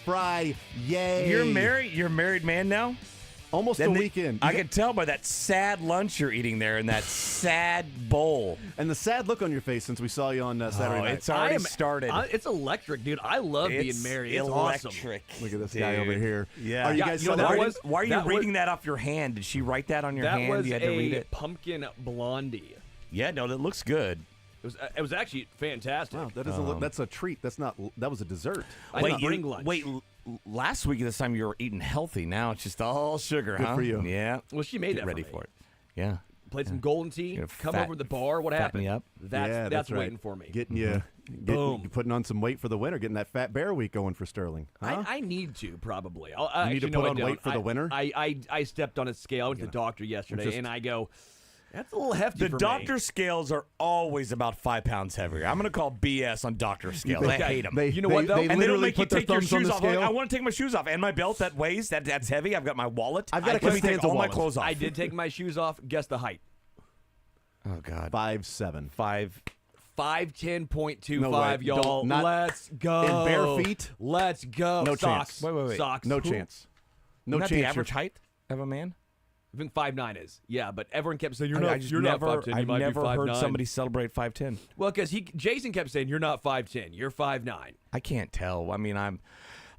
fry. Yay! You're married. You're a married man now. Almost Then a the- weekend. I can tell by that sad lunch you're eating there in that sad bowl. And the sad look on your face since we saw you on Saturday night. It's already started. It's electric, dude. I love being married. It's electric. awesome. Look at this guy over here. Yeah. Are you Yeah, guys you know, that celebrating? was- Why are you that was- reading that off your hand? Did she write that on your That hand? was You had to read a it. pumpkin blondie. Yeah, no, that looks good. It was actually fantastic. Wow, that doesn't look. That's a treat. That's not. That was a dessert. I didn't bring lunch. Last week at this time you were eating healthy. Now it's just all sugar, Good huh? for you. Yeah. Well, she made Get that ready for me. for it. Yeah. Played some golden tea. Gonna Come fat- over to the bar. What fatten happened? me up. That's right. waiting for me. Getting you, Boom. you putting on some weight for the winter. Getting that fat bear week going for Sterling. Huh? I need to probably. You need to actually, no, put I on don't. weight for the winter? I stepped on a scale. I went to the doctor yesterday, and I go, that's a little hefty The for doctor me. scales are always about 5 pounds heavier. I'm going to call BS on doctor scales. I hate them. You know what, though? They And they don't literally make you put their take your thumbs on shoes the off. Like, scale. I want to take my shoes off. And my belt that weighs, that's heavy. I've got my wallet. I've got a Let me take Costanza all my wallet. clothes off. I did take my shoes off. Guess the height. Oh, God. 5'7". 5'10.25, No way. y'all. Don't- not- Let's go. in bare feet? Let's go. No Socks. chance. Wait. Socks. No chance. No Isn't that chance. the average height of a man? I think 5'9" is. Yeah, but everyone kept saying, I just you're never, not 5'10", you I've might never be 5'9". heard somebody celebrate 5'10". Well, because Jason kept saying, you're not 5'10", you're 5'9". I can't tell. I mean,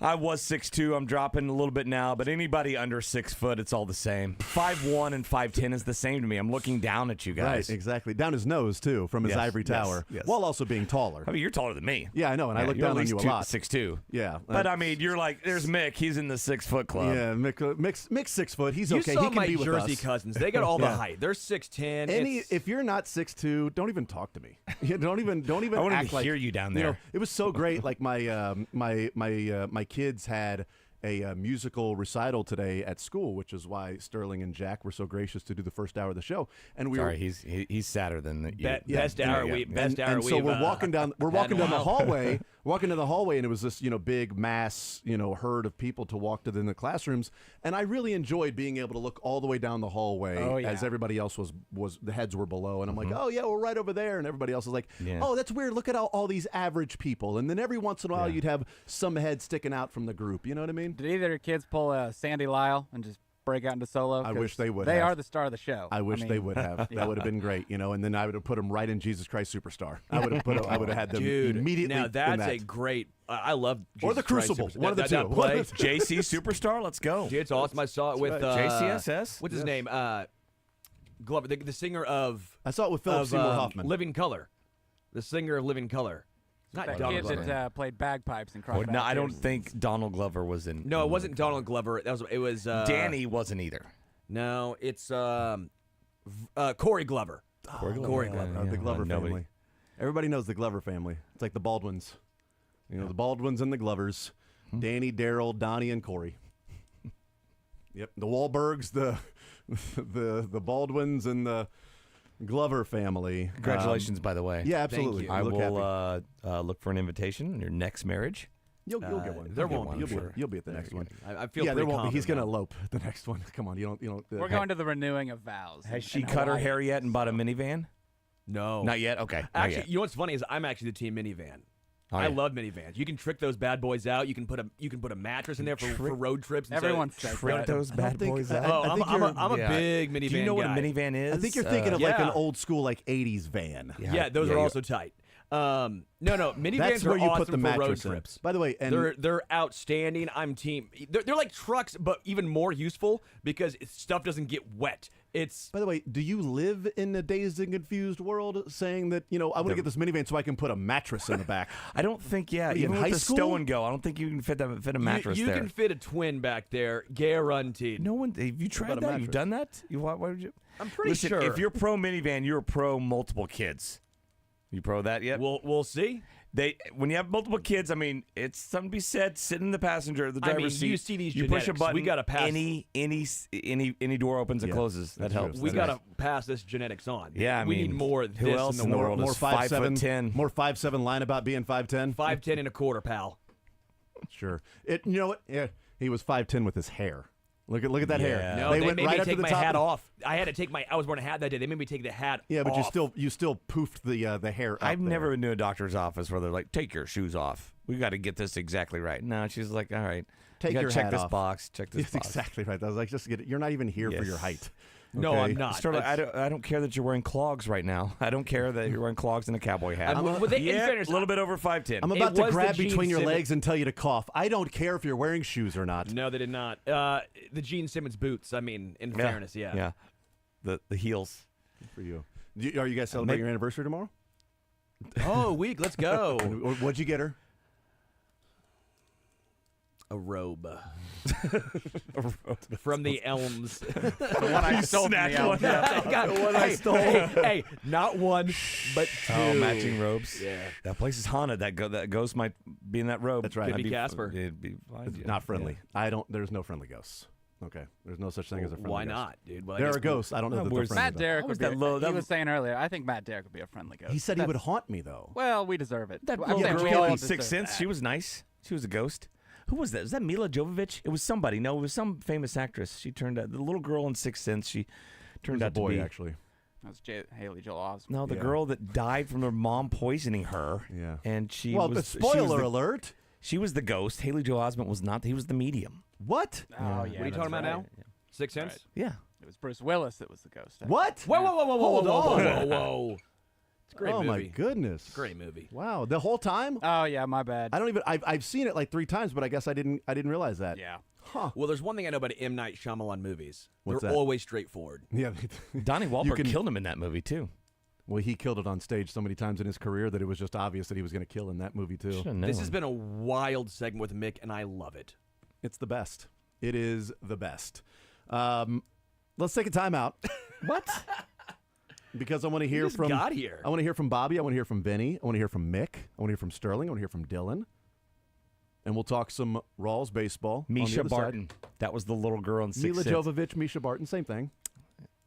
I was 6'2". I'm dropping a little bit now, but anybody under 6 foot, it's all the same. 5'1" and 5'10" is the same to me. I'm looking down at you guys. Right, exactly. Down his nose, too, from his Yes, ivory yes, tower, yes. while also being taller. I mean, you're taller than me. Yeah, I know, and I look you're down at on least you a lot. 6'2". Yeah. But I mean, you're like, there's Mick. He's in the 6 foot club. Yeah, Mick's 6 foot. He's You okay. saw He can my be with Jersey us. cousins. They got all the Yeah. height. They're 6'10". If you're not 6'2", don't even talk to me. don't even I won't act even like hear you down know, there. it was so great. Like my kids had a musical recital today at school, which is why Sterling and Jack were so gracious to do the first hour of the show. And we Sorry, were he's sadder than you. best hour we best hour and so we've, we're walking down had in a the while. hallway, and it was this big mass herd of people to walk to the classrooms, and I really enjoyed being able to look all the way down the hallway as everybody else was the heads were below, and I'm like, oh yeah, we're right over there, and everybody else is like, oh, that's weird, look at all these average people, and then every once in a while you'd have some head sticking out from the group. You know what I mean? Did either of your kids pull a Sandy Lyle and just break out into solo? I wish they would They have. are the star of the show. I wish mean, they would have. That would have been great, and then I would have put them right in Jesus Christ Superstar. I would have had them Dude, immediately. now in that's that. a great. I love Jesus Or the Christ Crucible, Superstar. one of the That two. play. JC Superstar, let's go. Dude, it's awesome. I saw it with JCSS? What's his name? Glover, the singer of. I saw it with Philip of, Seymour Hoffman. Living Color, the singer of Living Color. Not that Donald kid Glover. that played bagpipes and Oh, crossed. no, I don't think Donald Glover was in. No, it wasn't Donald Glover. It was Danny wasn't either. No, it's Corey Glover. Corey Glover. The Glover family. Everybody knows the Glover family. It's like the Baldwins. The Baldwins and the Glovers. Danny, Daryl, Donnie, and Corey. Yep. The Wahlbergs, the Baldwins, and the Glover family. Congratulations, by the way. Yeah, absolutely. you. I You look happy. will look for an invitation in your next marriage. You'll get one. there won't be, You'll be at the next one. I feel Yeah, there pretty won't be. He's going to confident elope at the next one. Come on, you don't. We're going to the renewing of vows. Has in she cut her Hawaii. hair yet and bought a minivan? No, Not yet. Okay. not Actually, yet. you know what's funny is I'm actually the team minivan. Oh, I yeah. love minivans. You can trick those bad boys out. You can put a mattress in there for road trips. And Everyone so, says Trick that. those bad think- boys I- out. Oh, I think I'm a Yeah. big minivan. Do you know what a guy. minivan is? I think you're thinking of like an yeah. old school, like 80s van. Yeah, those are also tight. No, minivans That's are where you awesome put the for road mattress in. trips. By the way, and They're outstanding. I'm team. They're like trucks, but even more useful because stuff doesn't get wet. It's by the way, do you live in a dazed and confused world saying that, I want to get this minivan so I can put a mattress in the back? I don't think. Yeah, What are you, even in with high the school? stow and go, I don't think you can fit a mattress you there. can fit a twin back there, guaranteed. No one. Have you tried about a that? mattress? You've done that? Why would you? I'm pretty Listen, sure. if you're pro minivan, you're pro multiple kids. You pro that yet? We'll see. When you have multiple kids, I mean, it's something to be said. Sitting in the passenger, the I mean, driver's seat. you see these You push a genetics. button. We gotta pass- any door opens and Yeah, closes. That that's helps. true. We That got helps. to pass this genetics on. Yeah, I we mean, need more of who this else in the world. is More 5'7", 5'7", more 5'7" line about being 5'10". 5'10" and a quarter, pal. Sure. You know what? Yeah, he was 5'10" with his hair. Look at that hair. Yeah. No, they went made right me up to take the my top hat of- off. I had to take I was wearing a hat that day. They made me take the hat Yeah, but off. you still poofed the hair. I've up there. never been to a doctor's office where they're like, take your shoes off. We got to get this exactly right. No, she's like, all right. Take you gotta your check hat this off. box. Check this That's box. exactly right. I was like, just get it. You're not even here for Yes. your height. No, Okay? I'm not. Sterling, I don't care that you're wearing clogs right now. I don't care that you're wearing clogs and a cowboy hat. in yeah, fairness, a little bit over 5'10". I'm It about to was the grab Gene between your Simmons- legs and tell you to cough. I don't care if you're wearing shoes or not. No, they did not. The Gene Simmons boots. I mean, in fairness, yeah. Yeah. The heels. Good for you. Are you guys celebrating your anniversary tomorrow? Oh, a week. Let's go. What'd you get her? A robe. From the Elms. The one I stole from the Elms. Hey, not one, but two. Oh, matching robes. Yeah. That place is haunted. That ghost might be in that robe. That's right. Could I'd be Casper. It'd be fine. It's not friendly. There's no friendly ghosts. Okay. There's no such thing as a friendly Why ghost. not, dude? Well, I There guess are ghosts. I don't know that they're where's friendly. Matt though. Derrick How would was be. that low- He that was was- saying earlier. I think Matt Derrick would be a friendly ghost. He said he would haunt me, though. Well, we deserve it. That I'm little saying we girl all in deserve Sixth Sense, that. she was nice. She was a ghost. Who was that? Was that Mila Jovovich? It was somebody. No, it was some famous actress. She turned out, the little girl in Sixth Sense, she He turned was a out boy, to be. actually. That was Haley Joel Osment. No, the Yeah. girl that died from her mom poisoning her. Yeah. And she Well, was. but she was spoiler the- alert. She was the ghost. Haley Joel Osment was not. He was the medium. What? Oh, yeah. What are you that's talking about right. now? Sixth Sense? Yeah. It was Bruce Willis that was the ghost. What? Whoa, whoa, whoa, whoa, whoa, Hold whoa, whoa, on. whoa, whoa. It's a great Oh, movie. my goodness. Great movie. Wow. The whole time? Oh yeah, my bad. I don't even. I've seen it like 3 times, but I guess I didn't realize that. Yeah. Huh. Well, there's one thing I know about M. Night Shyamalan movies. What's They're that? always straightforward. Yeah. Donnie Wahlberg can- killed him in that movie too. Well, he killed it on stage so many times in his career that it was just obvious that he was going to kill in that movie too. Should've This known. has been a wild segment with Mick, and I love it. It's the best. It is the best. Let's take a timeout. What? Because I want to hear just from. got here. I want to hear from Bobby. I want to hear from Vinny. I want to hear from Mick. I want to hear from Sterling. I want to hear from Dylan. And we'll talk some Rawls baseball. on the Misha other side. Barton. That was the little girl in Sixth Mila Sense. Jovovich, Misha Barton, same thing.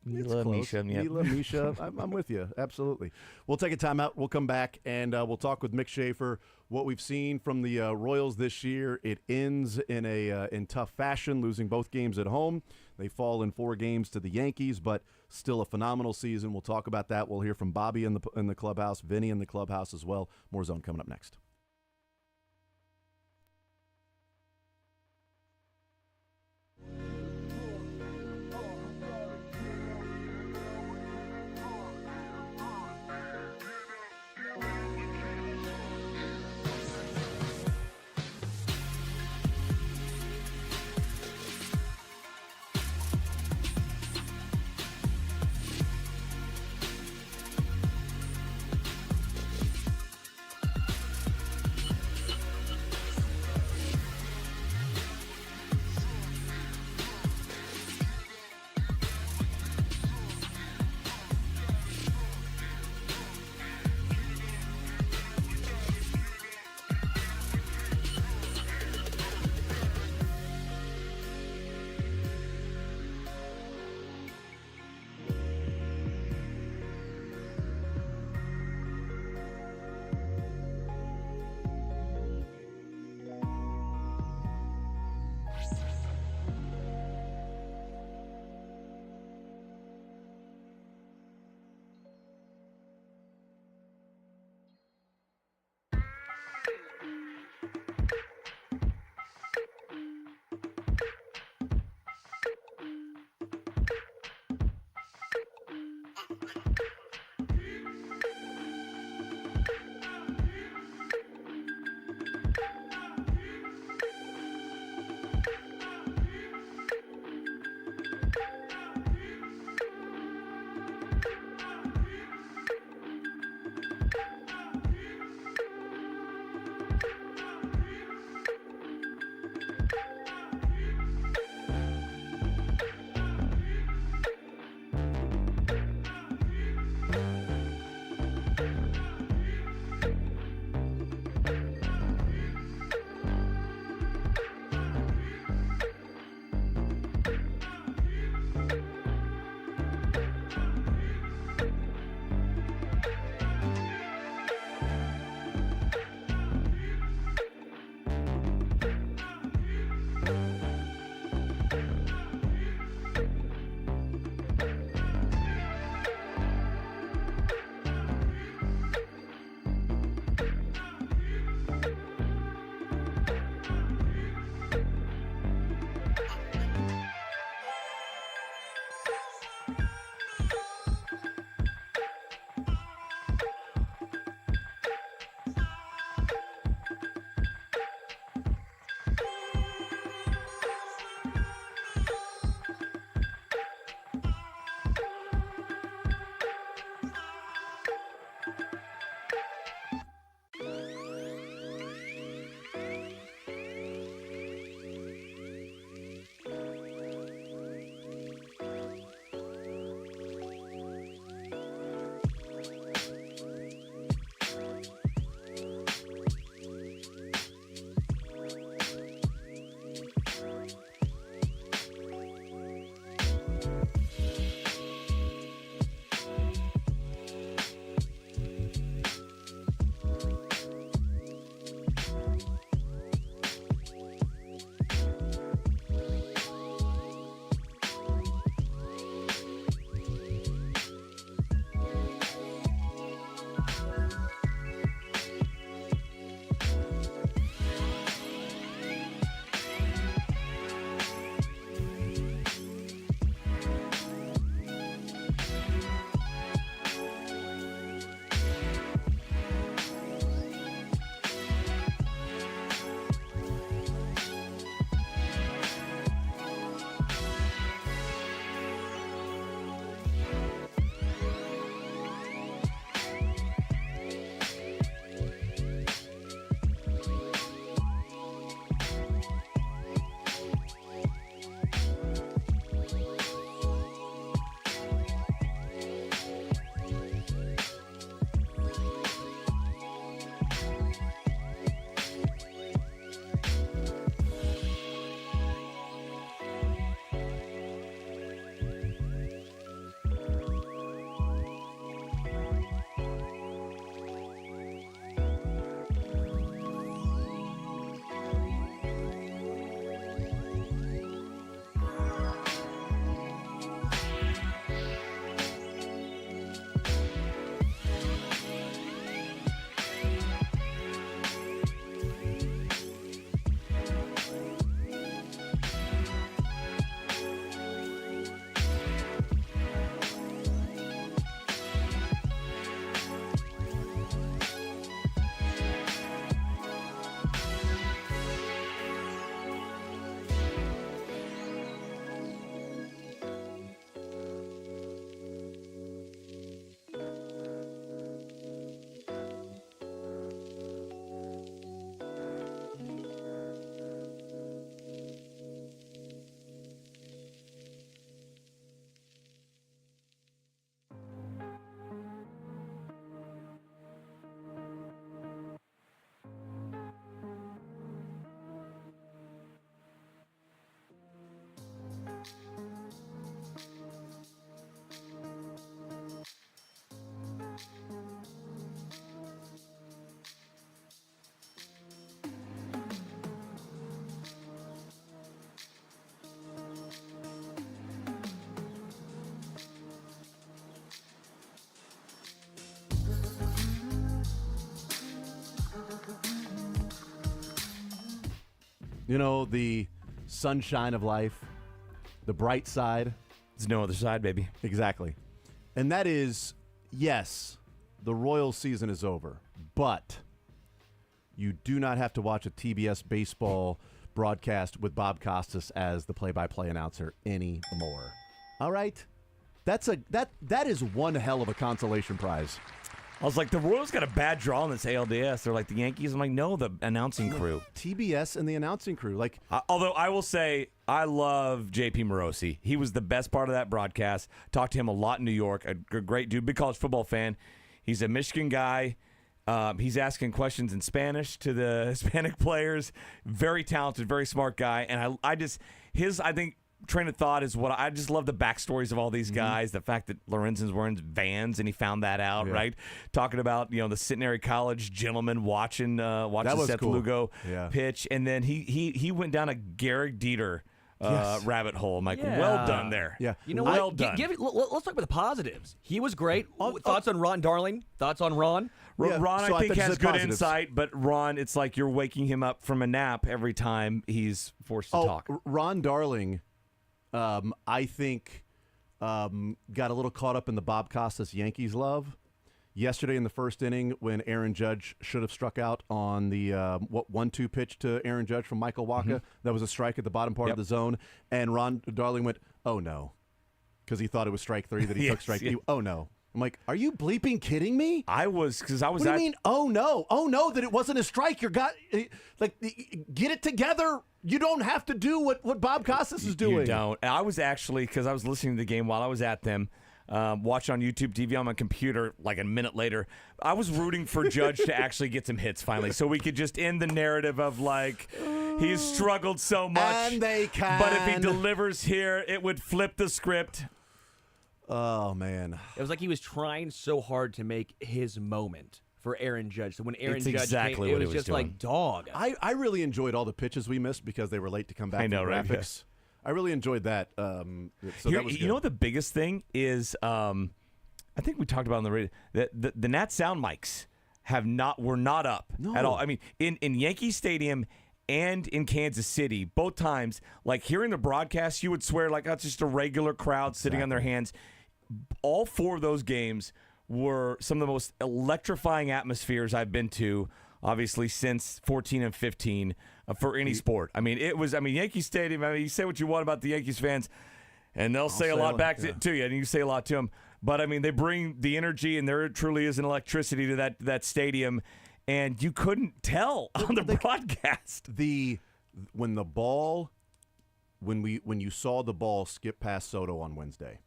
It's Mila, close. Misha, yeah. Mila, Misha. I'm with you. Absolutely. We'll take a timeout. We'll come back and we'll talk with Mick Schaefer. What we've seen from the Royals this year, it ends in tough fashion, losing both games at home. They fall in 4 games to the Yankees, but still a phenomenal season. We'll talk about that. We'll hear from Bobby in the clubhouse, Vinny in the clubhouse as well. More Zone coming up next. You know, the sunshine of life, the bright side. There's no other side, baby. Exactly. And that is, yes, the Royals season is over, but you do not have to watch a TBS baseball broadcast with Bob Costas as the play-by-play announcer anymore. All right? That is one hell of a consolation prize. I was like, the Royals got a bad draw in this ALDS. They're like the Yankees. I'm like, no, the announcing crew. TBS and the announcing crew. Like, although I will say, I love JP Morosi. He was the best part of that broadcast. Talked to him a lot in New York. A great dude, big college football fan. He's a Michigan guy. He's asking questions in Spanish to the Hispanic players. Very talented, very smart guy. And I think, train of thought is what I just love the backstories of all these guys. The fact that Lorenzen's wearing Vans and he found that out, right? Talking about the Centenary College gentleman watching Seth cool. Lugo pitch, and then he went down a Garrick Dieter rabbit hole. I'm like, well done there. Yeah, you know well what? done. Let's talk about the positives. He was great. Thoughts on Ron Darling? Thoughts on Ron? Yeah, Ron, so I think, has good positives. insight, but Ron, it's like you're waking him up from a nap every time he's forced to talk. Ron Darling, I think, got a little caught up in the Bob Costas Yankees love. Yesterday in the first inning when Aaron Judge should have struck out on the 1-2 pitch to Aaron Judge from Michael Wacha. That was a strike at the bottom part of the zone. And Ron Darling went, oh, no, because he thought it was strike 3 that he took strike 2. Oh, no. I'm like, are you bleeping kidding me? What do you mean, oh, no, that it wasn't a strike? Get it together. You don't have to do what Bob Costas is doing. You don't. I was actually, because I was listening to the game while I was at them, watching on YouTube TV on my computer like a minute later, I was rooting for Judge to actually get some hits finally so we could just end the narrative of like, he's struggled so much. And they can. But if he delivers here, it would flip the script. Oh, man. It was like he was trying so hard to make his moment for Aaron Judge. So when Aaron Judge exactly came, what it was he was just doing. like, dog. I really enjoyed all the pitches we missed because they were late to come back. I know, from right? graphics. I really enjoyed that. So that was good. You know what the biggest thing is? I think we talked about on the radio that the Nat Sound mics were not up at all. I mean, in Yankee Stadium and in Kansas City, both times, like hearing the broadcast, you would swear like that's just a regular crowd sitting on their hands. All 4 of those games were some of the most electrifying atmospheres I've been to, obviously, since 14 and 15 for any sport. I mean, Yankee Stadium, you say what you want about the Yankees fans, and they'll say a lot back to you, and you say a lot to them. But, I mean, they bring the energy, and there truly is an electricity to that stadium, and you couldn't tell on the broadcast. When you saw the ball skip past Soto on Wednesday,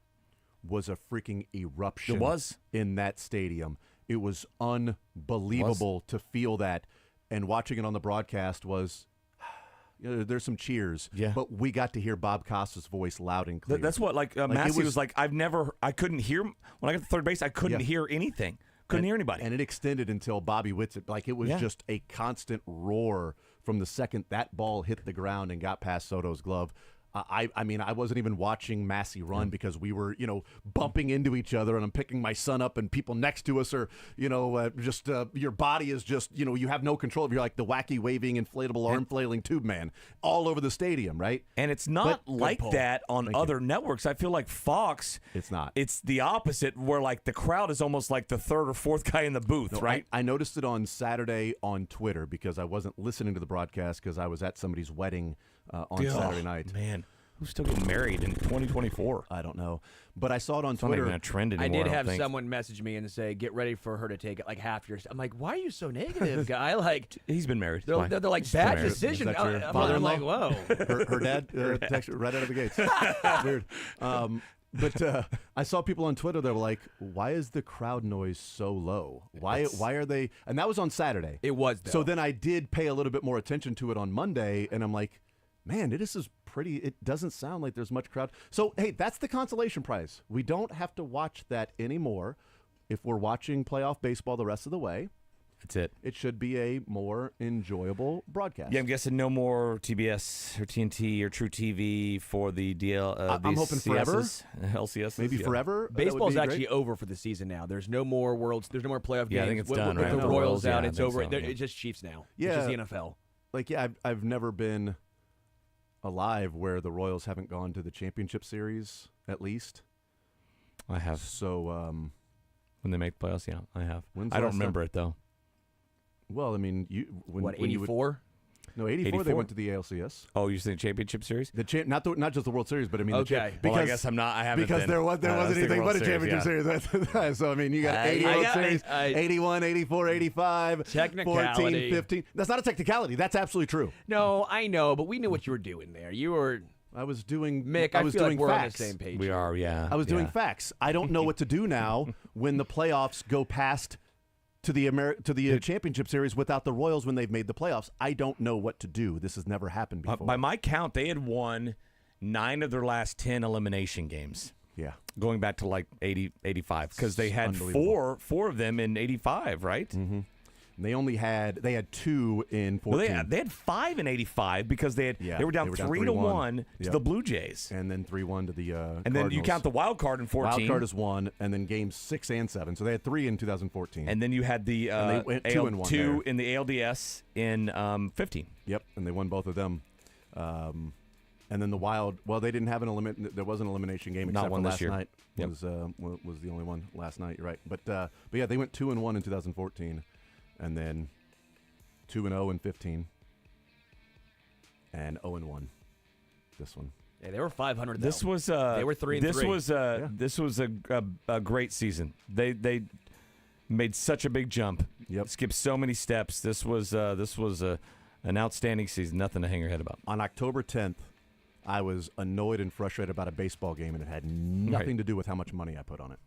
was a freaking eruption. It was. In that stadium. It was unbelievable to feel that. And watching it on the broadcast was, there's some cheers. Yeah. But we got to hear Bob Costas' voice loud and clear. That's what, Massey was like, I couldn't hear, when I got to third base, I couldn't hear anything. Couldn't hear anybody. And it extended until Bobby Whitsitt. Like, it was just a constant roar from the second that ball hit the ground and got past Soto's glove. I mean, I wasn't even watching Massey run because we were, bumping into each other, and I'm picking my son up, and people next to us are, your body is just, you have no control. You're like the wacky waving inflatable arm flailing tube man all over the stadium, right? And it's not like that on other networks. I feel like Fox, it's not. It's the opposite, where like the crowd is almost like the third or fourth guy in the booth, right? I noticed it on Saturday on Twitter because I wasn't listening to the broadcast because I was at somebody's wedding on Saturday night. Man, who's still getting married in 2024? I don't know, but I saw it on it's Twitter. Not even a trend anymore. I did have think. someone message me and say, "Get ready for her to take like half your." I'm like, "Why are you so negative, guy?" Like, he's been married. They're like bad married. decision. Is that your I'm father-in-law? like, whoa. Her dad texted right out of the gates. Weird. But I saw people on Twitter that were like, "Why is the crowd noise so low? Why are they?" And that was on Saturday. It was, though. So then I did pay a little bit more attention to it on Monday, and I'm like, man, this is pretty. It doesn't sound like there's much crowd. So, hey, that's the consolation prize. We don't have to watch that anymore if we're watching playoff baseball the rest of the way. That's it. It should be a more enjoyable broadcast. Yeah, I'm guessing no more TBS or TNT or True TV for the DL. I'm hoping forever. LCS. Maybe forever. Baseball's actually over for the season now. There's no more There's no more playoff games. Yeah, I think it's done, with right? the Royals out, I it's think over. so, It's just Chiefs now. Yeah. It's just the NFL. Like, yeah, I've never been alive where the Royals haven't gone to the championship series, at least. I have. So, when they make playoffs, yeah, I have. When's I the don't last remember it, though. well, I mean, when 84? No, 84 they 84? went to the ALCS. Oh, you're saying championship series? Not just the World Series, but I mean Okay. because Well, I guess I'm not. I haven't because been. there wasn't anything but a championship Series. series. So I mean, you got 80 World Series, 81, 84, 85, Technicality. 14, 15. That's not a technicality. That's absolutely true. No, I know, but we knew what you were doing there. You were I was doing Mick. I I was feel doing like we're facts. on the same page. We are, yeah. I was doing yeah. facts. I don't know what to do now when the playoffs go past to the championship series without the Royals when they've made the playoffs. I don't know what to do. This has never happened before. By my count, they had won 9 of their last 10 elimination games. Yeah. Going back to like 80, 85, because they had Unbelievable. four of them in 85, right? Mm-hmm. They had 2 in 14. Well, they had 5 in 85 because they were down 3-1 to the Blue Jays. And then 3-1 to the and then you count the wild card in 14. Wild card is 1, and then games 6 and 7. So they had 3 in 2014. And then you had the and they went 2-1 in the ALDS in 15. Yep, and they won both of them. And then the Wild, well, they didn't have there was an elimination game except Not one for this last year. night. Yep. Was the only one last night. You're right, but yeah, they went 2-1 in 2014, and then 2-0 in 15, and 0-1 this one. Yeah, they were 500. This was they were 3-3. This was a great season. They made such a big jump. Yep. Skipped so many steps. This was an outstanding season. Nothing to hang your head about. On October 10th, I was annoyed and frustrated about a baseball game, and it had nothing to do with how much money I put on it.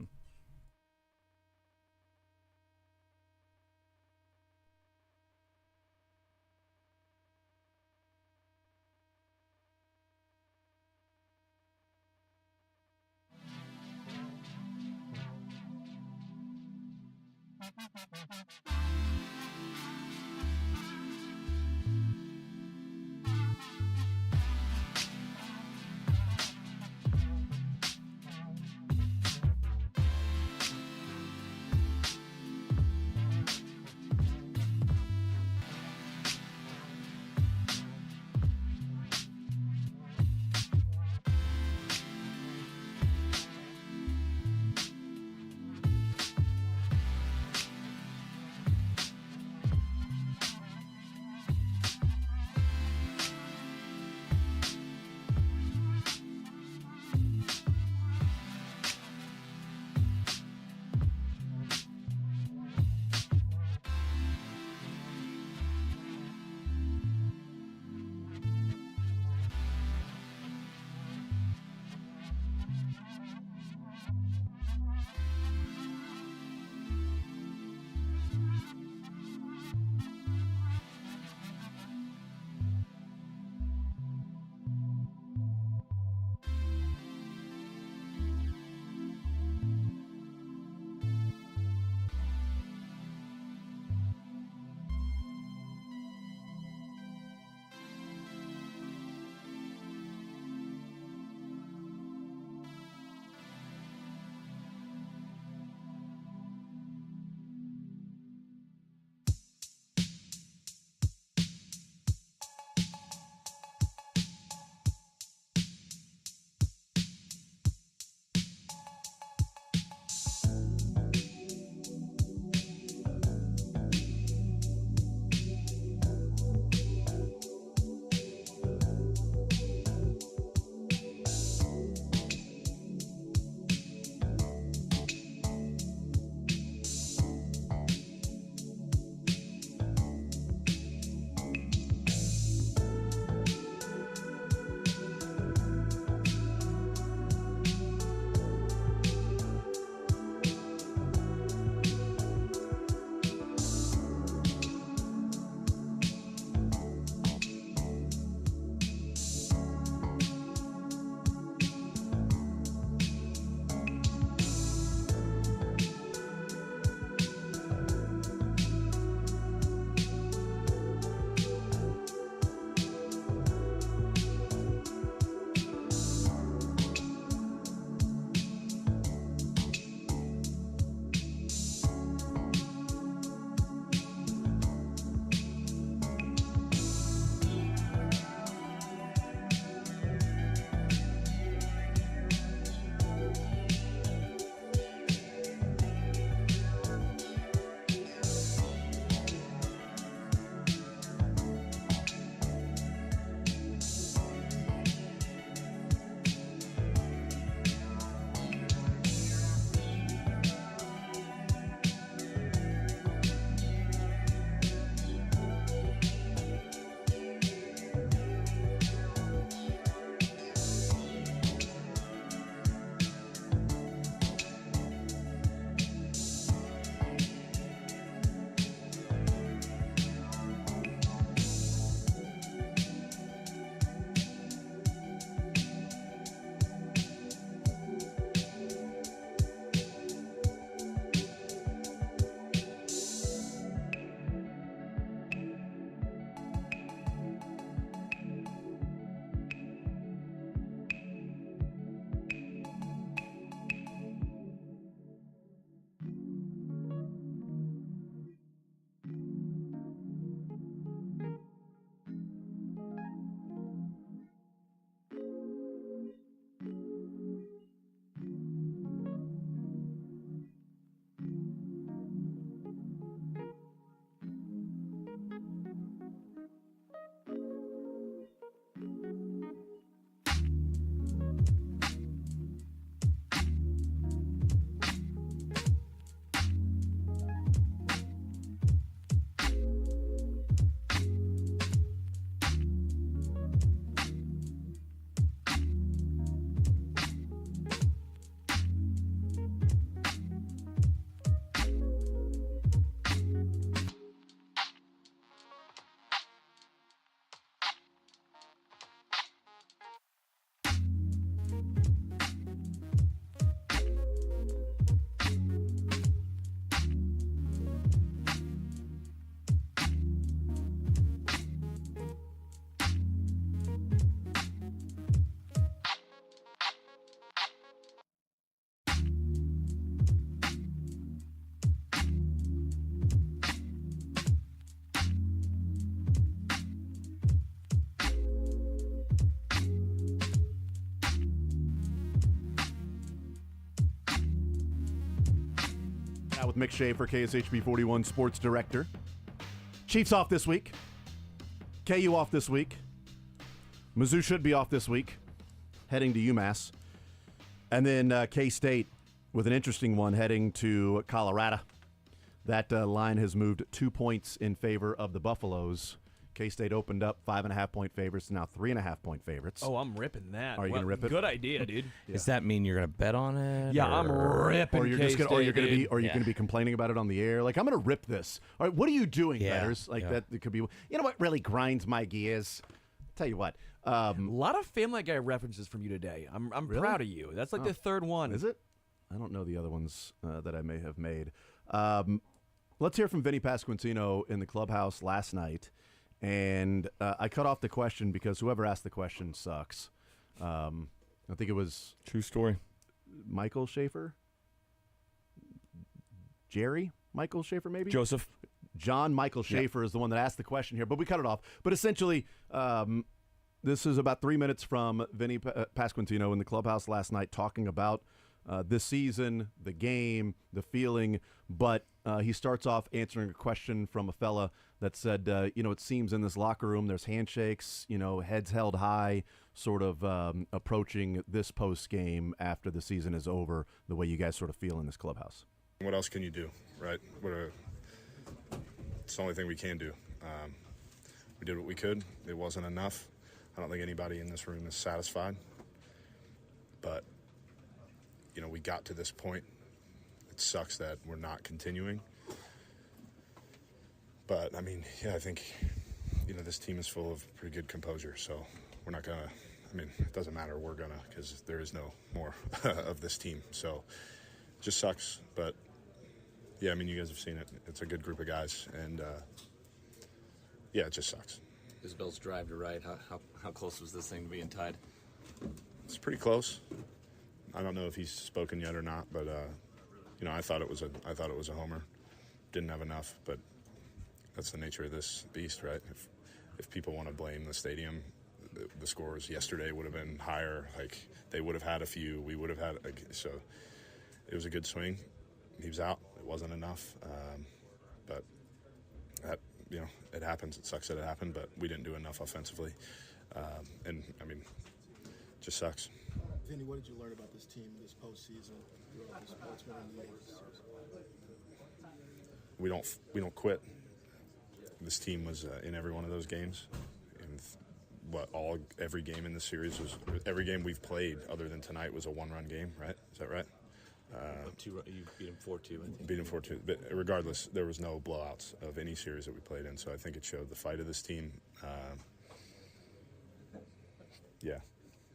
Now with Mick Schaefer, KSHB 41 Sports Director. Chiefs off this week. KU off this week. Mizzou should be off this week, heading to UMass. And then K-State with an interesting one heading to Colorado. That line has moved 2 points in favor of the Buffaloes. K-State opened up 5.5-point favorites, now 3.5-point favorites. Oh, I'm ripping that. Are you going to rip it? Good idea, dude. Does that mean you're going to bet on it? Yeah, I'm ripping Or you're K-State, just gonna, going to be, or you're Yeah. going to be complaining about it on the air. Like, I'm going to rip this. All right, what are you doing, Yeah, bettors? Like yeah. that. It could be. You know what really grinds my gears? Tell you what. A lot of Family Guy references from you today. I'm Really? proud of you. That's like the third one. Is it? I don't know the other ones that I may have made. Let's hear from Vinny Pasquantino in the clubhouse last night. And I cut off the question because whoever asked the question sucks. I think it was True story. Michael Schaefer? Jerry Michael Schaefer, maybe? Joseph. John Michael Schaefer is the one that asked the question here, but we cut it off. But essentially, this is about 3 minutes from Vinny Pasquantino in the clubhouse last night talking about this season, the game, the feeling. But he starts off answering a question from a fella that said, it seems in this locker room there's handshakes, heads held high, sort of approaching this post game after the season is over, the way you guys sort of feel in this clubhouse. What else can you do, right? It's the only thing we can do. We did what we could. It wasn't enough. I don't think anybody in this room is satisfied. But, we got to this point. It sucks that we're not continuing. But, I think, this team is full of pretty good composure. So we're not going to, it doesn't matter. We're going to, because there is no more of this team. So it just sucks. But, yeah, you guys have seen it. It's a good group of guys. And, it just sucks. Isabel's drive to right. How close was this thing to being tied? It's pretty close. I don't know if he's spoken yet or not, but I thought it was a homer. Didn't have enough, but that's the nature of this beast, right? If people want to blame the stadium, the scores yesterday would have been higher. Like they would have had a few. We would have had so. It was a good swing. He was out. It wasn't enough, but that it happens. It sucks that it happened, but we didn't do enough offensively, and just sucks. Vinny, what did you learn about this team this postseason? We don't quit. This team was in every one of those games, and every game in this series was every game we've played other than tonight was a one-run game, right? Is that right? You beat him 4-2. I think. Beat him 4-2. But regardless, there was no blowouts of any series that we played in, so I think it showed the fight of this team. Yeah.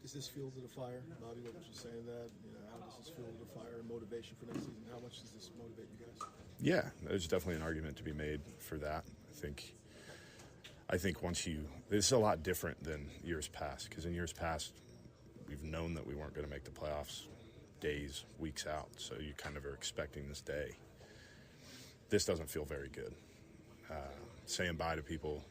Is this fuel to the fire? Bobby, what was you saying that? How does this fuel to the fire and motivation for next season? How much does this motivate you guys? Yeah, there's definitely an argument to be made for that. I think this is a lot different than years past, because in years past, we've known that we weren't going to make the playoffs days, weeks out, so you kind of are expecting this day. This doesn't feel very good. Saying bye to people,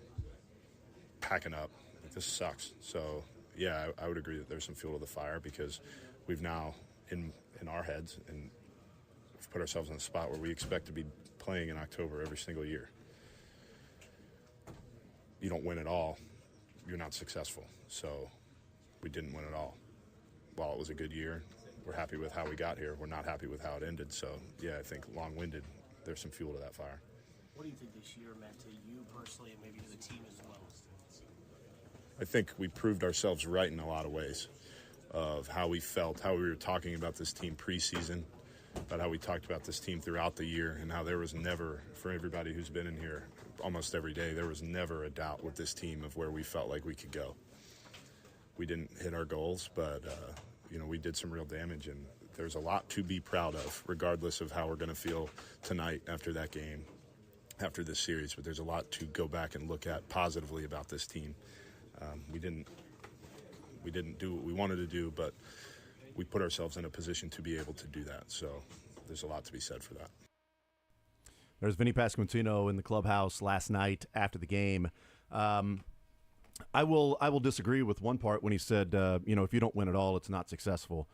packing up, this sucks. So, yeah, I would agree that there's some fuel to the fire, because we've now, in our heads, and we've put ourselves in a spot where we expect to be playing in October every single year. You don't win at all, you're not successful. So we didn't win at all. While it was a good year, we're happy with how we got here. We're not happy with how it ended. So, yeah, I think long-winded, there's some fuel to that fire. What do you think this year meant to you personally and maybe to the team as well? I think we proved ourselves right in a lot of ways of how we felt, how we were talking about this team preseason, about how we talked about this team throughout the year, and how there was never, for everybody who's been in here almost every day, there was never a doubt with this team of where we felt like we could go. We didn't hit our goals, but we did some real damage, and there's a lot to be proud of, regardless of how we're going to feel tonight after that game, after this series. But there's a lot to go back and look at positively about this team. We didn't do what we wanted to do, but we put ourselves in a position to be able to do that. So there's a lot to be said for that. There's Vinny Pasquantino in the clubhouse last night after the game. I will disagree with one part when he said, if you don't win at all, it's not successful.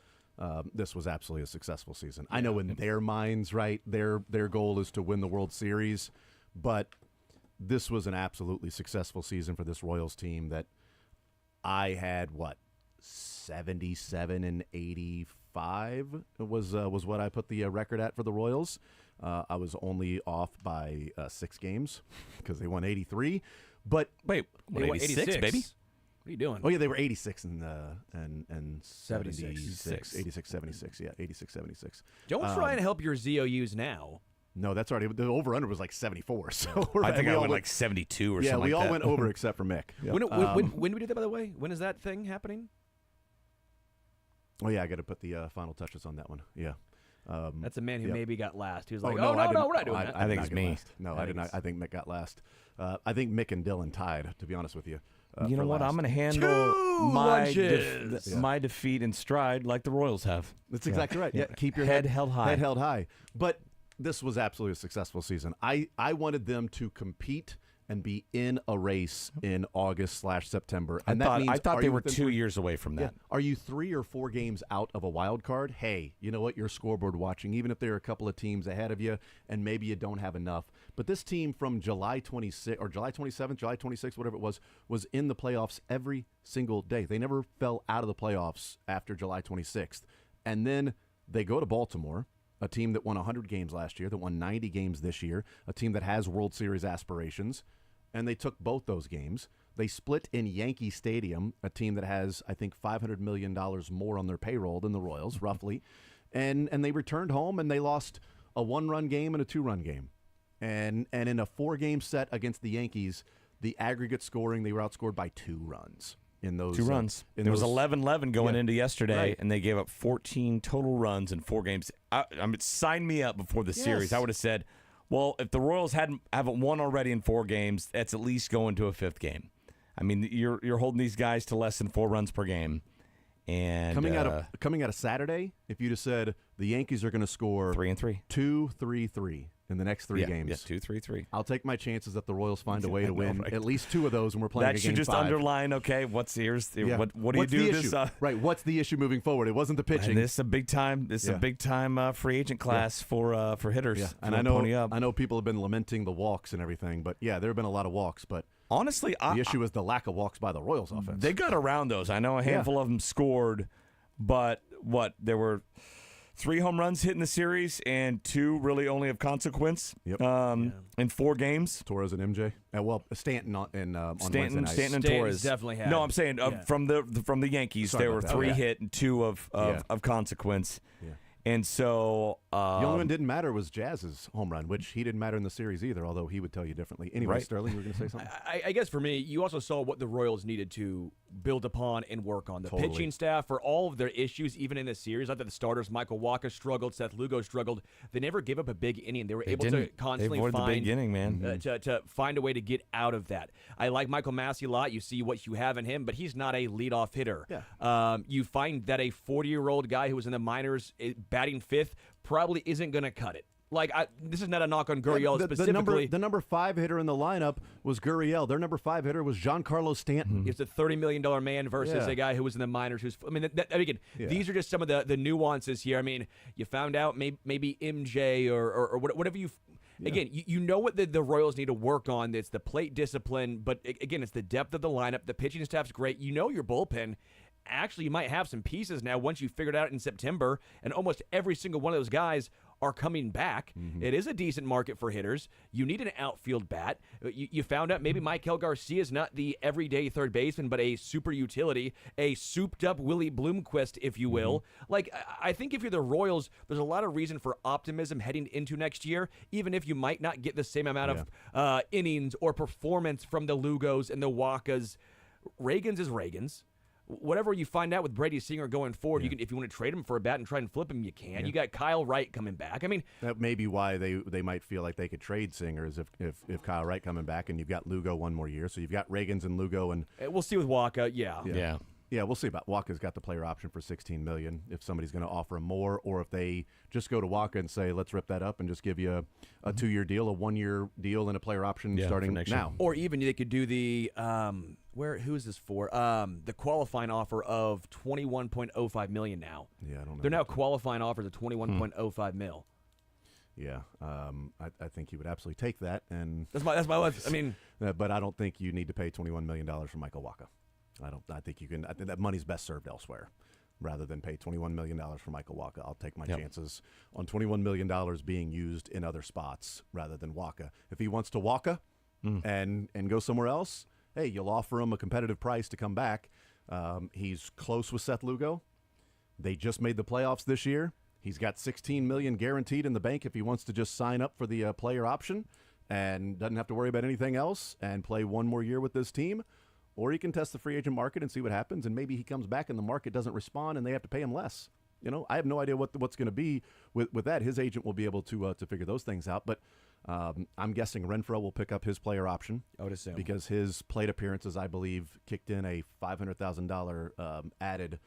this was absolutely a successful season. I know in their minds, right, their goal is to win the World Series, but this was an absolutely successful season for this Royals team that I had, 77 and 85 was what I put the record at for the Royals. I was only off by 6 games because they won 83. But wait, they won 86, baby? What are you doing? Oh yeah, they were 86 and 76. 86, 76. Yeah, 86, 76. Don't try and help your ZOUs now. No, that's already the over/under was like 74. So I think I went like 72 or something. Yeah, we all like that. went over except for Mick. Yeah. When do we do that, by the way? When is that thing happening? Oh yeah, I got to put the final touches on that one. Yeah. That's a man who maybe got last. He was Oh, like, no, no, we're not doing that. I think it's me. Last. No, I did not. I think Mick got last. I think Mick and Dylan tied, to be honest with you. You know what? I'm going to handle my defeat in stride like the Royals have. That's exactly right. Yeah, keep your head held high. Head held high. But this was absolutely a successful season. I wanted them to compete and be in a race in August/September. And I thought they were 2 years away from that. Yeah. Are you 3 or 4 games out of a wild card? Hey, you know what? You're scoreboard watching, even if there are a couple of teams ahead of you, and maybe you don't have enough. But this team from July 26th or July 27th, July 26th, whatever it was in the playoffs every single day. They never fell out of the playoffs after July 26th. And then they go to Baltimore, a team that won 100 games last year, that won 90 games this year, a team that has World Series aspirations, and they took both those games. They split in Yankee Stadium, a team that has, I think, $500 million more on their payroll than the Royals, roughly, and they returned home, and they lost a 1-run game and a 2-run game. And in a 4-game set against the Yankees, the aggregate scoring, they were outscored by 2 runs. In those 2 runs. There was 11-11 going into yesterday, and they gave up 14 total runs in 4 games. I mean, sign me up before the series. I would have said, well, if the Royals haven't won already in 4 games, that's at least going to a 5th game. I mean, you're holding these guys to less than 4 runs per game. And coming out of Saturday, if you just said the Yankees are going to score 3-3, 2-3-3 in the next 3 games, 2-3-3. I'll take my chances that the Royals find a way to win at least 2 of those when we're playing a game 5. That should just underline. Okay, what do you do this? Right, what's the issue moving forward? It wasn't the pitching. And this is a big time. This is a big time free agent class for hitters. Yeah. And I know people have been lamenting the walks and everything, but there have been a lot of walks, but. Honestly, the issue is the lack of walks by the Royals offense. They got around those. I know a handful of them scored, but there were 3 home runs hit in the series and 2 really only of consequence in 4 games. Torres and MJ. Stanton on Stanton and Torres definitely had. No, I'm saying from the Yankees, there were 3 hit and 2 of consequence. Yeah. And so the only one didn't matter was Jazz's home run, which he didn't matter in the series either, although he would tell you differently. Anyway, right. Sterling, you were going to say something? I guess for me, you also saw what the Royals needed to build upon and work on. The pitching staff, for all of their issues, even in this series, I thought the starters, Michael Wacha struggled, Seth Lugo struggled. They never gave up a big inning. They were able to constantly find the big inning, man. To find a way to get out of that. I like Michael Massey a lot. You see what you have in him, but he's not a leadoff hitter. Yeah. You find that a 40-year-old guy who was in the minors batting 5th probably isn't going to cut it. This is not a knock on Gurriel specifically. The number 5 hitter in the lineup was Gurriel. Their number 5 hitter was Giancarlo Stanton. It's a $30 million man versus a guy who was in the minors. These are just some of the nuances here. I mean, you found out maybe MJ or whatever you. Again, you know what the Royals need to work on. It's the plate discipline, but again, it's the depth of the lineup. The pitching staff's great. You know your bullpen. Actually, you might have some pieces now once you figured out in September, and almost every single one of those guys are coming back. Mm-hmm. It is a decent market for hitters. You need an outfield bat. You found out maybe Maikel Garcia is not the everyday third baseman, but a super utility, a souped-up Willie Bloomquist, if you will. Mm-hmm. I think if you're the Royals, there's a lot of reason for optimism heading into next year, even if you might not get the same amount of innings or performance from the Lugos and the Wachas. Reagan's is Reagan's. Whatever you find out with Brady Singer going forward, you can, if you want to trade him for a bat and try and flip him, you can. You got Kyle Wright coming back. I mean, that may be why they might feel like they could trade Singers if Kyle Wright coming back, and you've got Lugo one more year, so you've got Reagans and Lugo, and we'll see with Wacha. Yeah. Yeah, we'll see about Waka's got the player option for $16 million. If somebody's going to offer him more, or if they just go to Waka and say, let's rip that up and just give you a 2-year deal, a 1-year deal, and a player option starting next now. year. Or even they could do the who is this for? The qualifying offer of $21.05 million now. Yeah, I don't know. They're now qualifying offers of $21.05 mil. Yeah, I think he would absolutely take that, and That's my life. I mean, but I don't think you need to pay $21 million for Michael Waka. I think you can. I think that money's best served elsewhere, rather than pay $21 million for Michael Waka. I'll take my chances on $21 million being used in other spots rather than Waka. If he wants to Waka and go somewhere else, hey, you'll offer him a competitive price to come back. He's close with Seth Lugo. They just made the playoffs this year. He's got $16 million guaranteed in the bank if he wants to just sign up for the player option and doesn't have to worry about anything else and play one more year with this team. Or he can test the free agent market and see what happens, and maybe he comes back and the market doesn't respond and they have to pay him less. I have no idea what's going to be with that. His agent will be able to figure those things out. But I'm guessing Renfroe will pick up his player option. I would assume. Because his plate appearances, I believe, kicked in a $500,000 added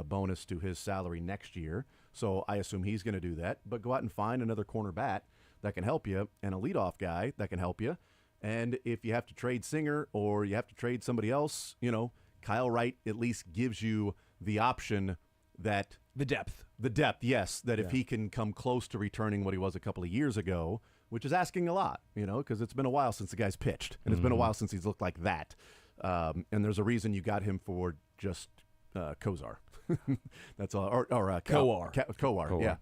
bonus to his salary next year. So I assume he's going to do that. But go out and find another corner bat that can help you and a leadoff guy that can help you. And if you have to trade Singer or you have to trade somebody else, Kyle Wright at least gives you the option that the depth, yes, that if he can come close to returning what he was a couple of years ago, which is asking a lot, because it's been a while since the guy's pitched, and it's been a while since he's looked like that. And there's a reason you got him for just Kozar. That's all. Or Kowar. Kowar.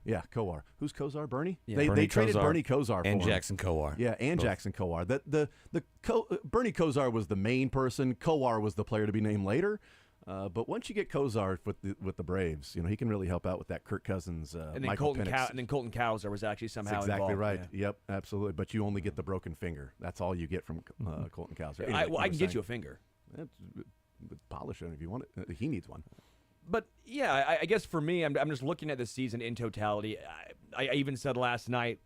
Yeah, Kowar. Who's Kozar? Bernie? Yeah. They traded Kozar Bernie Kozar for and him. Jackson Kowar. Yeah, and Both. Jackson Kowar. Bernie Kozar was the main person. Kowar was the player to be named later. But once you get Kozar with the Braves, he can really help out with that Kirk Cousins, and then Michael Colton Penix. and then Colton Cowser was actually somehow That's exactly involved. right. Yeah. Yep, absolutely. But you only get the broken finger. That's all you get from Colton Cowser. Anyway, I can get you a finger. Polish it if you want it. He needs one. But yeah, I guess for me, I'm just looking at the season in totality. I even said last night,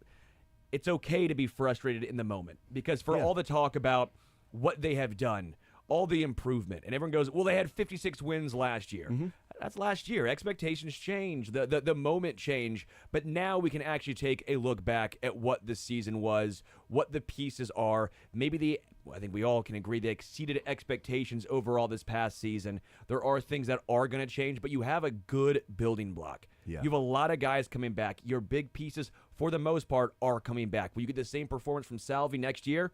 it's okay to be frustrated in the moment because for all the talk about what they have done, all the improvement, and everyone goes, well, they had 56 wins last year. That's last year. Expectations change. The moment change. But now we can actually take a look back at what the season was, what the pieces are. Maybe I think we all can agree they exceeded expectations overall this past season. There are things that are going to change, but you have a good building block. Yeah. You have a lot of guys coming back. Your big pieces, for the most part, are coming back. Will you get the same performance from Salvi next year?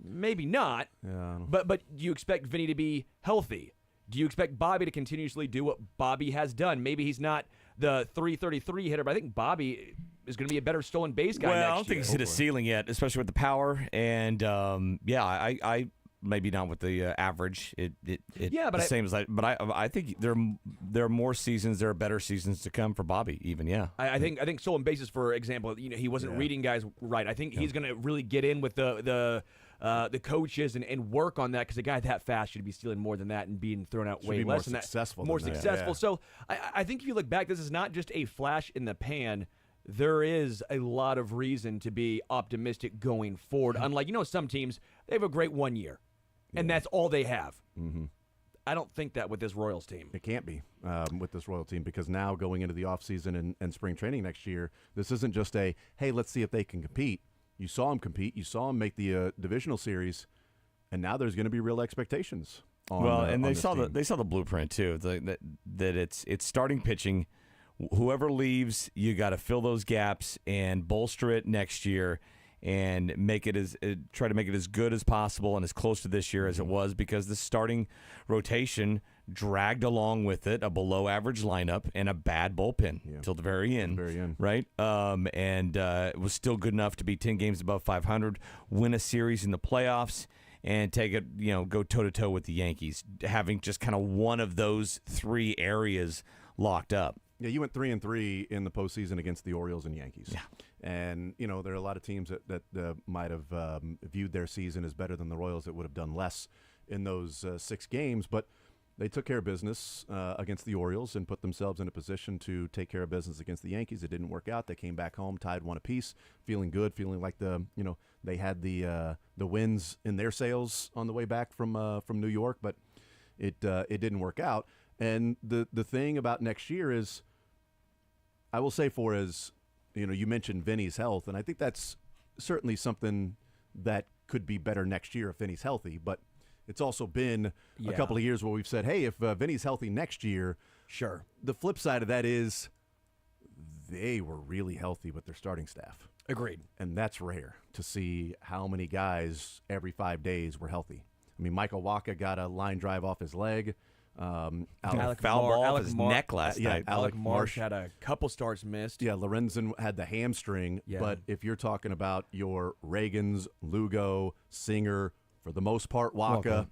Maybe not. Yeah. But do you expect Vinny to be healthy? Do you expect Bobby to continuously do what Bobby has done? Maybe he's not the 333 hitter, but I think Bobby is going to be a better stolen base guy next year. I don't think he's hit a ceiling yet, especially with the power. And, I maybe not with the average. But same as but I think there are more seasons, there are better seasons to come for Bobby. Even I think stolen bases, for example, he wasn't reading guys right. I think he's going to really get in with the coaches and work on that because a guy that fast should be stealing more than that and being thrown out way less than that. More successful. Yeah. So I think if you look back, this is not just a flash in the pan. There is a lot of reason to be optimistic going forward. Unlike some teams, they have a great 1 year. And that's all they have. Mm-hmm. I don't think that with this Royals team. It can't be with this Royal team because now going into the offseason and spring training next year, this isn't just hey, let's see if they can compete. You saw them compete. You saw them make the divisional series, and now there's going to be real expectations. They saw the blueprint too. That it's starting pitching. Whoever leaves, you got to fill those gaps and bolster it next year, and try to make it as good as possible and as close to this year as it was, because the starting rotation dragged along with it a below-average lineup and a bad bullpen till the very end. Right? It was still good enough to be 10 games above 500, win a series in the playoffs, and take it, go toe-to-toe with the Yankees, having just kind of one of those three areas locked up. Yeah, you went 3-3 in the postseason against the Orioles and Yankees. Yeah. And, there are a lot of teams that might have viewed their season as better than the Royals that would have done less in those 6 games. But they took care of business against the Orioles and put themselves in a position to take care of business against the Yankees. It didn't work out. They came back home, tied 1 apiece, feeling good, feeling like they had the wins in their sails on the way back from New York. But it didn't work out. And the thing about next year is, I will say, for as you mentioned Vinny's health, and I think that's certainly something that could be better next year if Vinny's healthy. But it's also been a couple of years where we've said, hey, if Vinny's healthy next year, sure. The flip side of that is they were really healthy with their starting staff. Agreed. And that's rare to see how many guys every 5 days were healthy. I mean, Michael Waka got a line drive off his leg. Alec foul ball off his neck last night. Alec Marsh had a couple starts missed. Yeah, Lorenzen had the hamstring. Yeah. But if you're talking about your Reagans, Lugo, Singer, for the most part, Waka,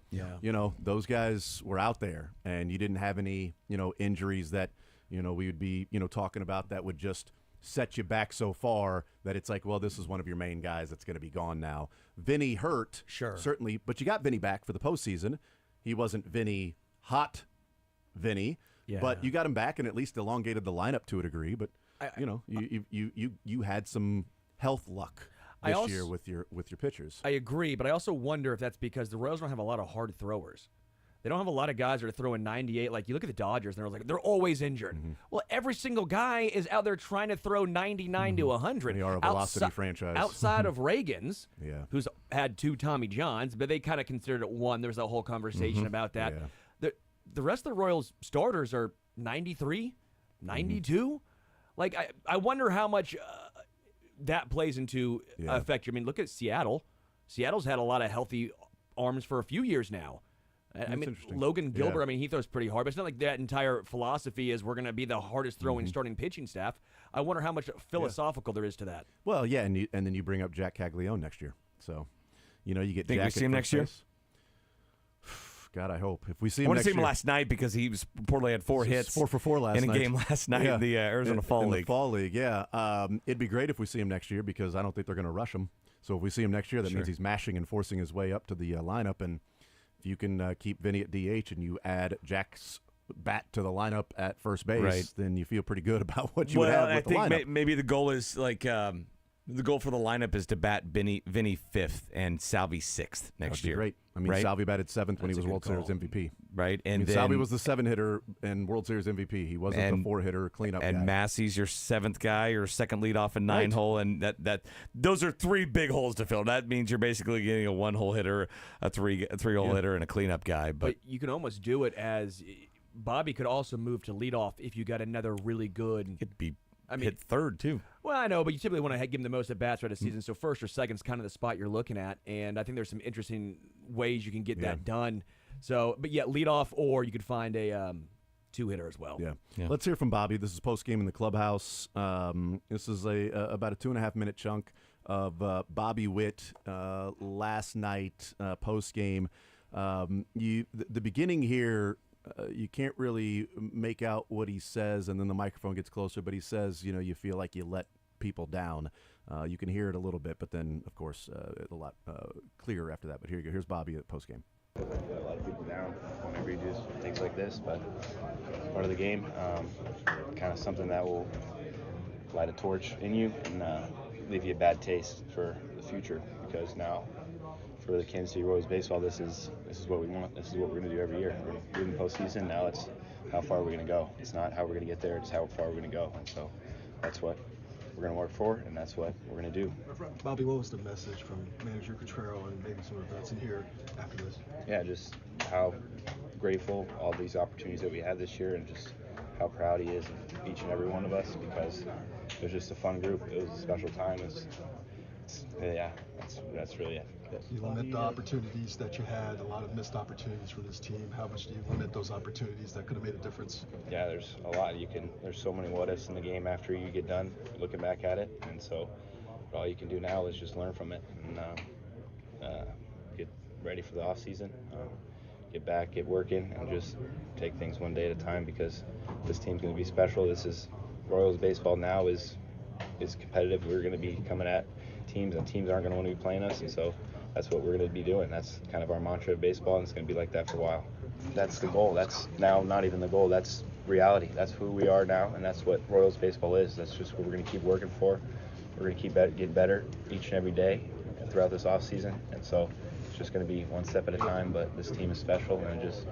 those guys were out there, and you didn't have any, injuries that, we would be, talking about that would just set you back so far that it's like, well, this is one of your main guys that's going to be gone now. Vinny hurt, certainly, but you got Vinny back for the postseason. He wasn't Vinny hot Vinny, but you got him back and at least elongated the lineup to a degree. But you had some health luck this year with your pitchers. I agree, but I also wonder if that's because the Royals don't have a lot of hard throwers. They don't have a lot of guys that are throwing 98. Like, you look at the Dodgers, and they're always injured. Mm-hmm. Well, every single guy is out there trying to throw 99 to 100. They are a velocity franchise. Outside of Reagans, yeah, who's had 2 Tommy Johns, but they kind of considered it one. There's a whole conversation about that. Yeah. The rest of the Royals starters are 93, 92. Like, I wonder how much that plays into effect. I mean, look at Seattle. Seattle's had a lot of healthy arms for a few years now. I mean, Logan Gilbert, I mean, he throws pretty hard, but it's not like that entire philosophy is we're going to be the hardest throwing starting pitching staff. I wonder how much philosophical there is to that. Well, yeah, and then you bring up Jack Caglione next year. So, you get Think Jack we see him next year? God, I hope. If we see him I want to next see him year, last night because he was reportedly had 4 hits. 4 for 4 last night. in a game last night in the Arizona Fall League. The Fall League, yeah. It'd be great if we see him next year because I don't think they're going to rush him. So if we see him next year, that means he's mashing and forcing his way up to the lineup. And if you can keep Vinny at DH and you add Jack's bat to the lineup at first base, then you feel pretty good about what you would have with the lineup. I think maybe the goal is like the goal for the lineup is to bat Vinny 5th and Salvi 6th next year. Great. I mean, Salvi batted 7th when he was World Series MVP. Right. And then Salvi was the 7-hitter and World Series MVP. He wasn't the 4-hitter cleanup and guy. Massey's your 7th guy, your second leadoff and 9-hole, and that those are 3 big holes to fill. That means you're basically getting a 1-hole hitter, a 3-hole hitter, and a cleanup guy. But you can almost do it as Bobby could also move to leadoff if you got another really good. It'd be hit third too. Well, I know, but you typically want to give him the most at bats throughout the season. So first or second is kind of the spot you're looking at, and I think there's some interesting ways you can get that done. So, but lead off, or you could find a 2-hitter as well. Yeah. Let's hear from Bobby. This is post game in the clubhouse. This is about a 2.5-minute chunk of Bobby Witt last night post game. The beginning here. You can't really make out what he says, and then the microphone gets closer, but he says, you feel like you let people down. You can hear it a little bit, but then, of course, a lot clearer after that. But here you go. Here's Bobby at postgame. A lot of people down whenever you do things like this, but part of the game, kind of something that will light a torch in you and leave you a bad taste for the future, because now for the Kansas City Royals baseball, this is what we want. This is what we're going to do every year. We're going to do in the postseason. Now it's how far we're going to go. It's not how we're going to get there. It's how far we're going to go. And so that's what we're going to work for, and that's what we're going to do. Bobby, what was the message from Manager Cotrero and maybe some of the vets in here after this? Yeah, just how grateful all these opportunities that we had this year, and just how proud he is of each and every one of us, because it was just a fun group. It was a special time. That's really it. You limit the opportunities that you had, a lot of missed opportunities for this team. How much do you limit those opportunities that could have made a difference? Yeah, there's a lot. There's so many what-ifs in the game after you get done looking back at it, and so all you can do now is just learn from it and get ready for the off-season, get back, get working, and just take things one day at a time, because this team's going to be special. This is Royals baseball now is competitive. We're going to be coming at teams, and teams aren't going to want to be playing us, and so that's what we're going to be doing. That's kind of our mantra of baseball, and it's going to be like that for a while. That's the goal. That's now not even the goal. That's reality. That's who we are now, and that's what Royals baseball is. That's just what we're going to keep working for. We're going to keep getting better each and every day throughout this off season, and so it's just going to be one step at a time. But this team is special, and just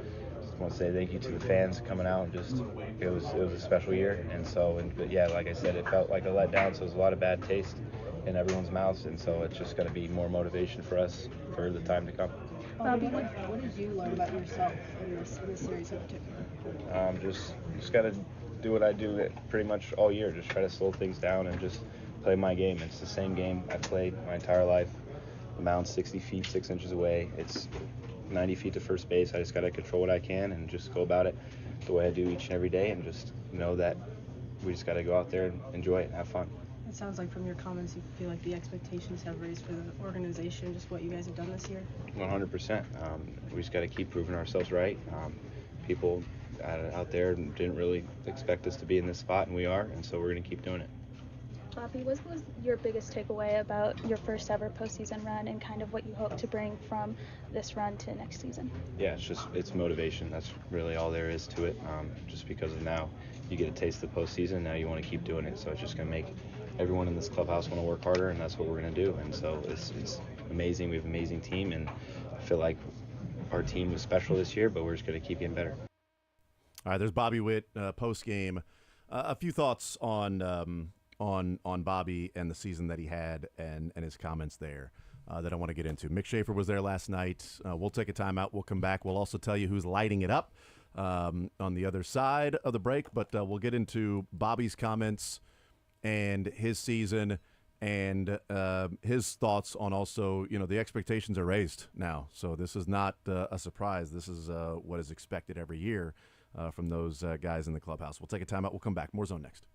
want to say thank you to the fans coming out, and just it was a special year. And so, but yeah, like I said, it felt like a letdown. So there's a lot of bad taste in everyone's mouths, and so it's just going to be more motivation for us for the time to come. Bobby, what did you learn about yourself in this series in particular? Just got to do what I do pretty much all year. Just try to slow things down and just play my game. It's the same game I've played my entire life. The mound's 60 feet, 6 inches away. It's 90 feet to first base. I just got to control what I can and just go about it the way I do each and every day, and just know that we just got to go out there and enjoy it and have fun. It sounds like from your comments you feel like the expectations have raised for the organization, just what you guys have done this year. 100%. We just got to keep proving ourselves right. People out there didn't really expect us to be in this spot, and we are, and so we're going to keep doing it. Bobby, what was your biggest takeaway about your first ever postseason run and kind of what you hope to bring from this run to next season? Yeah, it's motivation. That's really all there is to it. Just because of now you get a taste of the postseason, now you want to keep doing it. So it's just going to make everyone in this clubhouse want to work harder, and that's what we're going to do. And so it's amazing. We have an amazing team, and I feel like our team was special this year, but we're just going to keep getting better. All right, there's Bobby Witt post game. A few thoughts on Bobby and the season that he had and his comments there that I want to get into. Mick Schaefer was there last night. We'll take a timeout. We'll come back. We'll also tell you who's lighting it up on the other side of the break. But we'll get into Bobby's comments and his season and his thoughts on also, the expectations are raised now. So this is not a surprise. This is what is expected every year from those guys in the clubhouse. We'll take a timeout. We'll come back. More Zone next.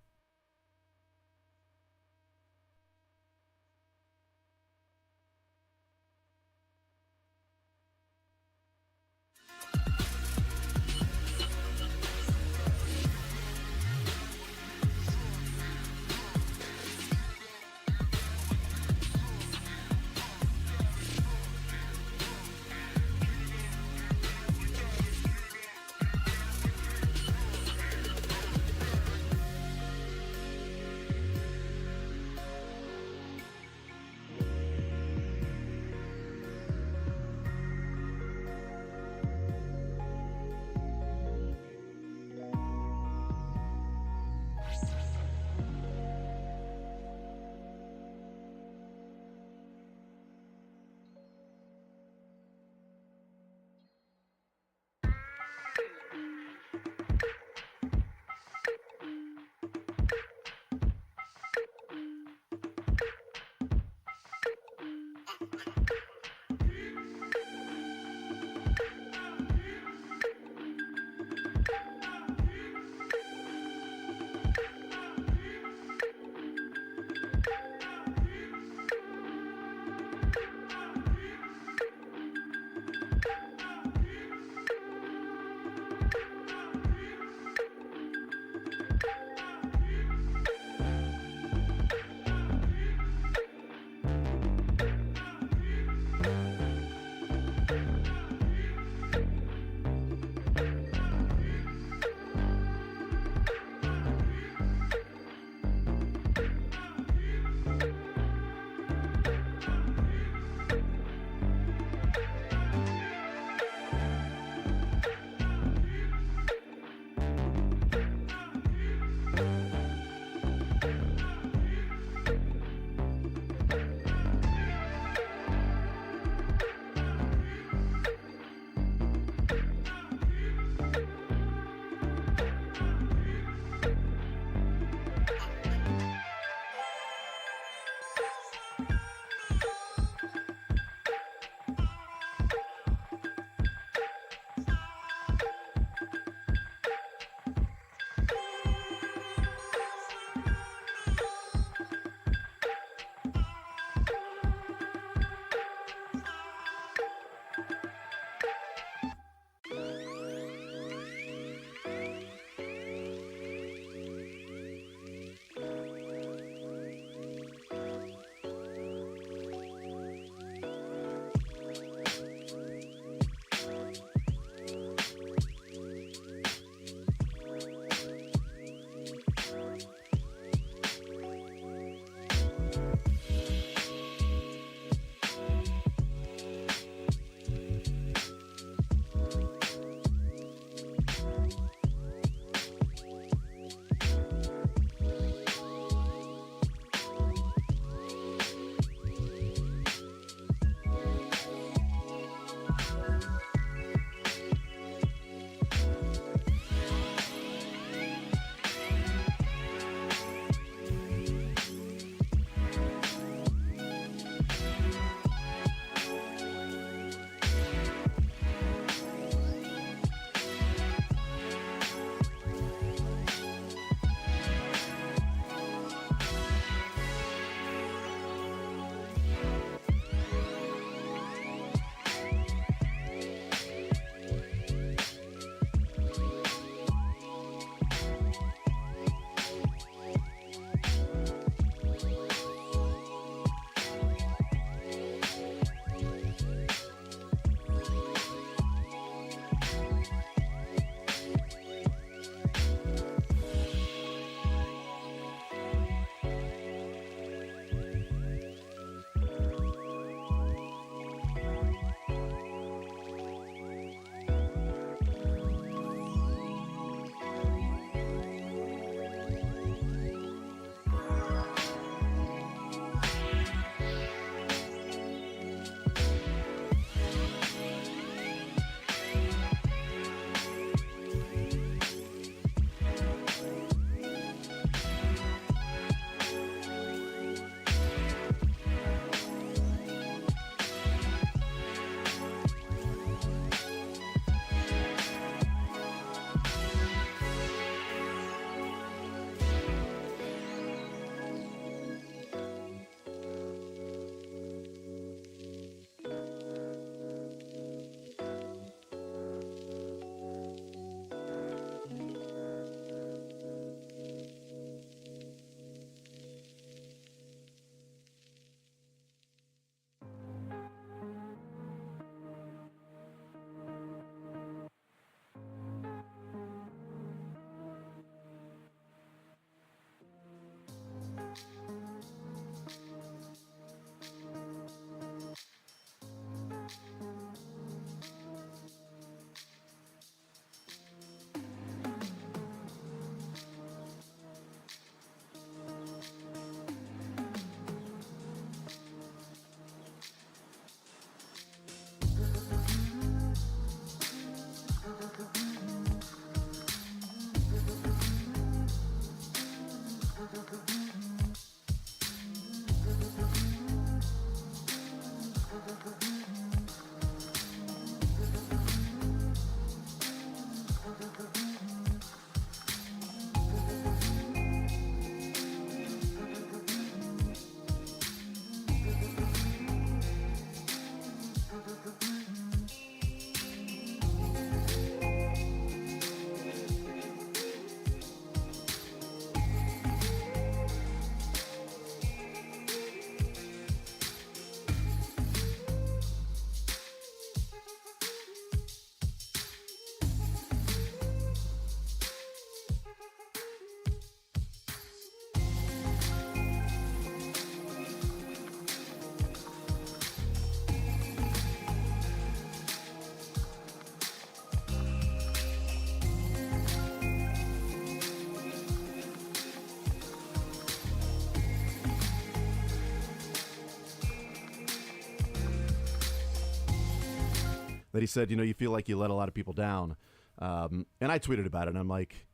that he said, you feel like you let a lot of people down. And I tweeted about it, and I'm like,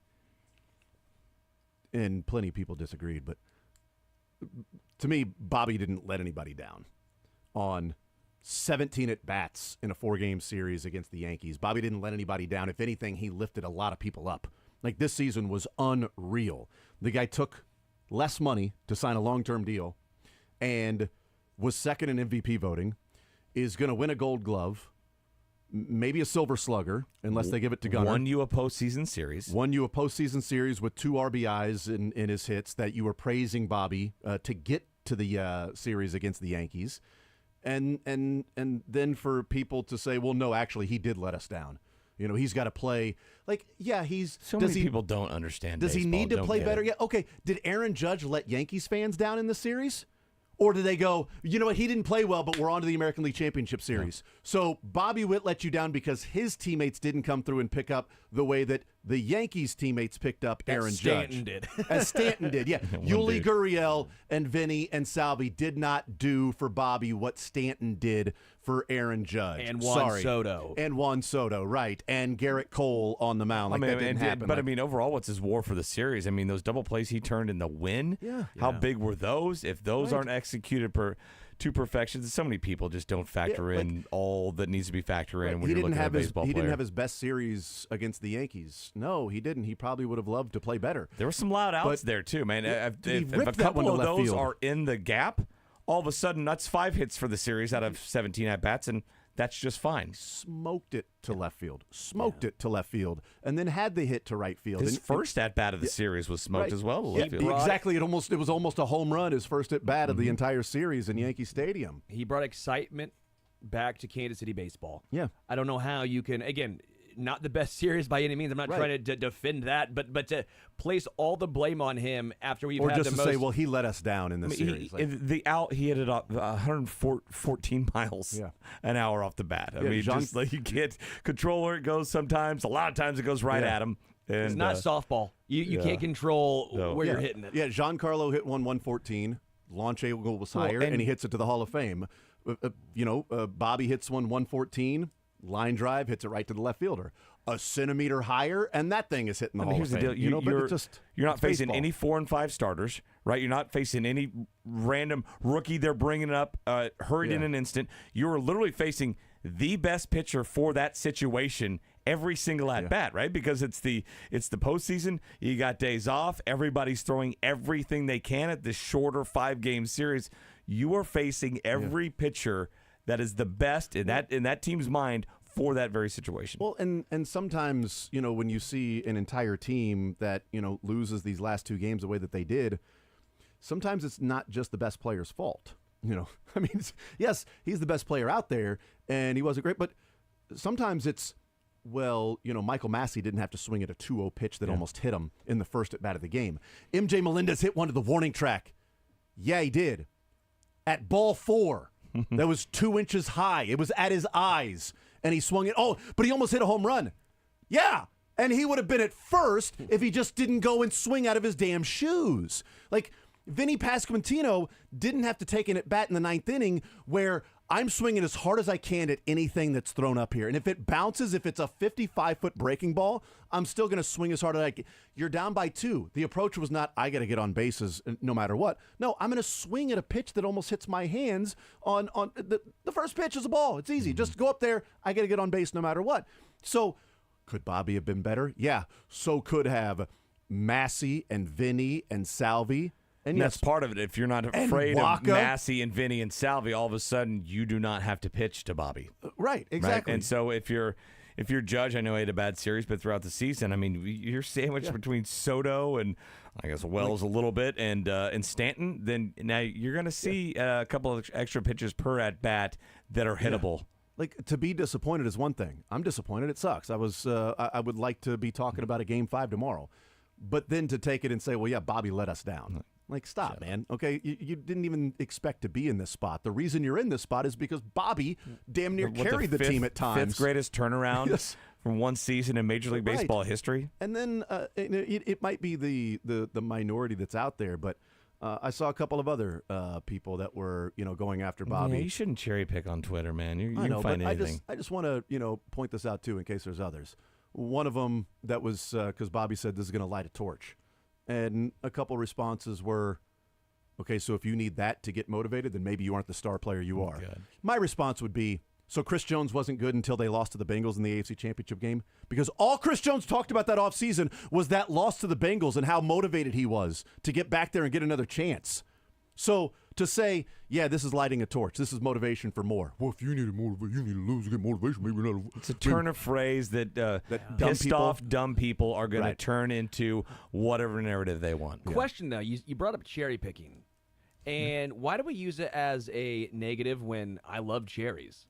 and plenty of people disagreed, but to me, Bobby didn't let anybody down on 17 at-bats in a 4-game series against the Yankees. Bobby didn't let anybody down. If anything, he lifted a lot of people up. Like, this season was unreal. The guy took less money to sign a long-term deal and was second in MVP voting, is going to win a Gold Glove, maybe a Silver Slugger, unless they give it to Gunnar. Won you a postseason series. Won you a postseason series with 2 RBIs in his hits that you were praising Bobby to get to the series against the Yankees. And then for people to say, well, no, actually, he did let us down. He's got to play. Like, yeah, people don't understand Does baseball, he need to don't play get better? it. Yeah, okay. Did Aaron Judge let Yankees fans down in the series? Or do they go, you know what, he didn't play well, but we're on to the American League Championship Series. Yeah. So Bobby Witt let you down because his teammates didn't come through and pick up the way that the Yankees teammates picked up Aaron Stanton Judge. did. As Stanton did, yeah. Yuli Gurriel and Vinny and Salvi did not do for Bobby what Stanton did for Aaron Judge. And Juan Soto. And Juan Soto, right. And Garrett Cole on the mound. That didn't happen. But, overall, what's his war for the series? Those double plays he turned in the win, how big were those? If those aren't executed to perfection, so many people just don't factor in all that needs to be factored in when you're looking at a baseball player. He didn't have his best series against the Yankees. No, he didn't. He probably would have loved to play better. There were some loud outs there, too, man. If a that couple one of to left those field. are in the gap, all of a sudden that's 5 hits for the series out of 17 at-bats, and that's just fine. Smoked it to left field. It to left field. And then had the hit to right field. His first at-bat of the series was smoked as well to left field. Exactly. It was almost a home run, his first at-bat of the entire series in Yankee Stadium. He brought excitement back to Kansas City baseball. Yeah. I don't know how you can, again, not the best series by any means. I'm not trying to defend that, but to place all the blame on him after we've had just to say, well, he let us down in the series. He hit it up 114 miles an hour off the bat. Just like you get controller, it goes sometimes. A lot of times it goes right at him. And, it's not softball. You can't control where you're hitting it. Yeah, Giancarlo hit 114. Launch angle was higher, and he hits it to the Hall of Fame. Bobby hits 114. Line drive, hits it right to the left fielder. A centimeter higher, and that thing is hitting the Hall here's of Fame. The deal. You're not facing baseball. any 4 and 5 starters, right? You're not facing any random rookie they're bringing up, hurried in an instant. You're literally facing the best pitcher for that situation every single at bat, right? Because it's the postseason. You got days off. Everybody's throwing everything they can at this shorter 5-game series. You are facing every pitcher that is the best in that team's mind for that very situation. Well, and sometimes, when you see an entire team that, loses these last 2 games the way that they did, sometimes it's not just the best player's fault. Yes, he's the best player out there, and he wasn't great, but sometimes it's, Michael Massey didn't have to swing at a 2-0 pitch that almost hit him in the first at-bat of the game. MJ Melendez hit one to the warning track. Yeah, he did. At ball 4. That was 2 inches high. It was at his eyes, and he swung it. Oh, but he almost hit a home run. Yeah, and he would have been at first if he just didn't go and swing out of his damn shoes. Like, Vinny Pasquantino didn't have to take an at-bat in the 9th inning where I'm swinging as hard as I can at anything that's thrown up here. And if it bounces, if it's a 55-foot breaking ball, I'm still going to swing as hard as I can. You're down by 2. The approach was not, I got to get on bases no matter what. No, I'm going to swing at a pitch that almost hits my hands on the first pitch is a ball. It's easy. Just go up there. I got to get on base no matter what. So could Bobby have been better? Yeah. So could have Massey and Vinny and Salvi. And that's part of it. If you're not afraid of Massey and Vinny and Salvi, all of a sudden you do not have to pitch to Bobby. Right, exactly. Right? And so if you're Judge, I know he had a bad series, but throughout the season, you're sandwiched between Soto and I guess Wells a little bit and Stanton. Then now you're going to see a couple of extra pitches per at bat that are hittable. Yeah. Like, to be disappointed is one thing. I'm disappointed. It sucks. I would like to be talking about a Game 5 tomorrow, but then to take it and say, well, yeah, Bobby let us down. Like, stop, man. Okay, you didn't even expect to be in this spot. The reason you're in this spot is because Bobby damn near carried the team at times. 5th greatest turnaround from one season in Major League Baseball history. And then it might be the minority that's out there, but I saw a couple of other people that were, going after Bobby. Yeah, you shouldn't cherry pick on Twitter, man. You I know, can find but anything. I just want to, point this out too, in case there's others. One of them that was because Bobby said this is going to light a torch, and a couple responses were, okay, so if you need that to get motivated, then maybe you aren't the star player you are. God. My response would be, so Chris Jones wasn't good until they lost to the Bengals in the AFC Championship game? Because all Chris Jones talked about that offseason was that loss to the Bengals and how motivated he was to get back there and get another chance. So to say, yeah, this is lighting a torch, this is motivation for more. Well, if you need to lose to get motivation, maybe not. It's a turn of phrase that pissed off dumb people are going to turn into whatever narrative they want. Question, though. You brought up cherry picking. And why do we use it as a negative when I love cherries?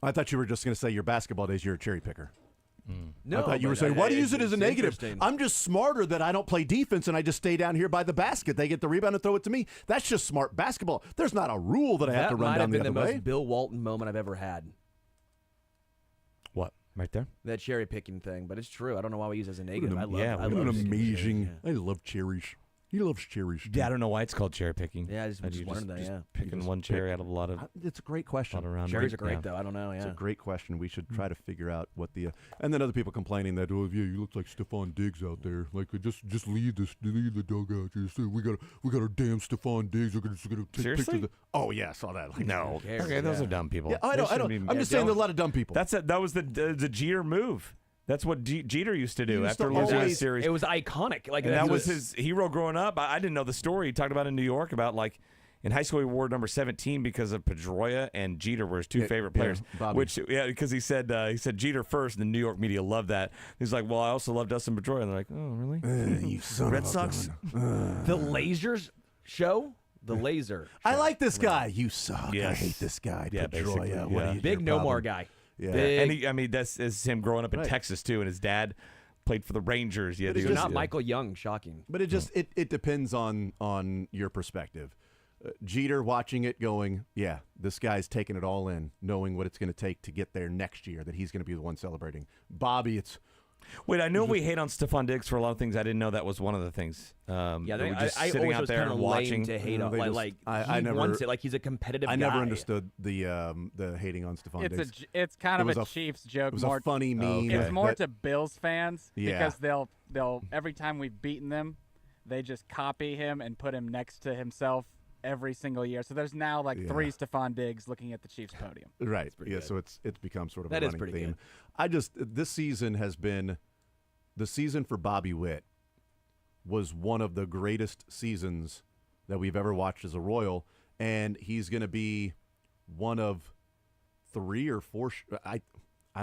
I thought you were just going to say your basketball days, you're a cherry picker. No, I thought you were saying, why do you use it as a negative? I'm just smarter that I don't play defense and I just stay down here by the basket. They get the rebound and throw it to me. That's just smart basketball. There's not a rule that I have to run down the other way. That might have been the most Bill Walton moment I've ever had. What? Right there? That cherry picking thing. But it's true. I don't know why we use it as a negative. I love amazing. I love cherries. He loves cherries. Yeah, I don't know why it's called cherry picking. Yeah, I just wondered that, yeah. Picking one cherry out of a lot of... It's a great question. Cherries are great, though. I don't know, yeah. It's a great question. We should try to figure out what the... and then other people complaining that, oh, yeah, you look like Stephon Diggs out there. Like, just leave the dugout. We got our damn Stephon Diggs. We're going to take Seriously? pictures of oh, yeah, I saw that. Like, no. Okay, those are dumb people. Yeah, I know. I'm just saying there's a lot of dumb people. That was the Jeter move. That's what Jeter used to do after losing a series. It was iconic. Like, and that was his hero growing up. I didn't know the story. He talked about in New York about, like, in high school he wore number 17 because of Pedroia and Jeter were his two favorite players. Because he said Jeter first, and the New York media loved that. He's like, well, I also love Dustin Pedroia. And they're like, oh, really? You son Red of a Sox? The Lasers show? The Laser. I like this guy. You suck. Yes. I hate this guy. Yeah, Pedroia. What are you, Big your no more problem? guy. Yeah. And that's him growing up in Texas, too, and his dad played for the Rangers. Yeah, But not Michael Young. Shocking. But it just it depends on your perspective. Jeter watching it going, yeah, this guy's taking it all in, knowing what it's going to take to get there next year, that he's going to be the one celebrating. Bobby, it's... Wait, I know we hate on Stephon Diggs for a lot of things. I didn't know that was one of the things. I sitting always out was there kind and of watching. lame to hate on. I never wants it. Like, he's a competitive guy. I never understood the hating on Stephon Diggs. It's kind of a Chiefs joke. It was a funny meme. It's more to Bills fans Yeah. because they'll every time we've beaten them, they just copy him and put him next to himself every single year. So there's now like three Stephon Diggs looking at the Chiefs podium. Right. Yeah. So it's become sort of That a is running pretty theme. This season has been the season for Bobby Witt was one of the greatest seasons that we've ever watched as a Royal, and he's going to be one of 3 or 4. I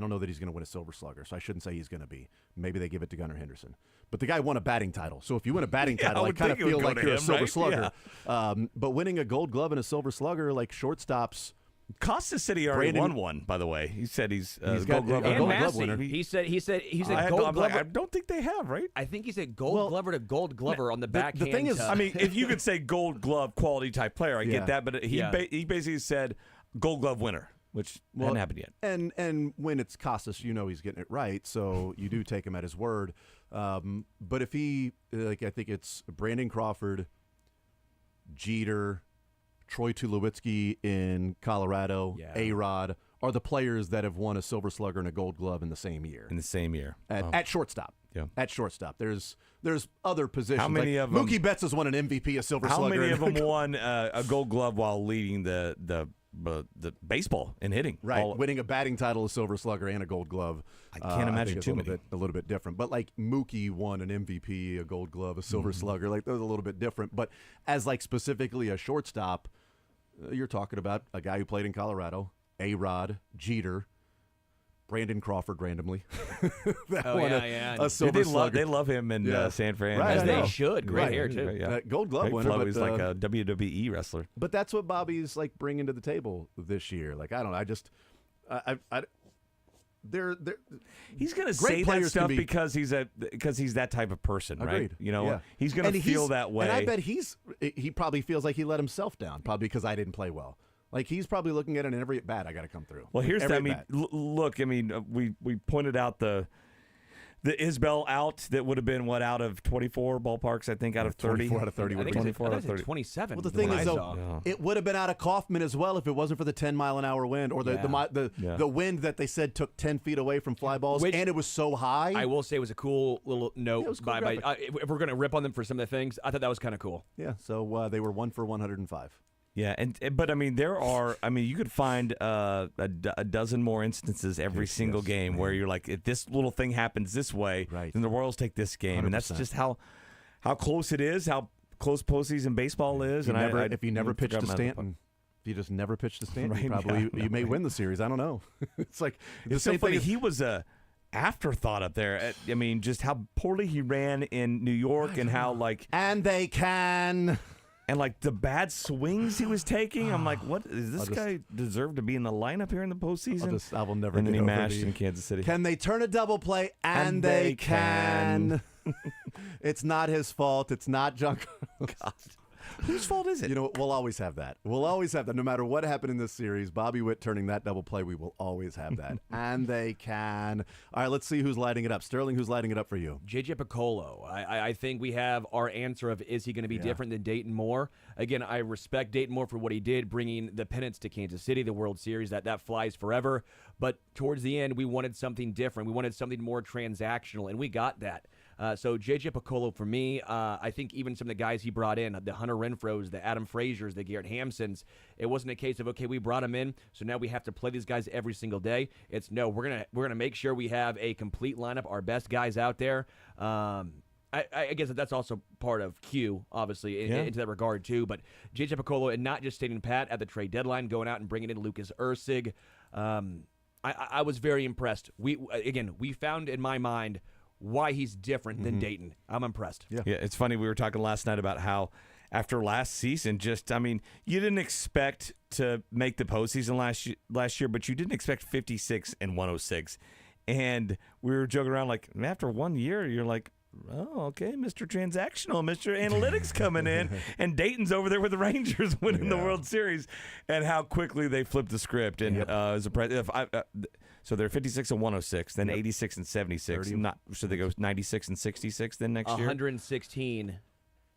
don't know that he's going to win a Silver Slugger, so I shouldn't say he's going to be. Maybe they give it to Gunnar Henderson. But the guy won a batting title, so if you win a batting title, I kind of feel like you're a Silver Slugger. Yeah. But winning a Gold Glove and a Silver Slugger, like shortstops. Costa said he already won one, by the way. He said he's got Gold Glove a And Gold Glove Massey. winner. He said I Gold Glover. I don't think they have, right? I think he said Gold Glover to Gold Glover on the backhand. the thing is, I mean, if you could say Gold Glove quality type player, I get that. But he basically said Gold Glove winner, which hadn't happened yet. And when it's Casas, he's getting it right, so you do take him at his word. But if he, I think it's Brandon Crawford, Jeter, Troy Tulowitzki in Colorado, A-Rod, are the players that have won a Silver Slugger and a Gold Glove in the same year. At shortstop. Yeah. At shortstop. There's other positions. How many of them? Mookie Betts has won an MVP, a Silver Slugger. How many of them won a Gold Glove while leading the baseball and hitting? Right, winning a batting title, a Silver Slugger, and a Gold Glove. I can't imagine too many. A little bit different. But like Mookie won an MVP, a Gold Glove, a Silver Slugger. Like those are a little bit different. But as like specifically a shortstop, you're talking about a guy who played in Colorado, A-Rod, Jeter, Brandon Crawford randomly. A Silver Slugger. They love him in San Fran. Right, As they should. Great hair, too. Yeah. Gold Glove winner. But, he's like a WWE wrestler. But that's what Bobby's like bringing to the table this year. Like, I don't know. He's going to great say that players stuff can be- because he's that type of person, Agreed. right? He's going to feel that way. And I bet he probably feels like he let himself down, probably because I didn't play well. Like he's probably looking at it, and every at bat I got to come through. Well, here's every that. Look. We pointed out the the Isbell out that would have been out of 24 ballparks, I think, out of 30. 24 out of 30 would have been. 24 out of 30. 27. Well, the thing is, though, saw. it would have been out of Kaufman as well if it wasn't for the 10-mile-an-hour wind or the wind that they said took 10 feet away from fly balls, and it was so high. I will say it was a cool little note. Yeah, it was cool if we're going to rip on them for some of the things, I thought that was kind of cool. Yeah, so they were 1 for 105. Yeah, but I mean, you could find a dozen more instances every single game where you're like, if this little thing happens this way, then the Royals take this game, 100%. and that's just how close it is, how close postseason baseball is. If you never pitched to Stanton, if you just never pitched to Stanton, you may win the series. I don't know. It's like it's so funny. He was a afterthought up there. I mean, just how poorly he ran in New York, and how and they can. And the bad swings he was taking, I'm like, what does this guy deserve to be in the lineup here in the postseason? I will never. And then get he over mashed in Kansas City. Can they turn a double play? And they can. It's not his fault. It's not John Carlos. Whose fault is it? You know, we'll always have that. We'll always have that. No matter what happened in this series, Bobby Witt turning that double play, we will always have that. And they can. All right, let's see who's lighting it up. Sterling, who's lighting it up for you? J.J. Piccolo. I think we have our answer of, is he going to be different than Dayton Moore? Again, I respect Dayton Moore for what he did, bringing the pennants to Kansas City, the World Series. That flies forever. But towards the end, we wanted something different. We wanted something more transactional, and we got that. So J.J. Piccolo for me, I think even some of the guys he brought in, the Hunter Renfroes, the Adam Fraziers, the Garrett Hampsons, it wasn't a case of, okay, we brought them in, so now we have to play these guys every single day. It's no, we're gonna make sure we have a complete lineup, our best guys out there. I guess that's also part of Q, obviously, into that regard too. But J.J. Piccolo, and not just staying pat at the trade deadline, going out and bringing in Lucas Erceg. I was very impressed. We found in my mind why he's different than Dayton. I'm impressed. Yeah, it's funny. We were talking last night about how after last season, you didn't expect to make the postseason last year, but you didn't expect 56 and 106. And we were joking around like, after 1 year, you're like, oh, okay, Mr. Transactional, Mr. Analytics coming in, and Dayton's over there with the Rangers winning the World Series, and how quickly they flipped the script. And so they're 56 and 106, then 86 and 76. Should they go 96 and 66 then next year? 116.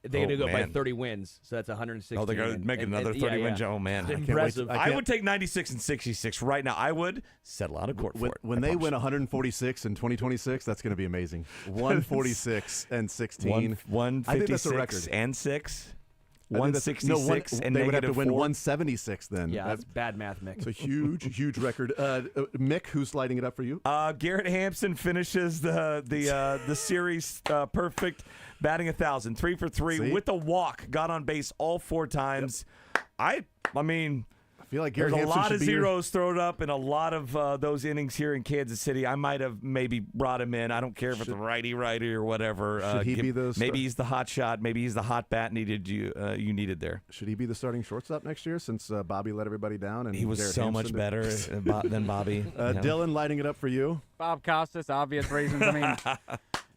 They're going to go by 30 wins, so that's 116. Oh, they're going to make another 30 win. Oh, man. Impressive. I would take 96 and 66 right now. I would settle out of court for it. When they win 146 in 2026, that's going to be amazing. 146 and 16. 156 and 6. 166 and they would have to -4. win 176 then. Yeah, that's bad math, Mick. It's a huge record. Mick, who's lighting it up for you? Garrett Hampson finishes the series perfect, batting 1,000, 3 for 3 with a walk, got on base all 4 times. I feel like Garrett there's Hampson a lot of should be zeros thrown up in a lot of those innings here in Kansas City. I might have maybe brought him in. I don't care if it's a righty or whatever. Should he be the maybe he's the hot shot. Maybe he's the hot bat you needed there. Should he be the starting shortstop next year since Bobby let everybody down? And he was Garrett so Hampson much better than Bobby. Dylan, lighting it up for you? Bob Costas, obvious reasons. I mean,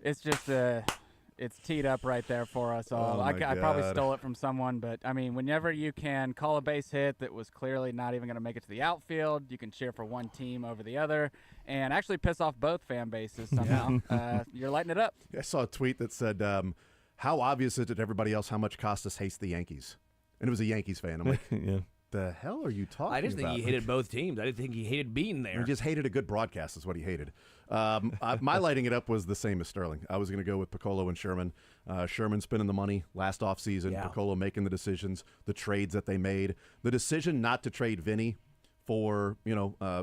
it's just it's teed up right there for us all. I probably stole it from someone, but, I mean, whenever you can call a base hit that was clearly not even going to make it to the outfield, you can cheer for one team over the other and actually piss off both fan bases somehow. You're lighting it up. I saw a tweet that said, how obvious is it to everybody else how much Costas hates the Yankees? And it was a Yankees fan. I'm like, the hell are you talking about? I just think he hated both teams. I didn't think he hated being there. He just hated a good broadcast is what he hated. My lighting it up was the same as Sterling. I was going to go with Piccolo and Sherman. Sherman spending the money last offseason. Piccolo making the decisions, the trades that they made. The decision not to trade Vinny for,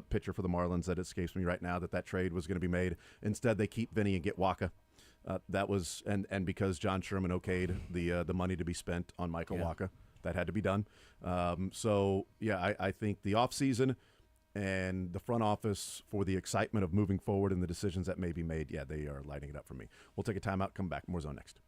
pitcher for the Marlins that escapes me right now, that trade was going to be made. Instead, they keep Vinny and get Waka. That was and because John Sherman okayed the money to be spent on Michael Waka. That had to be done. I think the offseason and the front office for the excitement of moving forward and the decisions that may be made, they are lighting it up for me. We'll take a timeout, come back. More Zone next.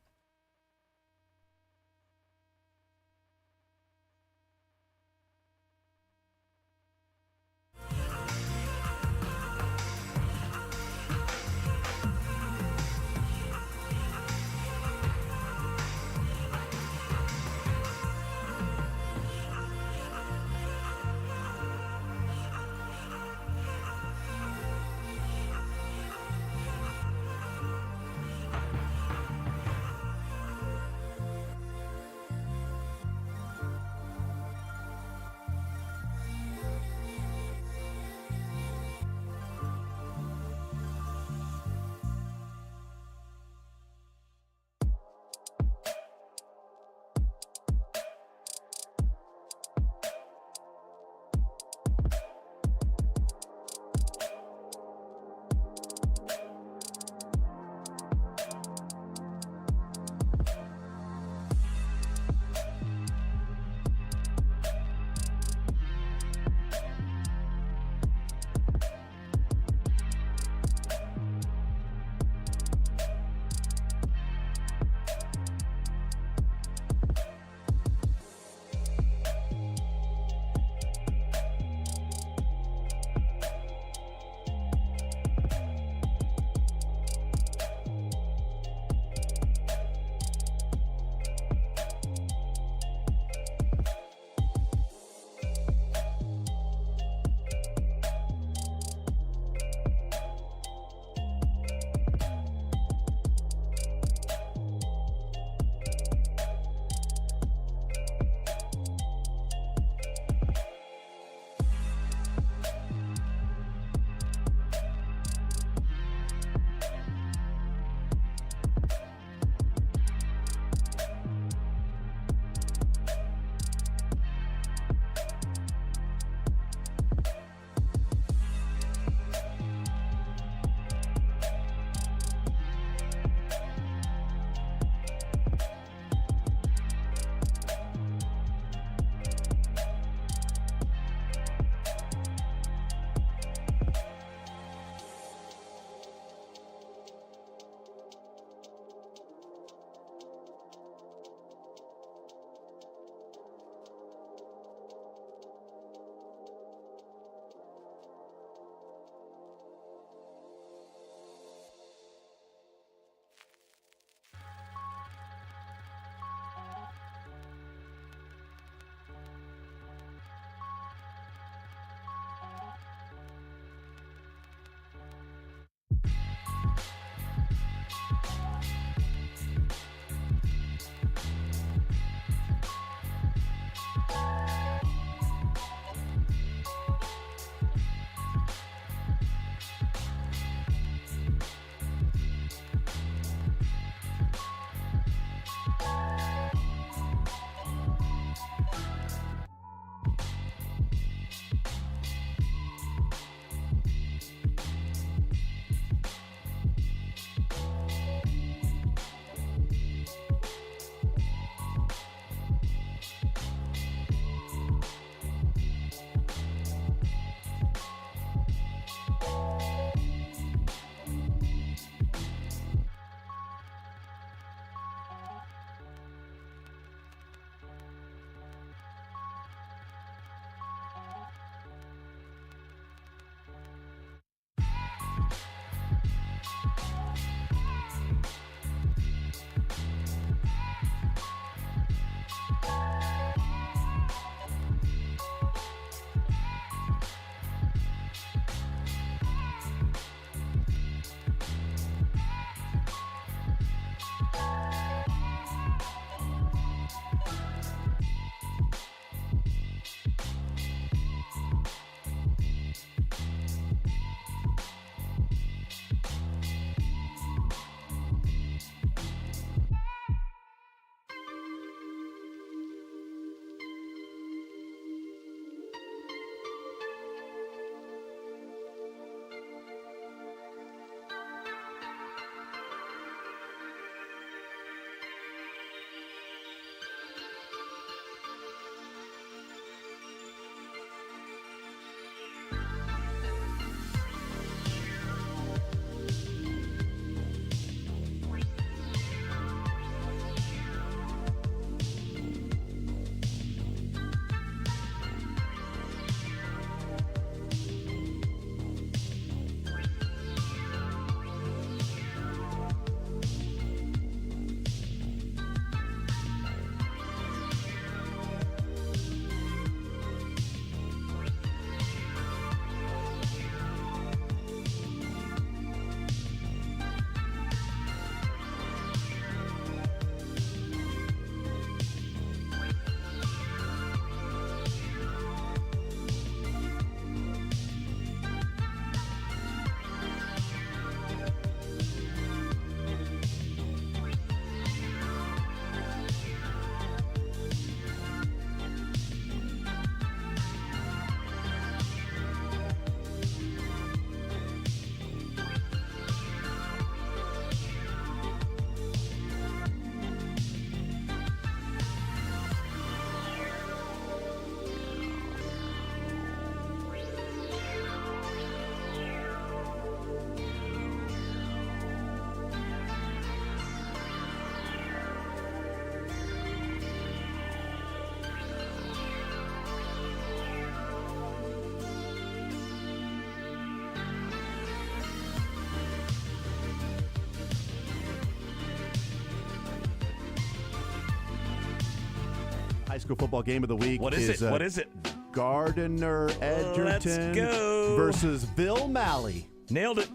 school football game of the week. What is it? What is it? Gardner Edgerton go. versus Bill Malley. Nailed it.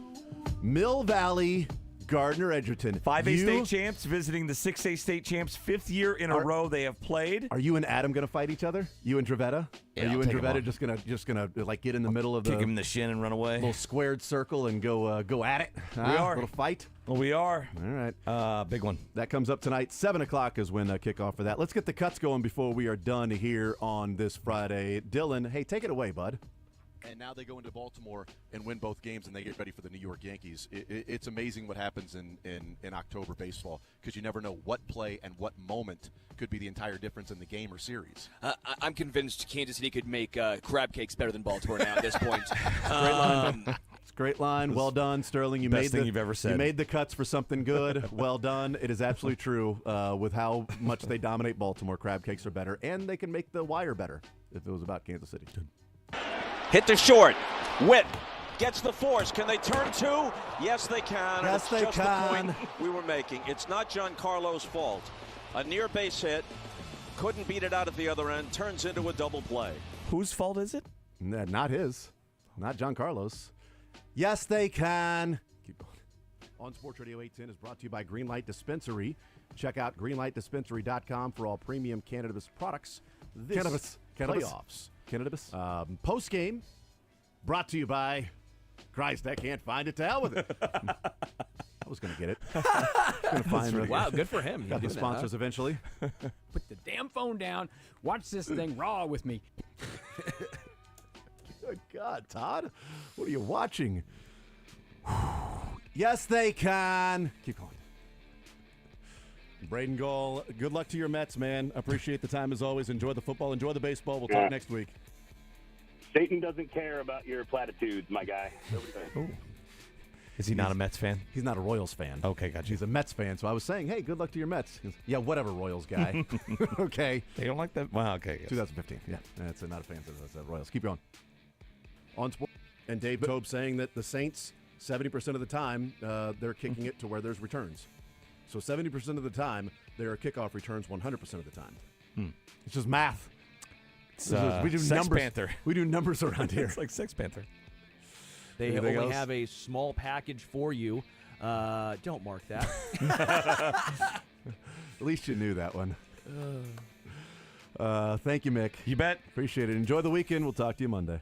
Mill Valley, Gardner Edgerton. 5A state champs visiting the 6A state champs. 5th year in a row they have played. Are you and Adam going to fight each other? You and Dravetta? Yeah, Are you I'll and take 'em Dravetta on. just gonna like get in the middle of the Kick him in the shin and run away. little squared circle and go at it? We are. A little fight. Well, we are. All right. Big one. That comes up tonight. 7 o'clock is when kickoff for that. Let's get the cuts going before we are done here on this Friday. Dylan, hey, take it away, bud. And now they go into Baltimore and win both games, and they get ready for the New York Yankees. It's amazing what happens in October baseball, because you never know what play and what moment could be the entire difference in the game or series. I'm convinced Kansas City could make crab cakes better than Baltimore now at this point. Great line. It's a great line. Well done, Sterling. You Best made thing you've ever said. You made the cuts for something good. Well done. It is absolutely true. With how much they dominate Baltimore, crab cakes are better, and they can make the wire better if it was about Kansas City. Hit to short. Witt gets the force. Can they turn two? Yes, they can. Yes, it's they just can. the point we were making. It's not Giancarlo's fault. A near base hit. Couldn't beat it out at the other end. Turns into a double play. Whose fault is it? Not his. Not John Carlos. Yes, they can. Keep going. On Sports Radio 810 is brought to you by Greenlight Dispensary. Check out greenlightdispensary.com for all premium cannabis products. Cannabis. Playoffs. Cannabis. Post game, brought to you by Christ. I can't find it. To hell with it. I was going to get it. Gonna find Wow, good for him. Got the sponsors eventually. Put the damn phone down. Watch this thing raw with me. Good God, Todd. What are you watching? Yes, they can. Keep going. Braden Gall, good luck to your Mets, man. Appreciate the time as always. Enjoy the football. Enjoy the baseball. We'll talk next week. Satan doesn't care about your platitudes, my guy. Is he not a Mets fan? He's not a Royals fan. Okay, gotcha. He's a Mets fan, so I was saying, hey, good luck to your Mets. He goes, yeah, whatever, Royals guy. Okay. They don't like that? Well, okay. Yes. 2015. Yeah, that's not a fan of the Royals. Keep going. On sport. And Dave Tobe saying that the Saints, 70% of the time, they're kicking it to where there's returns. So 70% of the time, there are kickoff returns 100% of the time. It's just math. We do Sex numbers. Panther. We do numbers around here. It's like Sex Panther. They Anything only else? have a small package for you. Don't mark that. At least you knew that one. Thank you, Mick. You bet. Appreciate it. Enjoy the weekend. We'll talk to you Monday.